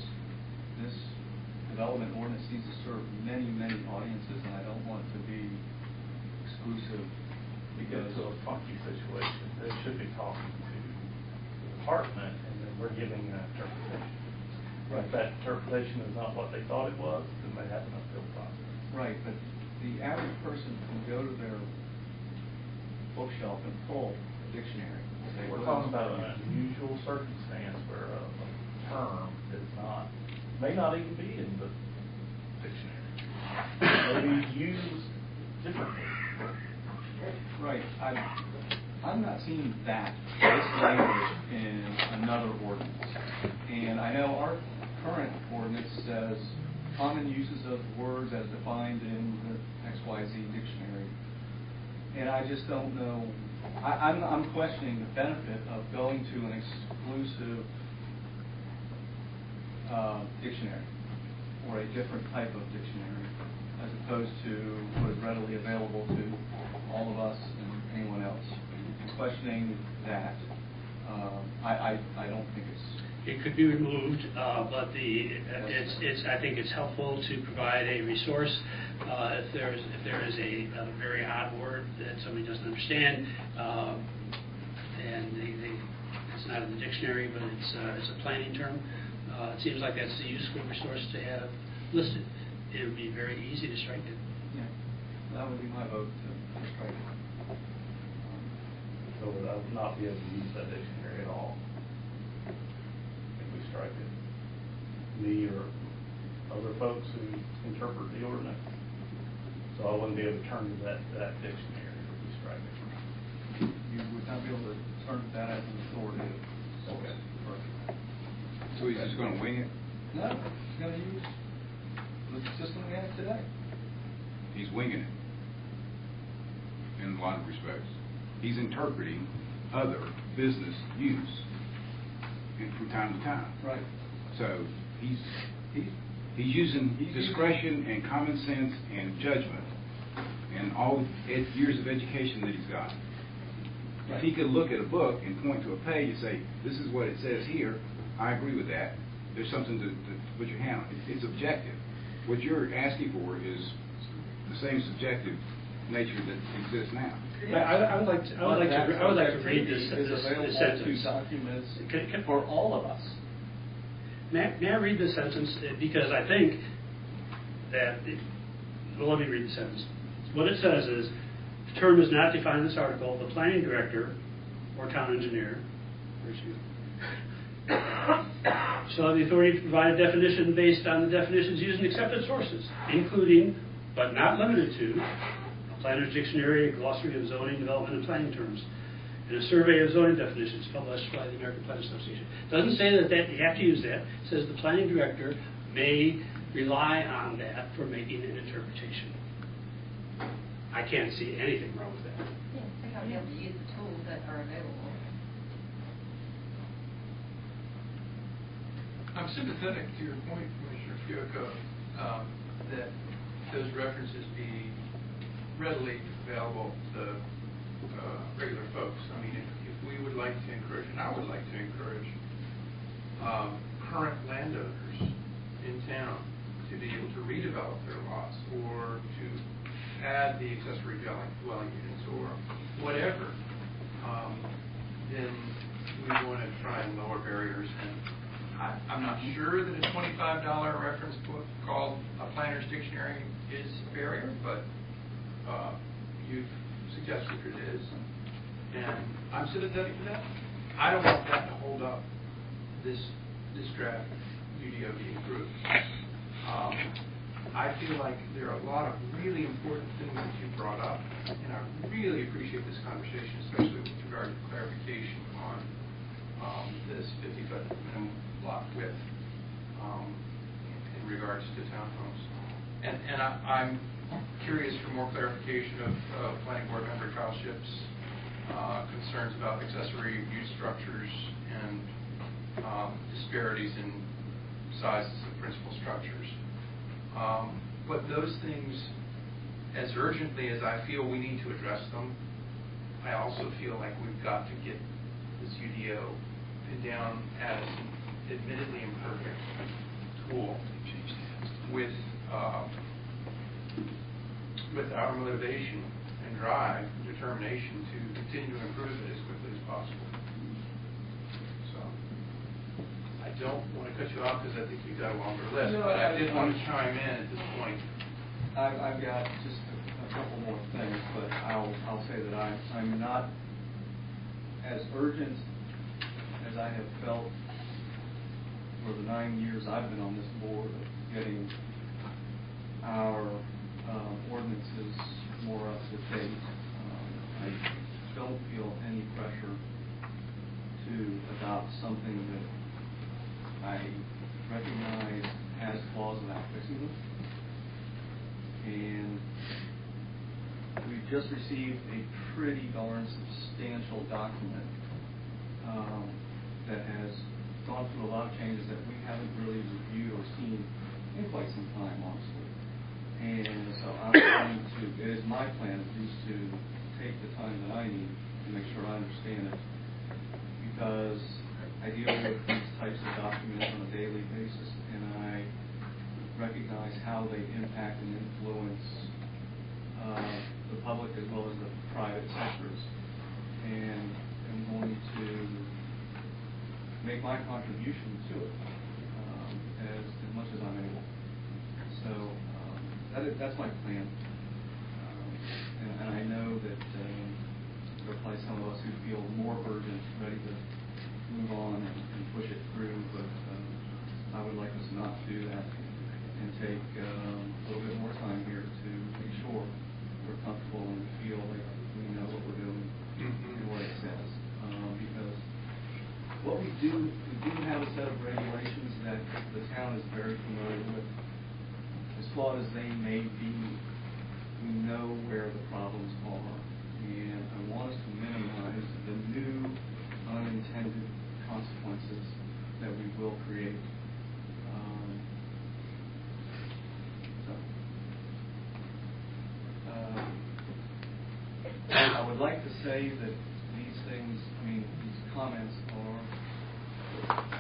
Speaker 5: development ordinance needs to serve many, many audiences, and I don't want it to be exclusive.
Speaker 11: We get to a funky situation. They should be talking to the department, and then we're giving a If that interpretation is not what they thought it was, then they have an appeal process.
Speaker 5: Right, but the average person can go to their bookshelf and pull a dictionary. Say,
Speaker 11: We're talking about an unusual circumstance where a term is not, may not even be in the dictionary. Maybe used differently.
Speaker 5: Right, I'm not seeing this language in another ordinance. And I know our current ordinance says common uses of words as defined in the XYZ dictionary. And I just don't know, I'm questioning the benefit of going to an exclusive dictionary or a different type of dictionary as opposed to what is readily available to all of us and anyone else. I'm questioning that. I don't think it's...
Speaker 13: It could be removed, but I think it's helpful to provide a resource if there is a very odd word that somebody doesn't understand, and it's not in the dictionary, but it's a planning term. It seems like that's a useful resource to have listed. It would be very easy to strike it.
Speaker 5: Yeah, that would be my vote to strike it.
Speaker 11: So I would not be able to use that dictionary at all if we strike it. Me or other folks who interpret the ordinance. So I wouldn't be able to turn to that dictionary if we strike it.
Speaker 5: You would not be able to turn to that as an authoritative.
Speaker 11: Okay.
Speaker 14: So he's just going to wing it?
Speaker 5: No, he's going to use the system we have today.
Speaker 14: He's winging it in a lot of respects. He's interpreting other business use from time to time.
Speaker 5: Right.
Speaker 14: So he's using discretion and common sense and judgment and all the years of education that he's got.
Speaker 5: Right.
Speaker 14: If he could look at a book and point to a page and say, this is what it says here, I agree with that, there's something to put your hand on. It's objective. What you're asking for is the same subjective nature that exists now.
Speaker 13: I would like to read this sentence.
Speaker 5: Documents for all of us.
Speaker 13: May I read this sentence? Because I think that, well, let me read the sentence. What it says is, the term is not defined in this article. The planning director or town engineer shall have the authority to provide a definition based on the definitions used in accepted sources, including, but not limited to, a planner's dictionary, a glossary of zoning, development, and planning terms, and a survey of zoning definitions published by the American Planning Association. It doesn't say that you have to use that. It says the planning director may rely on that for making an interpretation. I can't see anything wrong with that.
Speaker 3: Yeah, they have to be able to use the tools that are available.
Speaker 7: I'm sympathetic to your point, Commissioner Fiocco, that those references be readily available to regular folks. I mean, if we would like to encourage, and I would like to encourage current landowners in town to be able to redevelop their lots or to add the accessory dwelling units or whatever, then we want to try and lower barriers. And I'm not sure that a $25 reference book called A Planner's Dictionary is a barrier, but you've suggested it is. And I'm sympathetic to that. I don't want that to hold up this draft UDO being approved. I feel like there are a lot of really important things that you brought up, and I really appreciate this conversation, especially with regard to clarification on this 50-foot minimum lot width in regards to townhomes. And I'm curious for more clarification of Planning Board Member Kyle Shipp's concerns about accessory use structures and disparities in sizes of principal structures. But those things, as urgently as I feel we need to address them, I also feel like we've got to get this UDO pinned down as an admittedly imperfect tool with our motivation and drive and determination to continue to improve it as quickly as possible. So I don't want to cut you off because I think you got a longer list,
Speaker 5: No,
Speaker 7: but I
Speaker 5: I-
Speaker 7: did want to chime in at this point.
Speaker 5: I've got just a couple more things, but I'll say that I'm not as urgent as I have felt for the 9 years I've been on this board of getting our ordinances more up to date. I don't feel any pressure to adopt something that I recognize has flaws without fixing them. And we've just received a pretty darn substantial document that has gone through a lot of changes that we haven't really reviewed or seen in quite some time, honestly. And so I'm going to, it is my plan at least to take the time that I need to make sure I understand it, because I deal with these types of documents on a daily basis, and I recognize how they impact and influence the public as well as the private sectors. And I'm going to make my contribution to it as much as I'm able. So that's my plan. And I know that there are probably some of us who feel more urgent, ready to move on and push it through, but I would like us not to do that and take a little bit more time here to make sure we're comfortable and feel like we know what we're doing and what it says. Because what we do have a set of regulations that the town is very familiar with. As flawed as they may be, we know where the problems are, and I want us to minimize the new unintended consequences that we will create. I would like to say that these things, these comments are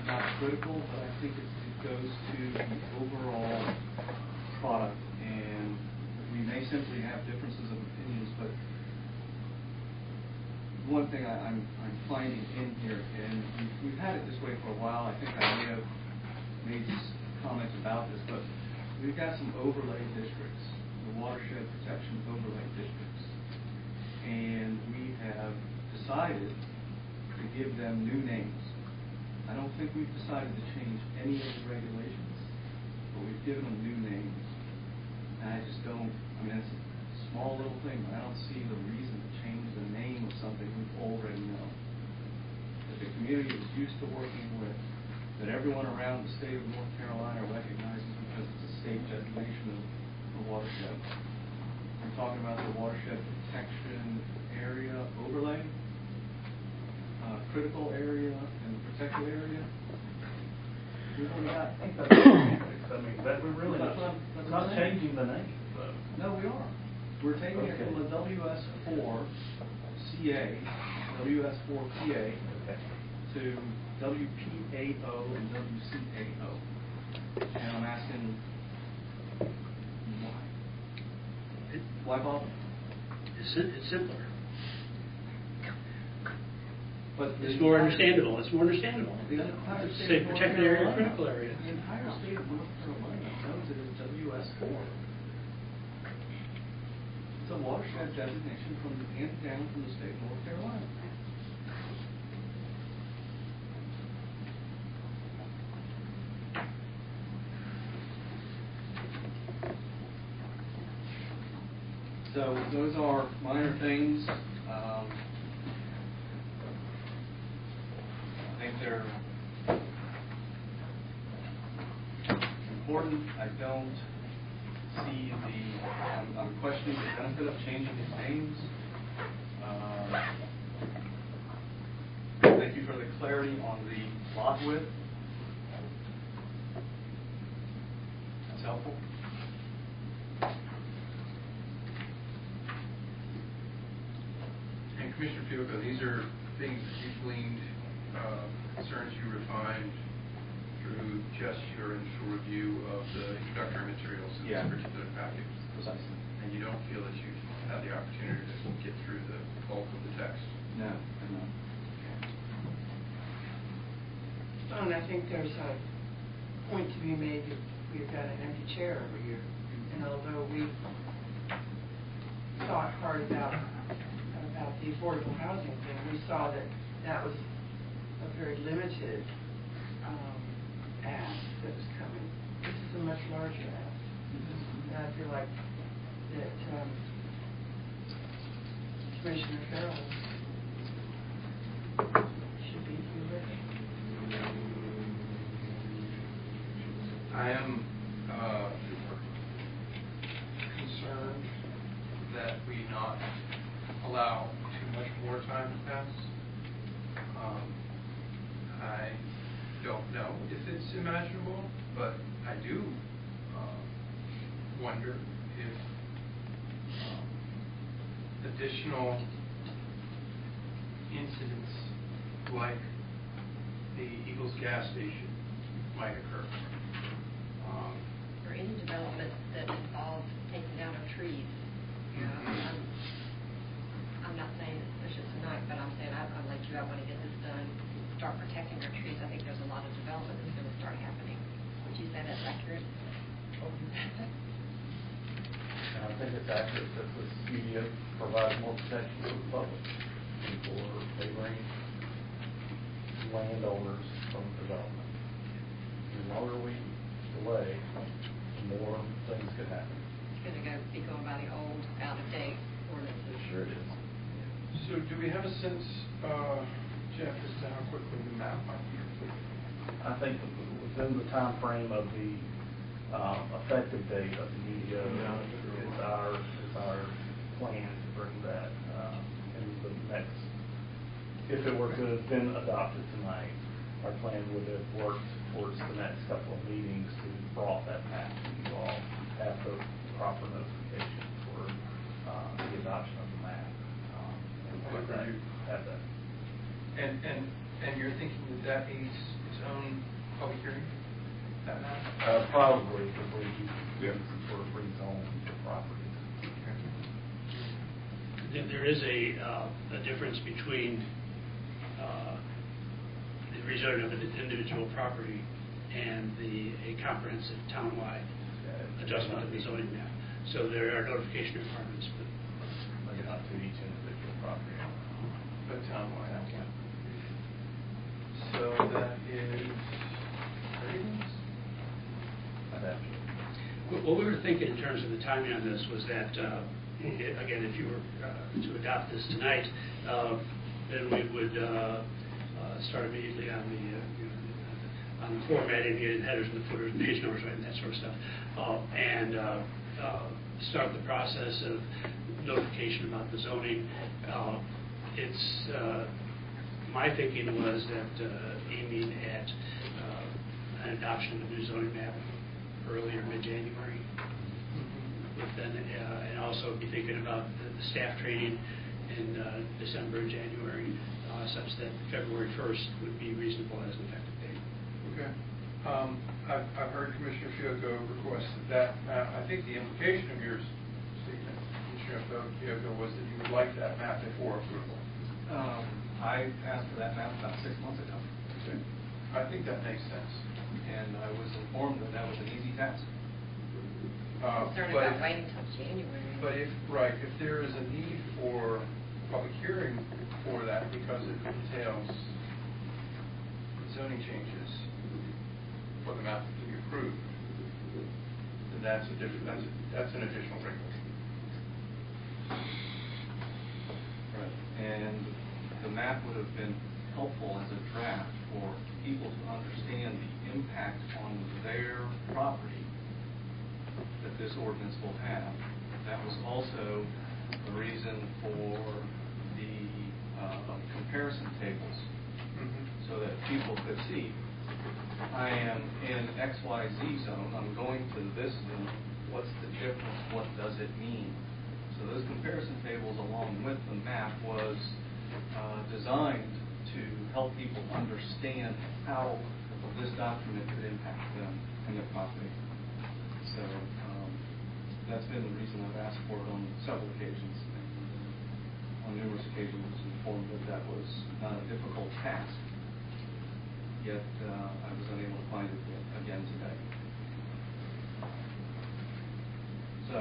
Speaker 5: not critical, but I think it goes to the overall product, and we may simply have differences of opinions, but one thing I'm finding in here, and we've had it this way for a while, I think I may have made comments about this, but we've got some overlay districts, the watershed protection overlay districts, and we have decided to give them new names. I don't think we've decided to change any of the regulations, but we've given them new names. And I just don't, it's a small little thing, but I don't see the reason to change the name of something we already know, that the community is used to working with, that everyone around the state of North Carolina recognizes because it's a state designation of the watershed. I'm talking about the watershed protection area overlay, critical area and protected area. We've only got.
Speaker 15: That we're really not changing the name, though.
Speaker 5: No, we are. We're taking it from the WS4 CA, WS4 PA, to WPAO and WCAO. And I'm asking why? Why bother?
Speaker 13: It's simpler.
Speaker 5: But
Speaker 13: It's more understandable. It's more understandable.
Speaker 5: The entire state
Speaker 13: Say
Speaker 5: of North
Speaker 13: protected area,
Speaker 5: Carolina.
Speaker 13: critical area.
Speaker 5: The entire state of North Carolina knows it as WS4. It's a watershed designation from handed down from the state of North Carolina. So those are minor things. I think they're important. I don't see I'm questioning the benefit of changing these names. Thank you for the clarity on the lot width. That's helpful.
Speaker 7: And Commissioner Fiocco, these are things that you gleaned, concerns you refined through just your initial review of the introductory materials in this particular package.
Speaker 5: Precisely.
Speaker 7: And you don't feel that you've had the opportunity to get through the bulk of the text?
Speaker 5: No, I'm not.
Speaker 1: And I think there's a point to be made that we've got an empty chair over here. And although we thought hard about the affordable housing thing, we saw that that was a very limited ask that was coming. This is a much larger ask. And I feel like that Commissioner Farrell should be with it.
Speaker 7: I am concerned that we not allow too much more time to pass. I don't know if it's imaginable, but I do wonder if additional incidents like the Eagles gas station might occur.
Speaker 3: Or any development that involves taking down of trees. You know, I'm not saying it's push it tonight, but I'm saying I'm like you, I want to get this done, start protecting our trees. I think there's a lot of development that's going to start happening. Would you say that's accurate?
Speaker 15: And I think it's accurate that the studio provides more protection for the public and for neighboring landowners from development. The longer we delay, the more things could happen.
Speaker 3: It's going to be going by the old, out-of-date ordinances.
Speaker 15: Sure it is.
Speaker 7: So do we have a sense, Jeff, as to how quickly the map might be complete?
Speaker 15: I think within the time frame of the effective date of the UDO, it's our plan to bring that in the next. If it were to have been adopted tonight, our plan would have worked towards the next couple of meetings to brought that map to you all, have the proper notification for the adoption of the map. And have that.
Speaker 7: And you're thinking that needs its own public hearing? That map?
Speaker 15: Probably, because we have some sort of rezone the property.
Speaker 13: There is a difference between the rezoning of an individual property and a comprehensive townwide adjustment of the zoning map. So there are notification requirements, but
Speaker 15: not to each individual property.
Speaker 7: But townwide, okay. So that is 30 minutes?
Speaker 13: what we were thinking in terms of the timing on this was that, again, if you were to adopt this tonight, then we would start immediately on the formatting, the headers and the footers, page numbers, right, and that sort of stuff, and start the process of notification about the zoning. My thinking was that aiming at an adoption of the new zoning map earlier, mid-January, and also be thinking about the staff training in December and January, such that February 1st would be reasonable as an effective date.
Speaker 7: Okay. I've heard Commissioner Fiocco request that. I think the implication of your statement, Commissioner Fiocco, was that you would like that map before approval.
Speaker 5: I asked for that map about 6 months ago.
Speaker 7: Okay. I think that makes sense.
Speaker 5: And I was informed that that was an easy task.
Speaker 3: Concerned about waiting until January.
Speaker 7: But if there is a need for public hearing for that because it entails zoning changes for the map to be approved, then that's an additional wrinkle.
Speaker 5: Right. And the map would have been helpful as a draft for people to understand the impact on their property that this ordinance will have. That was also the reason for the comparison tables, so that people could see, I am in XYZ zone, I'm going to this zone, what's the difference, what does it mean? So those comparison tables along with the map was designed to help people understand how this document could impact them and their property. So that's been the reason I've asked for it on several occasions. On numerous occasions I was informed that that was not a difficult task. yet I was unable to find it again today. So,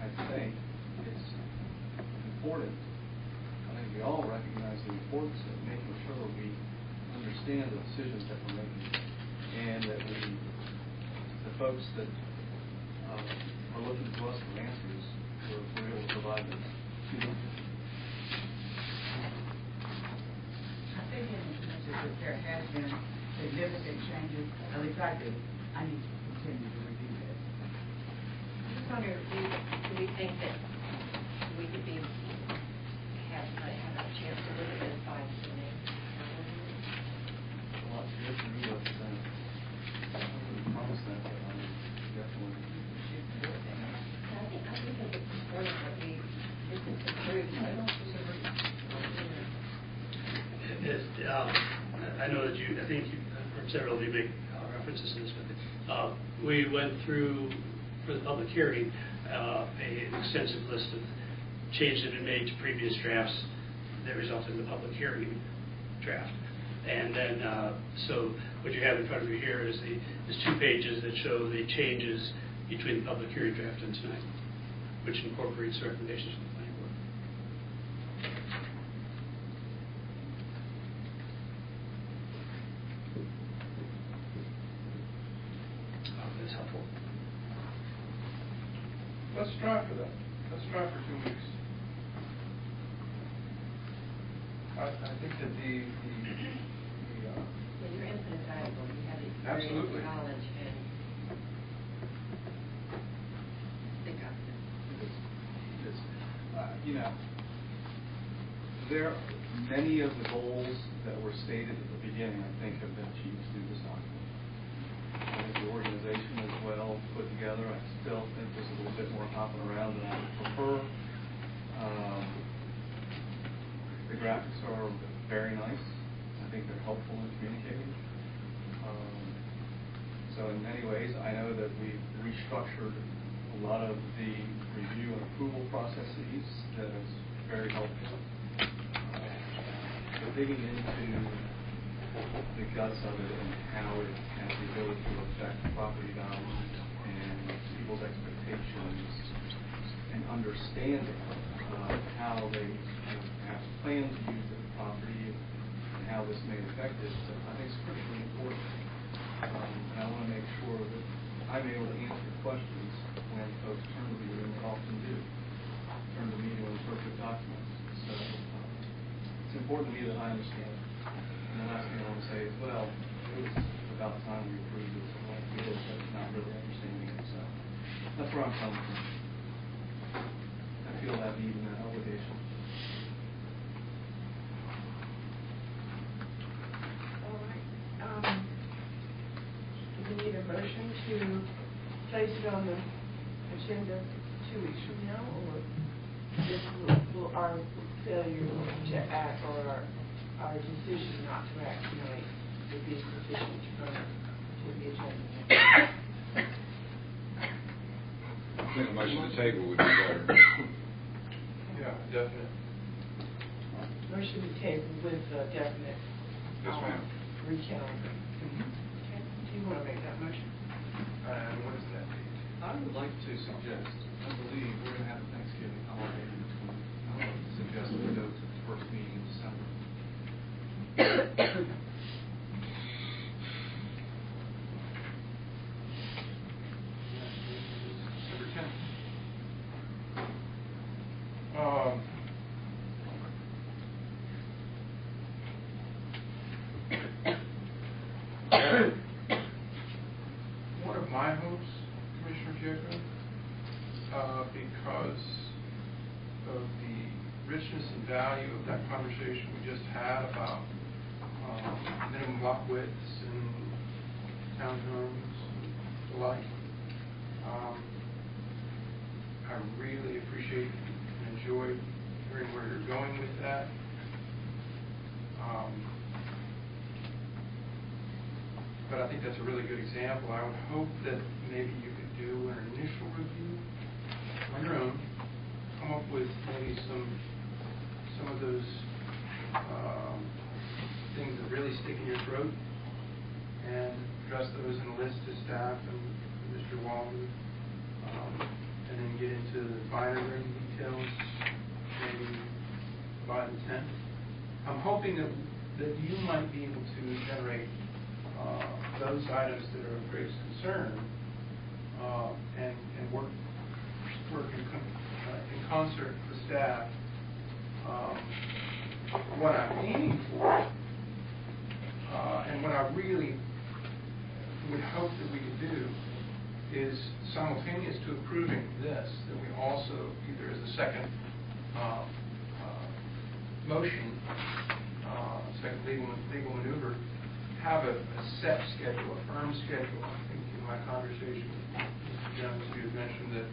Speaker 5: I think it's important, I think we all recognize the importance of making sure we understand the decisions that we're making, and that the folks that are looking to us for answers, we're able to provide them.
Speaker 10: I think in as much as there has been significant changes, at least I need to continue to review this.
Speaker 3: I just wonder, do we think that we could have a chance to look at this by the next calendar?
Speaker 5: Well, it's good for me, but I wouldn't promise that, but I definitely.
Speaker 3: I think it's important that this is approved.
Speaker 13: I know that I think several of you make references to this, but we went through, for the public hearing, an extensive list of changes that have been made to previous drafts that resulted in the public hearing draft. And then, so what you have in front of you here is 2 pages that show the changes between the public hearing draft and tonight, which incorporates the recommendations from the planning board. That's helpful.
Speaker 7: Let's try for that. Let's try for 2 weeks. I think that the
Speaker 3: Well, your input is valuable. You have the experience,
Speaker 7: Absolutely.
Speaker 3: knowledge, and think of
Speaker 5: You know, many of the goals that were stated at the beginning, I think, have been achieved through this document. I think the organization is well put together. I still think there's a little bit more hopping around than I would prefer. The graphics are very nice. I think they're helpful in communicating. So in many ways, I know that we've restructured a lot of the review and approval processes. That is very helpful. But digging into the guts of it and how it has the ability to affect property values and people's expectations and understanding how they have planned to use the property and how this may affect it, I think is critically important. And I want to make sure that I'm able to answer questions when folks turn to me, and often do, turn to me to interpret documents. So it's important to me that I understand. And the last thing I want to say is, well, it was about time we approved this, and I feel that it's not really understanding it. So that's where I'm coming from. I feel that need and that obligation.
Speaker 1: All right. Do we need a motion to place it on the agenda 2 weeks from now, or this will our failure to act or our decision not to act tonight would be sufficient to bring it to the agenda?
Speaker 14: I think a motion to table would be better.
Speaker 7: yeah, definite.
Speaker 1: Motion to table with definite
Speaker 14: Yes, ma'am.
Speaker 1: recalendar. Okay. Do you want to make that motion?
Speaker 7: What is that?
Speaker 5: I would like to suggest, I believe we're going to have a Thanksgiving holiday in between. I would like to suggest we go to the first meeting in December.
Speaker 7: December 10th. One of my hopes, Commissioner Jacob, because of the richness and value of that conversation we just had about minimum lot widths and townhomes and the like. I really appreciate and enjoy hearing where you're going with that. But I think that's a really good example. I would hope that maybe you could do an initial review on your own, come up with maybe some of those things that really year's road and address those in a list to staff and Mr. Walden, and then get into the finer grain details maybe by the 10th. I'm hoping that you might be able to generate those items that are of greatest concern and work in concert with the staff. What I'm aiming for, and what I really would hope that we could do, is simultaneous to approving this, that we also, either as a second motion, second legal maneuver, have a set schedule, a firm schedule. I think in my conversation with Mr. Jones, you had mentioned that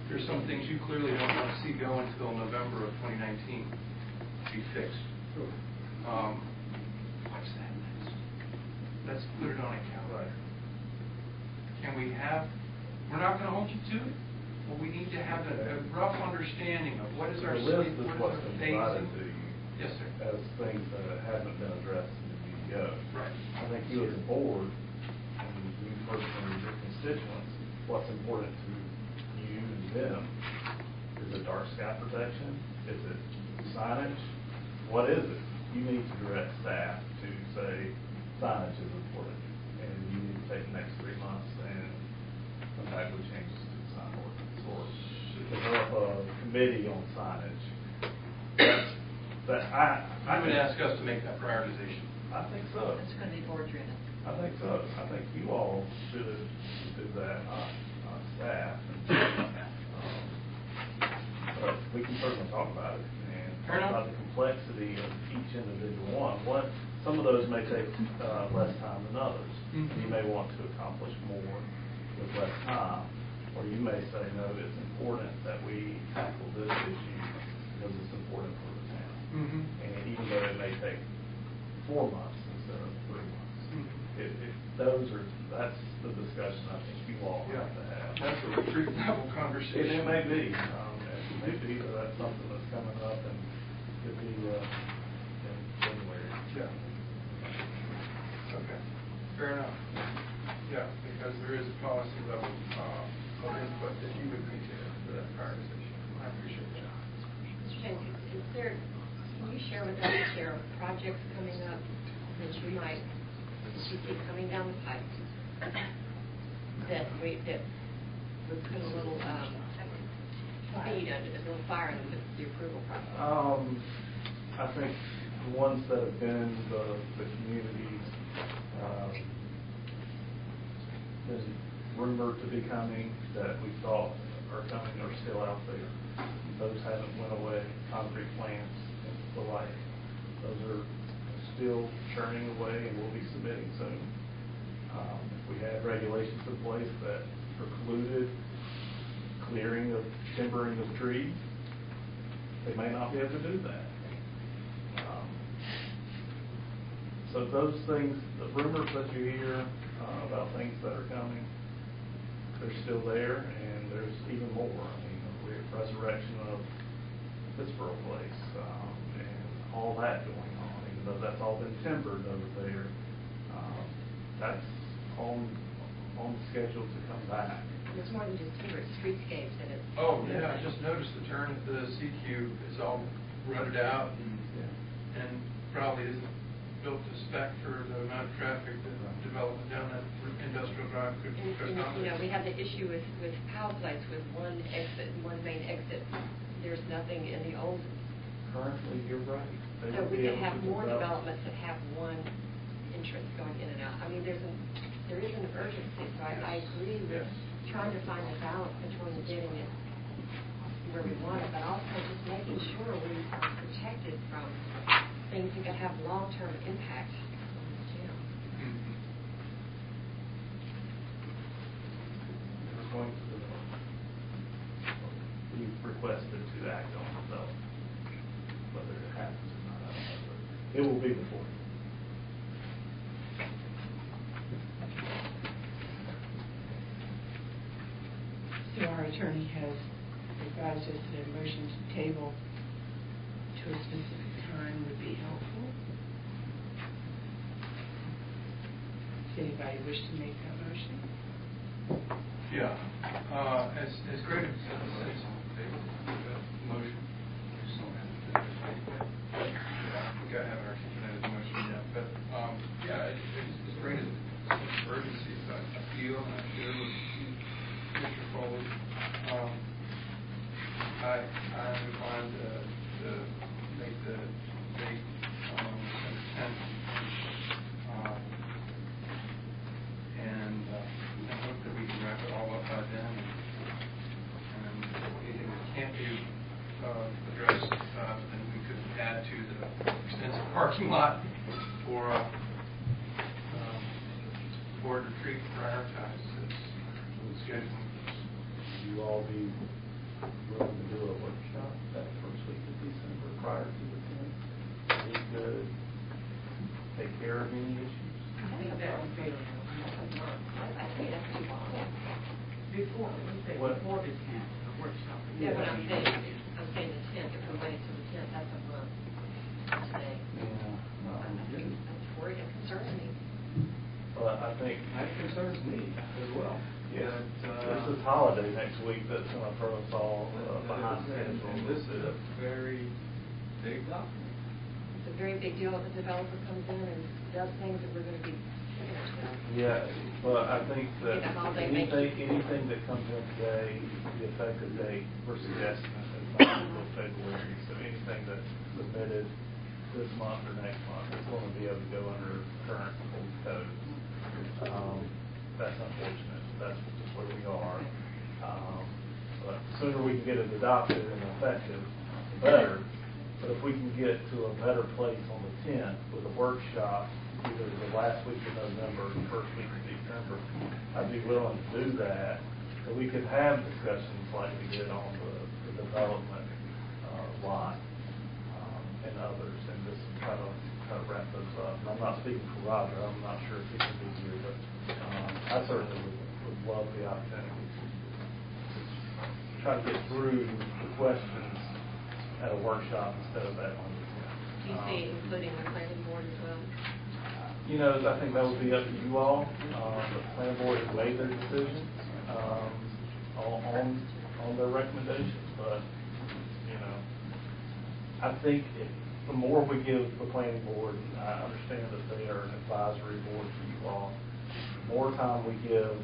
Speaker 7: there's some things you clearly don't want to see go until November of 2019 to be fixed. What's that next? Let's put it on a calendar. Can we have, we're not going to hold you to it, but we need to have a rough understanding of what is our
Speaker 15: The list is
Speaker 7: what
Speaker 15: what's
Speaker 7: is our
Speaker 15: been provided
Speaker 7: phasing.
Speaker 15: to you.
Speaker 7: Yes, sir.
Speaker 15: As things that haven't been addressed in the UDO.
Speaker 7: Right.
Speaker 15: I think you as a board, and you personally, your constituents, what's important to you and them, is it dark sky protection? Is it signage? What is it? You need to direct staff to say signage is important, and you need to take the next 3 months and come back with changes to the sign ordinance, or develop a committee on signage.
Speaker 7: I would ask us to make that prioritization.
Speaker 15: I think so.
Speaker 3: It's going to be board driven.
Speaker 15: I think so. I think you all should do that, not staff. But we can certainly talk about it and talk about the complexity of each individual one. Some of those may take less time than others. You may want to accomplish more with less time, or you may say, no, it's important that we tackle this issue because it's important for the town. And even though it may take 4 months instead of 3 months, that's the discussion I think you all have to have.
Speaker 7: That's a retreat level conversation.
Speaker 15: It may be. It may be that that's something that's coming up and could be in January.
Speaker 7: Yeah. Okay. Fair enough. Yeah, because there is a policy level of input that you would bring to that conversation. I appreciate that.
Speaker 3: Mr. James, can you share with us, if there are projects coming up that you see coming down the pipe that would put a little speed under, a little fire in the approval process?
Speaker 15: I think the ones that have been the communities been rumored to be coming that we thought are coming are still out there. Those haven't went away. Concrete plants and the like. Those are still churning away and we'll be submitting soon. If we had regulations in place that precluded clearing of timbering of trees, they may not be able to do that. So those things, the rumors that you hear about things that are coming, they're still there, and there's even more. I mean, the resurrection of Pittsburgh Place, and all that going on, even though that's all been tempered over there, that's on schedule to come back.
Speaker 3: It's more than just timber, it's streetscapes and it's...
Speaker 7: Oh, yeah, I just noticed the turn at the CQ is all rutted out and probably isn't built to spec for the amount of traffic that development down that industrial drive could accommodate.
Speaker 3: You know, we have the issue with Powell Place with one main exit. There's nothing in the old.
Speaker 15: Currently, you're right.
Speaker 3: So we could have more developments that have one entrance going in and out. I mean, there is an urgency, so I agree with trying to find a balance between getting it where we want it, but also just making sure we are protected from things that could have long-term impact on the town.
Speaker 15: We're going to we've requested to act on it, though. Whether it happens or not, I don't know. But it will be before you.
Speaker 1: So our attorney has advised us that a motion to table to a specific time would be helpful.
Speaker 10: anybody wish to make that motion?
Speaker 7: Yeah, as Greg said, motion. We gotta have an articulated motion yet, but, yeah, it's great as urgency, but I feel, and I share with Mr. Foley, I'm inclined to make the date, December 10th. And I hope that we can wrap it all up by then. And anything that can't be addressed, then we could add to the extensive parking lot for board retreat prioritized as scheduling.
Speaker 15: You all be willing to do a workshop that first week of December prior to the 10th? We could take care of any issues.
Speaker 10: I think that would be before, we say
Speaker 15: What?
Speaker 10: before the 10th, a workshop.
Speaker 3: Yeah, what I'm saying the 10th, if we wait till the 10th, that's a month today. That's worried, it concerns me.
Speaker 15: But I think
Speaker 5: That concerns me as well.
Speaker 15: Yeah,
Speaker 5: That,
Speaker 15: this is holiday next week that's going to throw us all behind
Speaker 5: and
Speaker 15: schedule.
Speaker 5: this is a very big document.
Speaker 3: It's a very big deal if a developer comes in and does things that we're going to be looking at.
Speaker 15: Yeah, but I think that
Speaker 3: Get a holiday
Speaker 15: anything that comes in today, the effective date we're suggesting is not until February. So anything that's submitted this month or next month is going to be able to go under current code. That's unfortunate. That's just where we are. But the sooner we can get it adopted and effective, the better. But if we can get to a better place on the 10th with a workshop, either the last week of November or the first week of December, I'd be willing to do that. So we could have discussions like we did on the development lot and others, and just try to wrap those up. And I'm not speaking for Roger. I'm not sure if he can be here, but I certainly would love the opportunity to try to get through the questions at a workshop instead of that one.
Speaker 3: Do you see including the planning board as well?
Speaker 15: You know, I think that would be up to you all. The planning board has made their decisions on their recommendations, but, you know, I think the more we give the planning board, and I understand that they are an advisory board for you all, the more time we give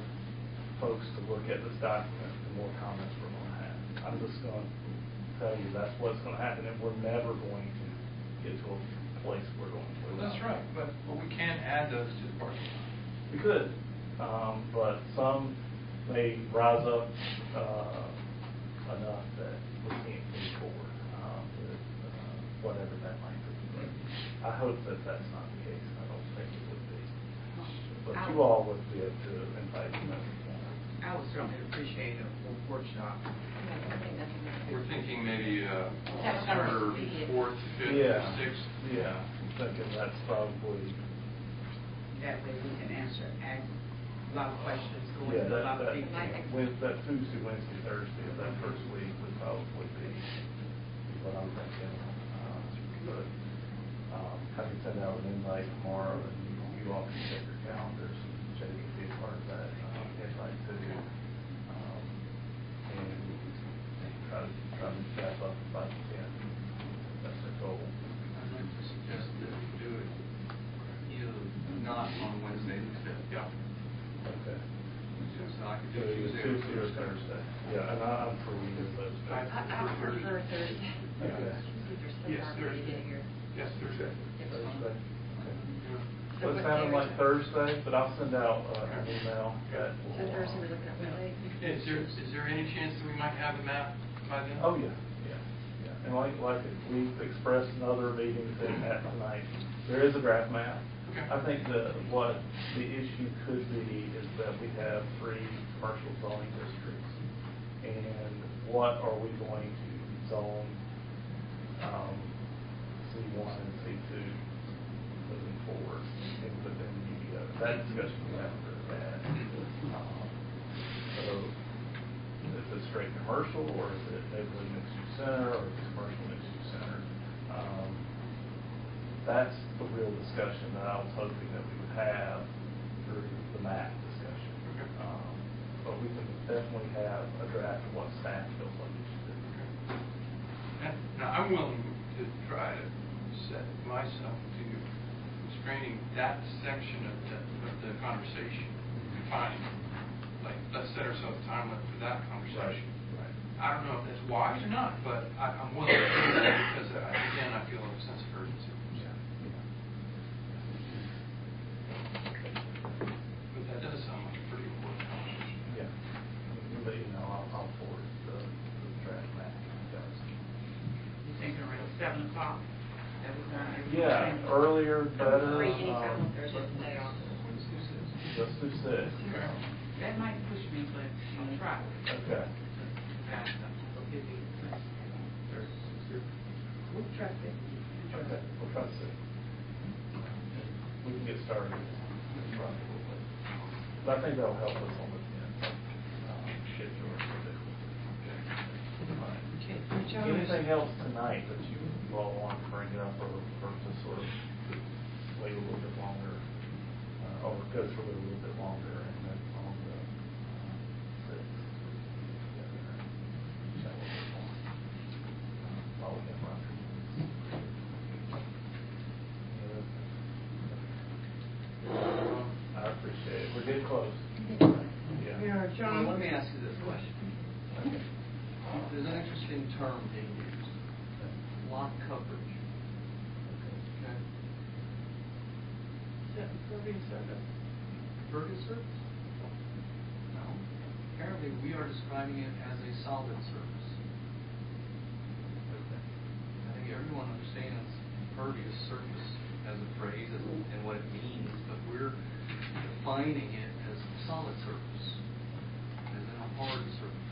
Speaker 15: folks to look at this document, the more comments we're going to have. I'm just going to tell you that's what's going to happen, and we're never going to get to a place we're going to.
Speaker 7: Well, that's right, but we can add those to the parking lot.
Speaker 15: We could, but some may rise up enough that we can't move forward with whatever that might be. But I hope that that's not the case. I don't think it would be. But you all would be able to invite them.
Speaker 10: I would certainly appreciate a workshop.
Speaker 3: I think that's
Speaker 7: We're thinking maybe
Speaker 3: That's
Speaker 7: December
Speaker 3: right.
Speaker 7: 4th, 5th,
Speaker 15: Yeah,
Speaker 7: 6th.
Speaker 15: yeah. I'm thinking that's probably.
Speaker 10: That way we can ask a lot of questions, go
Speaker 15: Yeah,
Speaker 10: into a lot of detail.
Speaker 15: that Tuesday, Wednesday, Thursday of that first week would probably be what I'm thinking. But I can send out an invite tomorrow, and you all can check your calendars. Jay can be a part of that invite too. And we can try to wrap up by the 10th. That's the goal.
Speaker 5: I'd like to suggest that we do it either not on Wednesday the 5th. Yeah.
Speaker 15: Okay.
Speaker 5: So I could
Speaker 15: So
Speaker 5: do
Speaker 15: it's
Speaker 5: Tuesday or
Speaker 15: Thursday. Yeah, and I'm free either of those days.
Speaker 3: I prefer Thursday.
Speaker 15: Okay.
Speaker 3: There's so
Speaker 7: Yes,
Speaker 3: hard for me to
Speaker 7: Thursday.
Speaker 3: get here.
Speaker 7: Yes, Thursday.
Speaker 15: Thursday.
Speaker 3: So
Speaker 15: Well, it
Speaker 3: what
Speaker 15: sounded
Speaker 3: day
Speaker 15: like
Speaker 3: is it?
Speaker 15: Thursday, but I'll send out an email that.
Speaker 3: So Thursday, we're looking at what day?
Speaker 7: Is there any chance that we might have the map by then?
Speaker 15: Oh, yeah. And like we've expressed in other meetings and at tonight, there is a draft map.
Speaker 7: Okay.
Speaker 15: I think what the issue could be is that we have 3 commercial zoning districts. And what are we going to zone C1 and C2 moving forward within the UDO? That discussion we have to have. So is it straight commercial, or is it neighborhood mixed-use center, or is it commercial mixed-use center? That's the real discussion that I was hoping that we would have through the map discussion. But we can definitely have a draft of what staff feels like we should do.
Speaker 7: Now, I'm willing to try to set myself to constraining that section of the conversation, defining, like, let's set ourselves a time limit for that conversation.
Speaker 15: Right.
Speaker 7: I don't know if that's wise or not, but I'm willing to do that because, again, I feel a sense of urgency. But that does sound like a pretty important conversation.
Speaker 15: Yeah. But, I'll forward the draft map.
Speaker 10: You thinking around 7 o'clock? That was done.
Speaker 15: Yeah, earlier, better.
Speaker 3: Free anytime on Thursday, day off.
Speaker 15: Let's do 6.
Speaker 10: That might push me, but I'll try.
Speaker 15: Okay.
Speaker 10: We'll try to.
Speaker 15: Okay, we'll try to 6. We can get started. But I think that'll help us on the schedule.
Speaker 1: John,
Speaker 15: Anything else tonight that you all want to bring up or to sort of wait a little bit longer, or go through it a little bit longer and then on the 6th? While we have Roger. I appreciate it. We're getting close.
Speaker 1: Yeah, John.
Speaker 5: Let me ask you this question.
Speaker 15: Okay.
Speaker 5: There's an interesting term being used, lot coverage. Okay. Is that impervious surface? Impervious surface? No. Apparently, we are describing it as a solid surface. I think everyone understands impervious surface as a phrase and what it means, but we're defining it as a solid surface, as in a hard surface.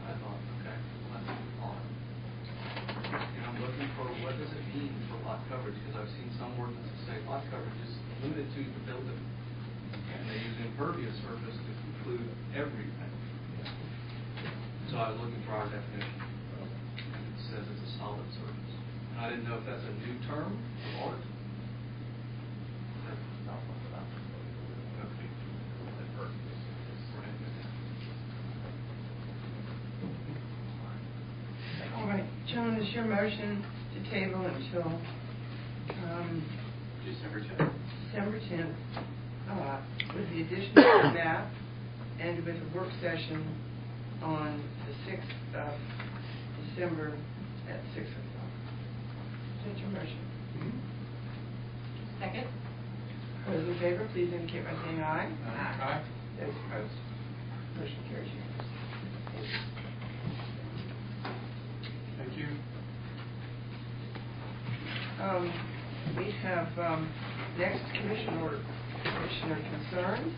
Speaker 5: I thought, okay, well, that's hard. And I'm looking for what does it mean for lot coverage, because I've seen some ordinances say lot coverage is limited to the building. And they use impervious surface to include everything. So I was looking for our definition. And it says it's a solid surface. And I didn't know if that's a new term of art.
Speaker 15: Not something I'm familiar with.
Speaker 5: Okay.
Speaker 15: Impervious.
Speaker 5: Right.
Speaker 1: All right, John, is your motion to table until
Speaker 4: December 10th.
Speaker 1: December 10th, with the addition of the map and with a work session on the 6th of December at 6 o'clock? Is that your motion?
Speaker 3: Second?
Speaker 1: Those in favor, please indicate by saying aye.
Speaker 7: Aye.
Speaker 1: Those opposed? Motion carries unanimously.
Speaker 7: Thank you.
Speaker 1: We have next commissioner concerns.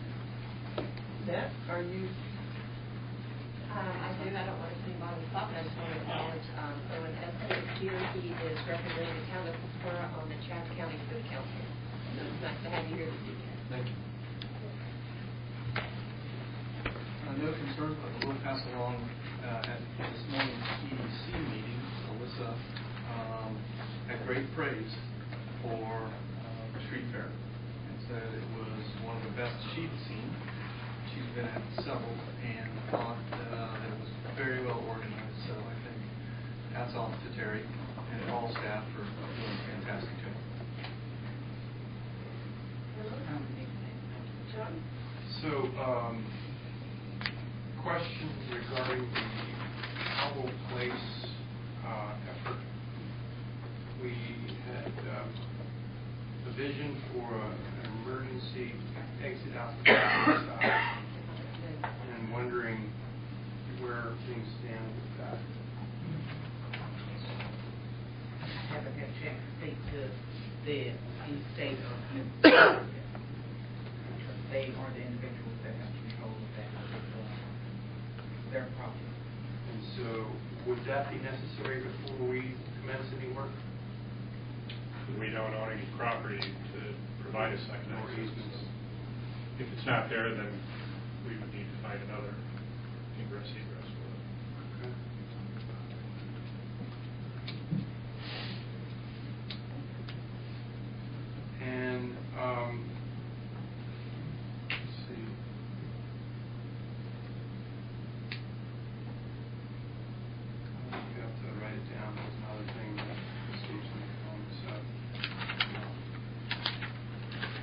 Speaker 1: Beth, are you?
Speaker 3: I do. I don't want to see anybody stop. I just want to acknowledge Owen Estes is here. He is representing the town of Pittsburgh on the Chatham County Food Council. So it's nice to have you here this evening.
Speaker 5: Thank you. No concerns, but I will pass along at this morning's EDC meeting, Alyssa had great praise for the street fair and said it was one of the best she'd seen. She's been at several and thought that it was very well organized. So I think hats off to Terry and all staff for doing a fantastic job.
Speaker 1: John?
Speaker 7: So, question regarding the Howell Place effort. We had a vision for an emergency exit out the back side, and wondering where things stand with that.
Speaker 10: I haven't had a chance to speak to the state of Mississippi. They are the individuals that have control of that, their property.
Speaker 7: And so, would that be necessary before we commence any work?
Speaker 16: We don't own any property to provide a second
Speaker 7: Or
Speaker 16: exit.
Speaker 7: easements?
Speaker 16: If it's not there, then we would need to find another egress for it.
Speaker 7: Okay. And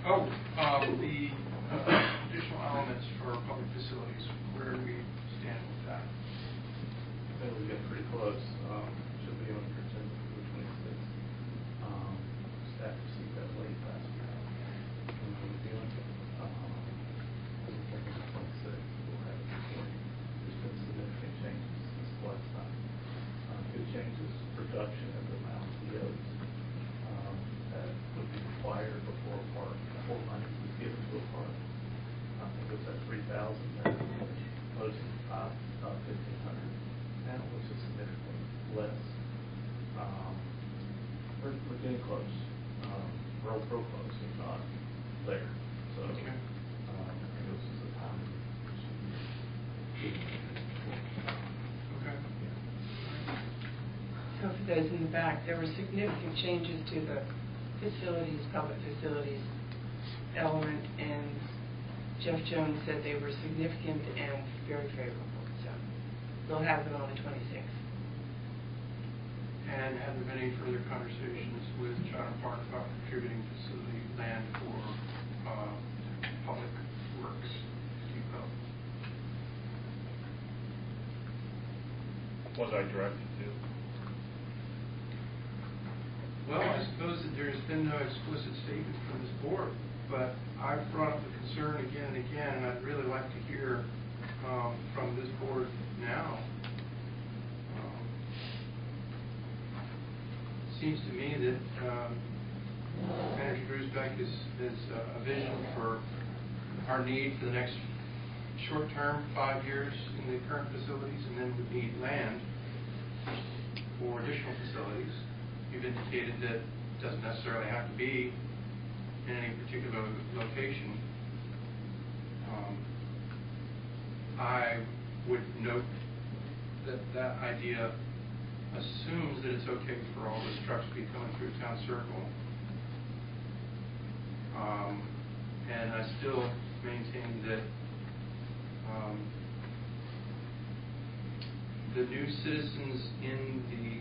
Speaker 7: The additional elements for public facilities, where do we stand with that?
Speaker 15: I think we get pretty close. Should be on your agenda for the 26th. Staff received that late last week. When we were doing it, we're thinking the 26th, we'll have it before you. There's been significant changes since the last time. Good changes, reduction in the amount of POs that would be required before a park, before money was given to a park. I think it was at 3,000, then proposing 1,500 now, which is significantly less. We're getting close. Real close, if not there. So, I think this is the time we should be.
Speaker 7: Okay.
Speaker 1: So for those in the back, there were significant changes to the facilities, public facilities element, and Jeff Jones said they were significant and very favorable. So we'll have them on the 26th.
Speaker 7: And have there been any further conversations with Chatham Park about contributing facility land for public works depot?
Speaker 16: Was I directed to?
Speaker 7: Well, I suppose that there's been no explicit statement from this board, but I've brought up the concern again and again, and I'd really like to hear from this board now. It seems to me that Manager Grusbeck is a vision for our need for the next short term, 5 years in the current facilities, and then would need land for additional facilities. You've indicated that it doesn't necessarily have to be in any particular location. I would note that that idea assumes that it's okay for all those trucks to be coming through Town Circle. And I still maintain that the new citizens in the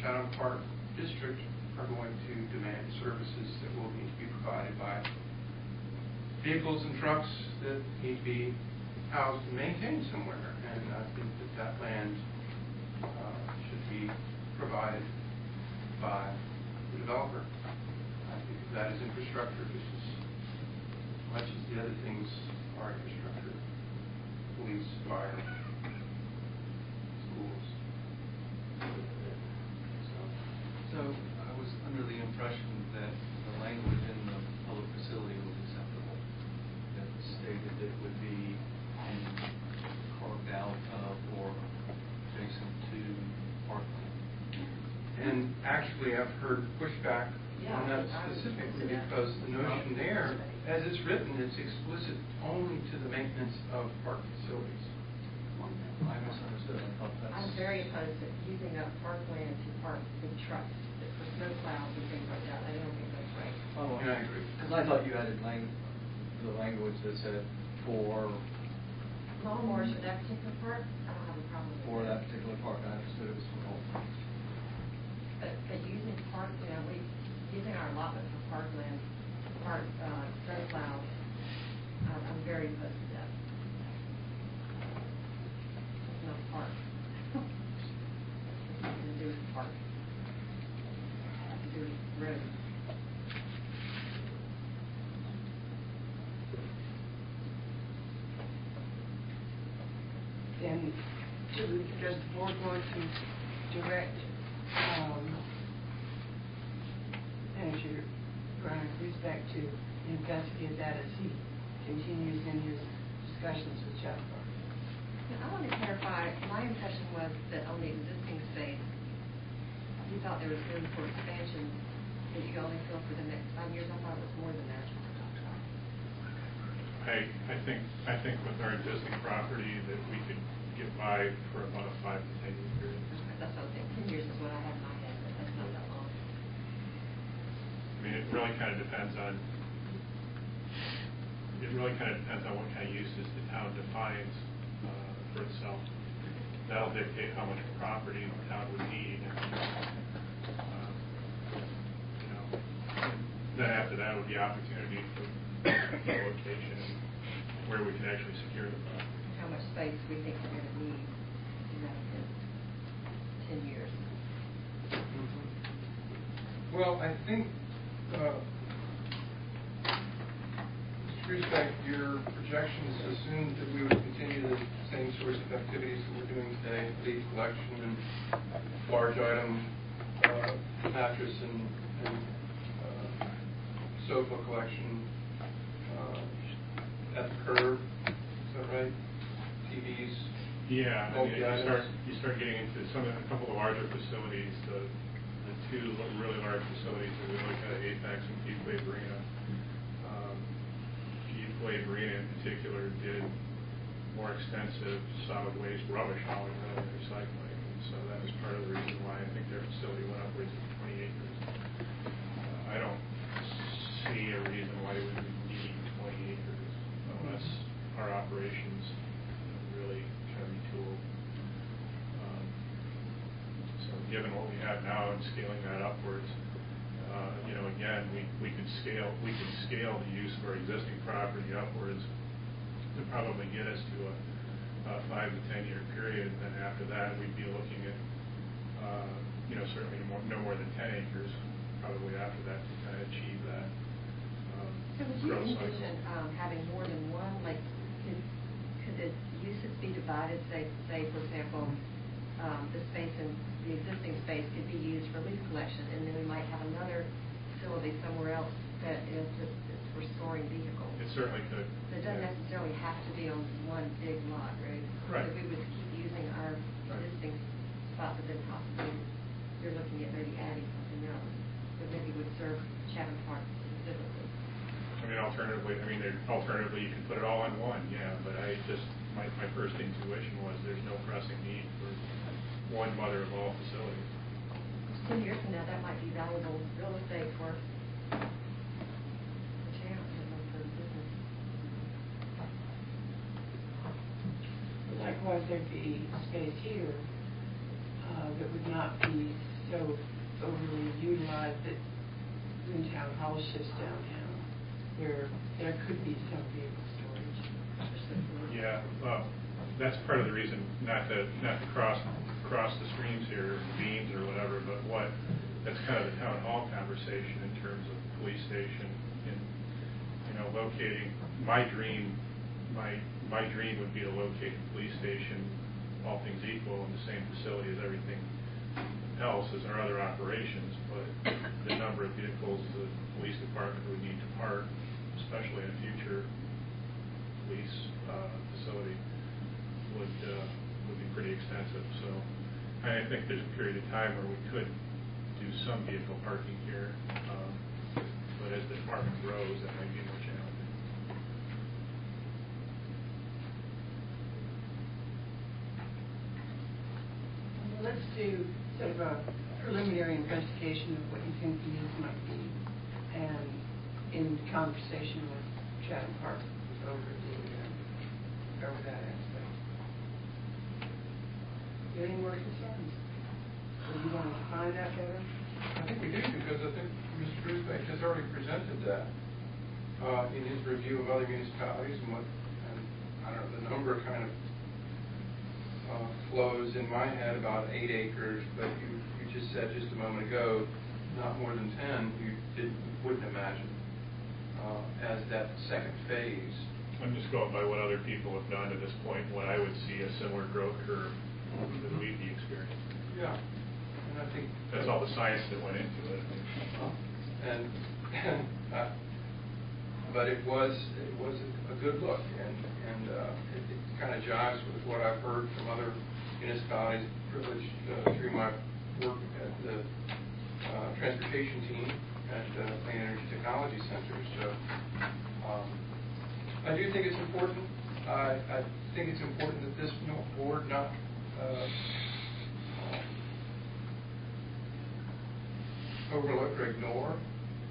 Speaker 7: Chatham Park district are going to demand services that will need to be provided by vehicles and trucks that need to be housed and maintained somewhere. And I think that that land should be provided by the developer. I think that is infrastructure just as much as the other things are infrastructure. Police, fire, schools.
Speaker 5: So I was under the impression that the language in the public facility was acceptable, that stated it would be carved out of or adjacent to parkland.
Speaker 7: And actually, I've heard pushback on that specifically because the notion there, as it's written, it's explicit only to the maintenance of park facilities.
Speaker 5: I misunderstood. I thought that's...
Speaker 3: I'm very opposed to using up parkland to park big trucks for snow plows and things like that. I don't think that's right.
Speaker 5: Oh,
Speaker 7: Yeah, I agree.
Speaker 5: Because I thought you added the language that said for
Speaker 3: Lawnmowers for that particular park, I don't have a problem with
Speaker 5: for that particular park. I understood it was for all parks.
Speaker 3: But using park, using our allotment for parkland, snow plows, I'm very opposed to that. It's not a park. It's nothing to do with the park. It has to do with roads.
Speaker 1: Then, does the board want to direct Manager Brian Grusbeck to investigate that as he continues in his discussions with Chatham Park?
Speaker 3: Now, I want to clarify, my impression was that on the existing space, you thought there was room for expansion that you could only fill for the next 5 years. I thought it was more than that.
Speaker 16: I think with our existing property that we could get by for about a 5 to 10 year period.
Speaker 3: That's what I was saying. 10 years is what I had in my head, but that's not that long.
Speaker 16: I mean, it really kind of depends on what kind of uses the town defines for itself. That'll dictate how much property the town would need. Then after that would be opportunity for the location, and where we can actually secure the property.
Speaker 3: How much space we think we're going to need, you know, in 10 years.
Speaker 7: Well, I think, Mr. Griesbeck, your projections assumed that we would continue the same sorts of activities that we're doing today, leaf collection and large item mattress and sofa collection at the curb. Is that right? TVs.
Speaker 16: Yeah, I mean,
Speaker 7: multi-items.
Speaker 16: you start getting into a couple of larger facilities. The two really large facilities that we look at, Apex and Peakway Marina. Peakway Marina in particular did more extensive solid waste rubbish hauling rather than recycling. And so that was part of the reason why I think their facility went upwards of 20 acres. I don't see a reason why we would need 20 acres unless our operations really kind of retool. So given what we have now and scaling that upwards, you know, again, we could scale the use of our existing property upwards to probably get us to a 5 to 10 year period. And then after that, we'd be looking at, you know, certainly no more than 10 acres probably after that to kind of achieve that.
Speaker 3: So would you envision having more than one? Like, could the uses be divided? Say for example, the space in the existing space could be used for leaf collection, and then we might have another facility somewhere else that is for storing vehicles.
Speaker 16: It certainly could.
Speaker 3: So it doesn't necessarily have to be on one big lot, right?
Speaker 16: Right.
Speaker 3: So we would keep using our existing spot, but then possibly you're looking at maybe adding something else that maybe would serve Chatham Park specifically.
Speaker 16: I mean, alternatively, you can put it all in one, yeah, but my first intuition was there's no pressing need for one mother of all facilities.
Speaker 3: 10 years from now, that might be valuable real estate for the town and for the business.
Speaker 1: Likewise, there'd be space here that would not be so overly utilized that when town hall shifts downtown, where there could be some vehicle storage.
Speaker 16: Yeah, well, that's part of the reason not to cross the streams here, beams or whatever, but that's kind of the town hall conversation in terms of police station and, you know, locating. My dream would be to locate the police station, all things equal, in the same facility as everything else as our other operations, but the number of vehicles the police department would need to park, especially in a future police facility, would be pretty extensive. So I think there's a period of time where we could do some vehicle parking here, but as the department grows, that might be more challenging.
Speaker 1: Well, let's do sort of a preliminary investigation of what you think the needs might be, and in conversation with Chatham Park over that aspect. Any more concerns? Do you want to define that better?
Speaker 7: I think we do, because I think Mr. Griesbeck has already presented that in his review of other municipalities and I don't know, the number kind of flows in my head about 8 acres, but you just said just a moment ago, not more than 10, you wouldn't imagine as that second phase.
Speaker 16: I'm just going by what other people have done to this point, what I would see a similar growth curve that we'd be experiencing.
Speaker 7: Yeah, and I think
Speaker 16: that's all the science that went into it.
Speaker 7: But it was a good look, and it kind of jives with what I've heard from other municipalities, privileged through my work at the transportation team at Clean Energy Technology Center. So I do think it's important. I think it's important that this board not overlook or ignore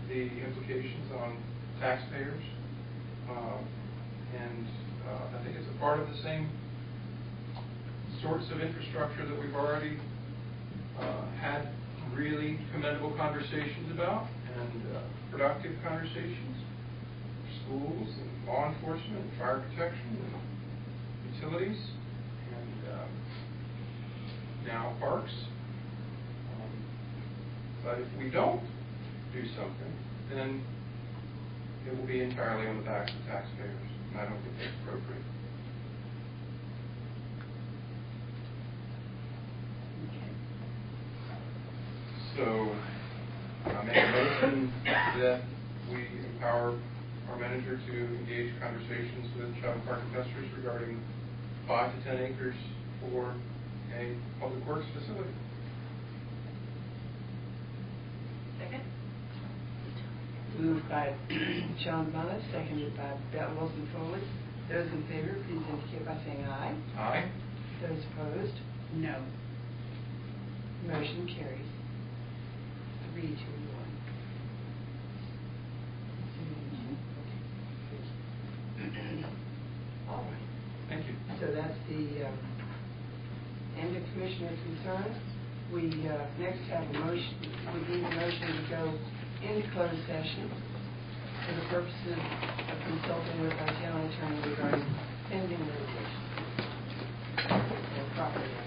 Speaker 7: the implications on taxpayers. I think it's a part of the same sorts of infrastructure that we've already had really commendable conversations about and productive conversations. schools and law enforcement and fire protection and utilities and now parks. But if we don't do something, then it will be entirely on the backs of taxpayers, and I don't think that's appropriate. So I make a motion that we empower our manager to engage conversations with Chatham Park investors regarding 5 to 10 acres for a public works facility.
Speaker 3: Second?
Speaker 1: Moved by John Bunn, seconded by Beth Wilson Foley. Those in favor, please indicate by saying aye.
Speaker 7: Aye.
Speaker 1: Those opposed,
Speaker 10: No.
Speaker 1: motion carries. 3-1. All right.
Speaker 7: Thank you.
Speaker 1: So that's the end of commissioner concerns. We next have a motion, we need a motion to go into closed session for the purposes of consulting with our general attorney regarding pending litigation and property.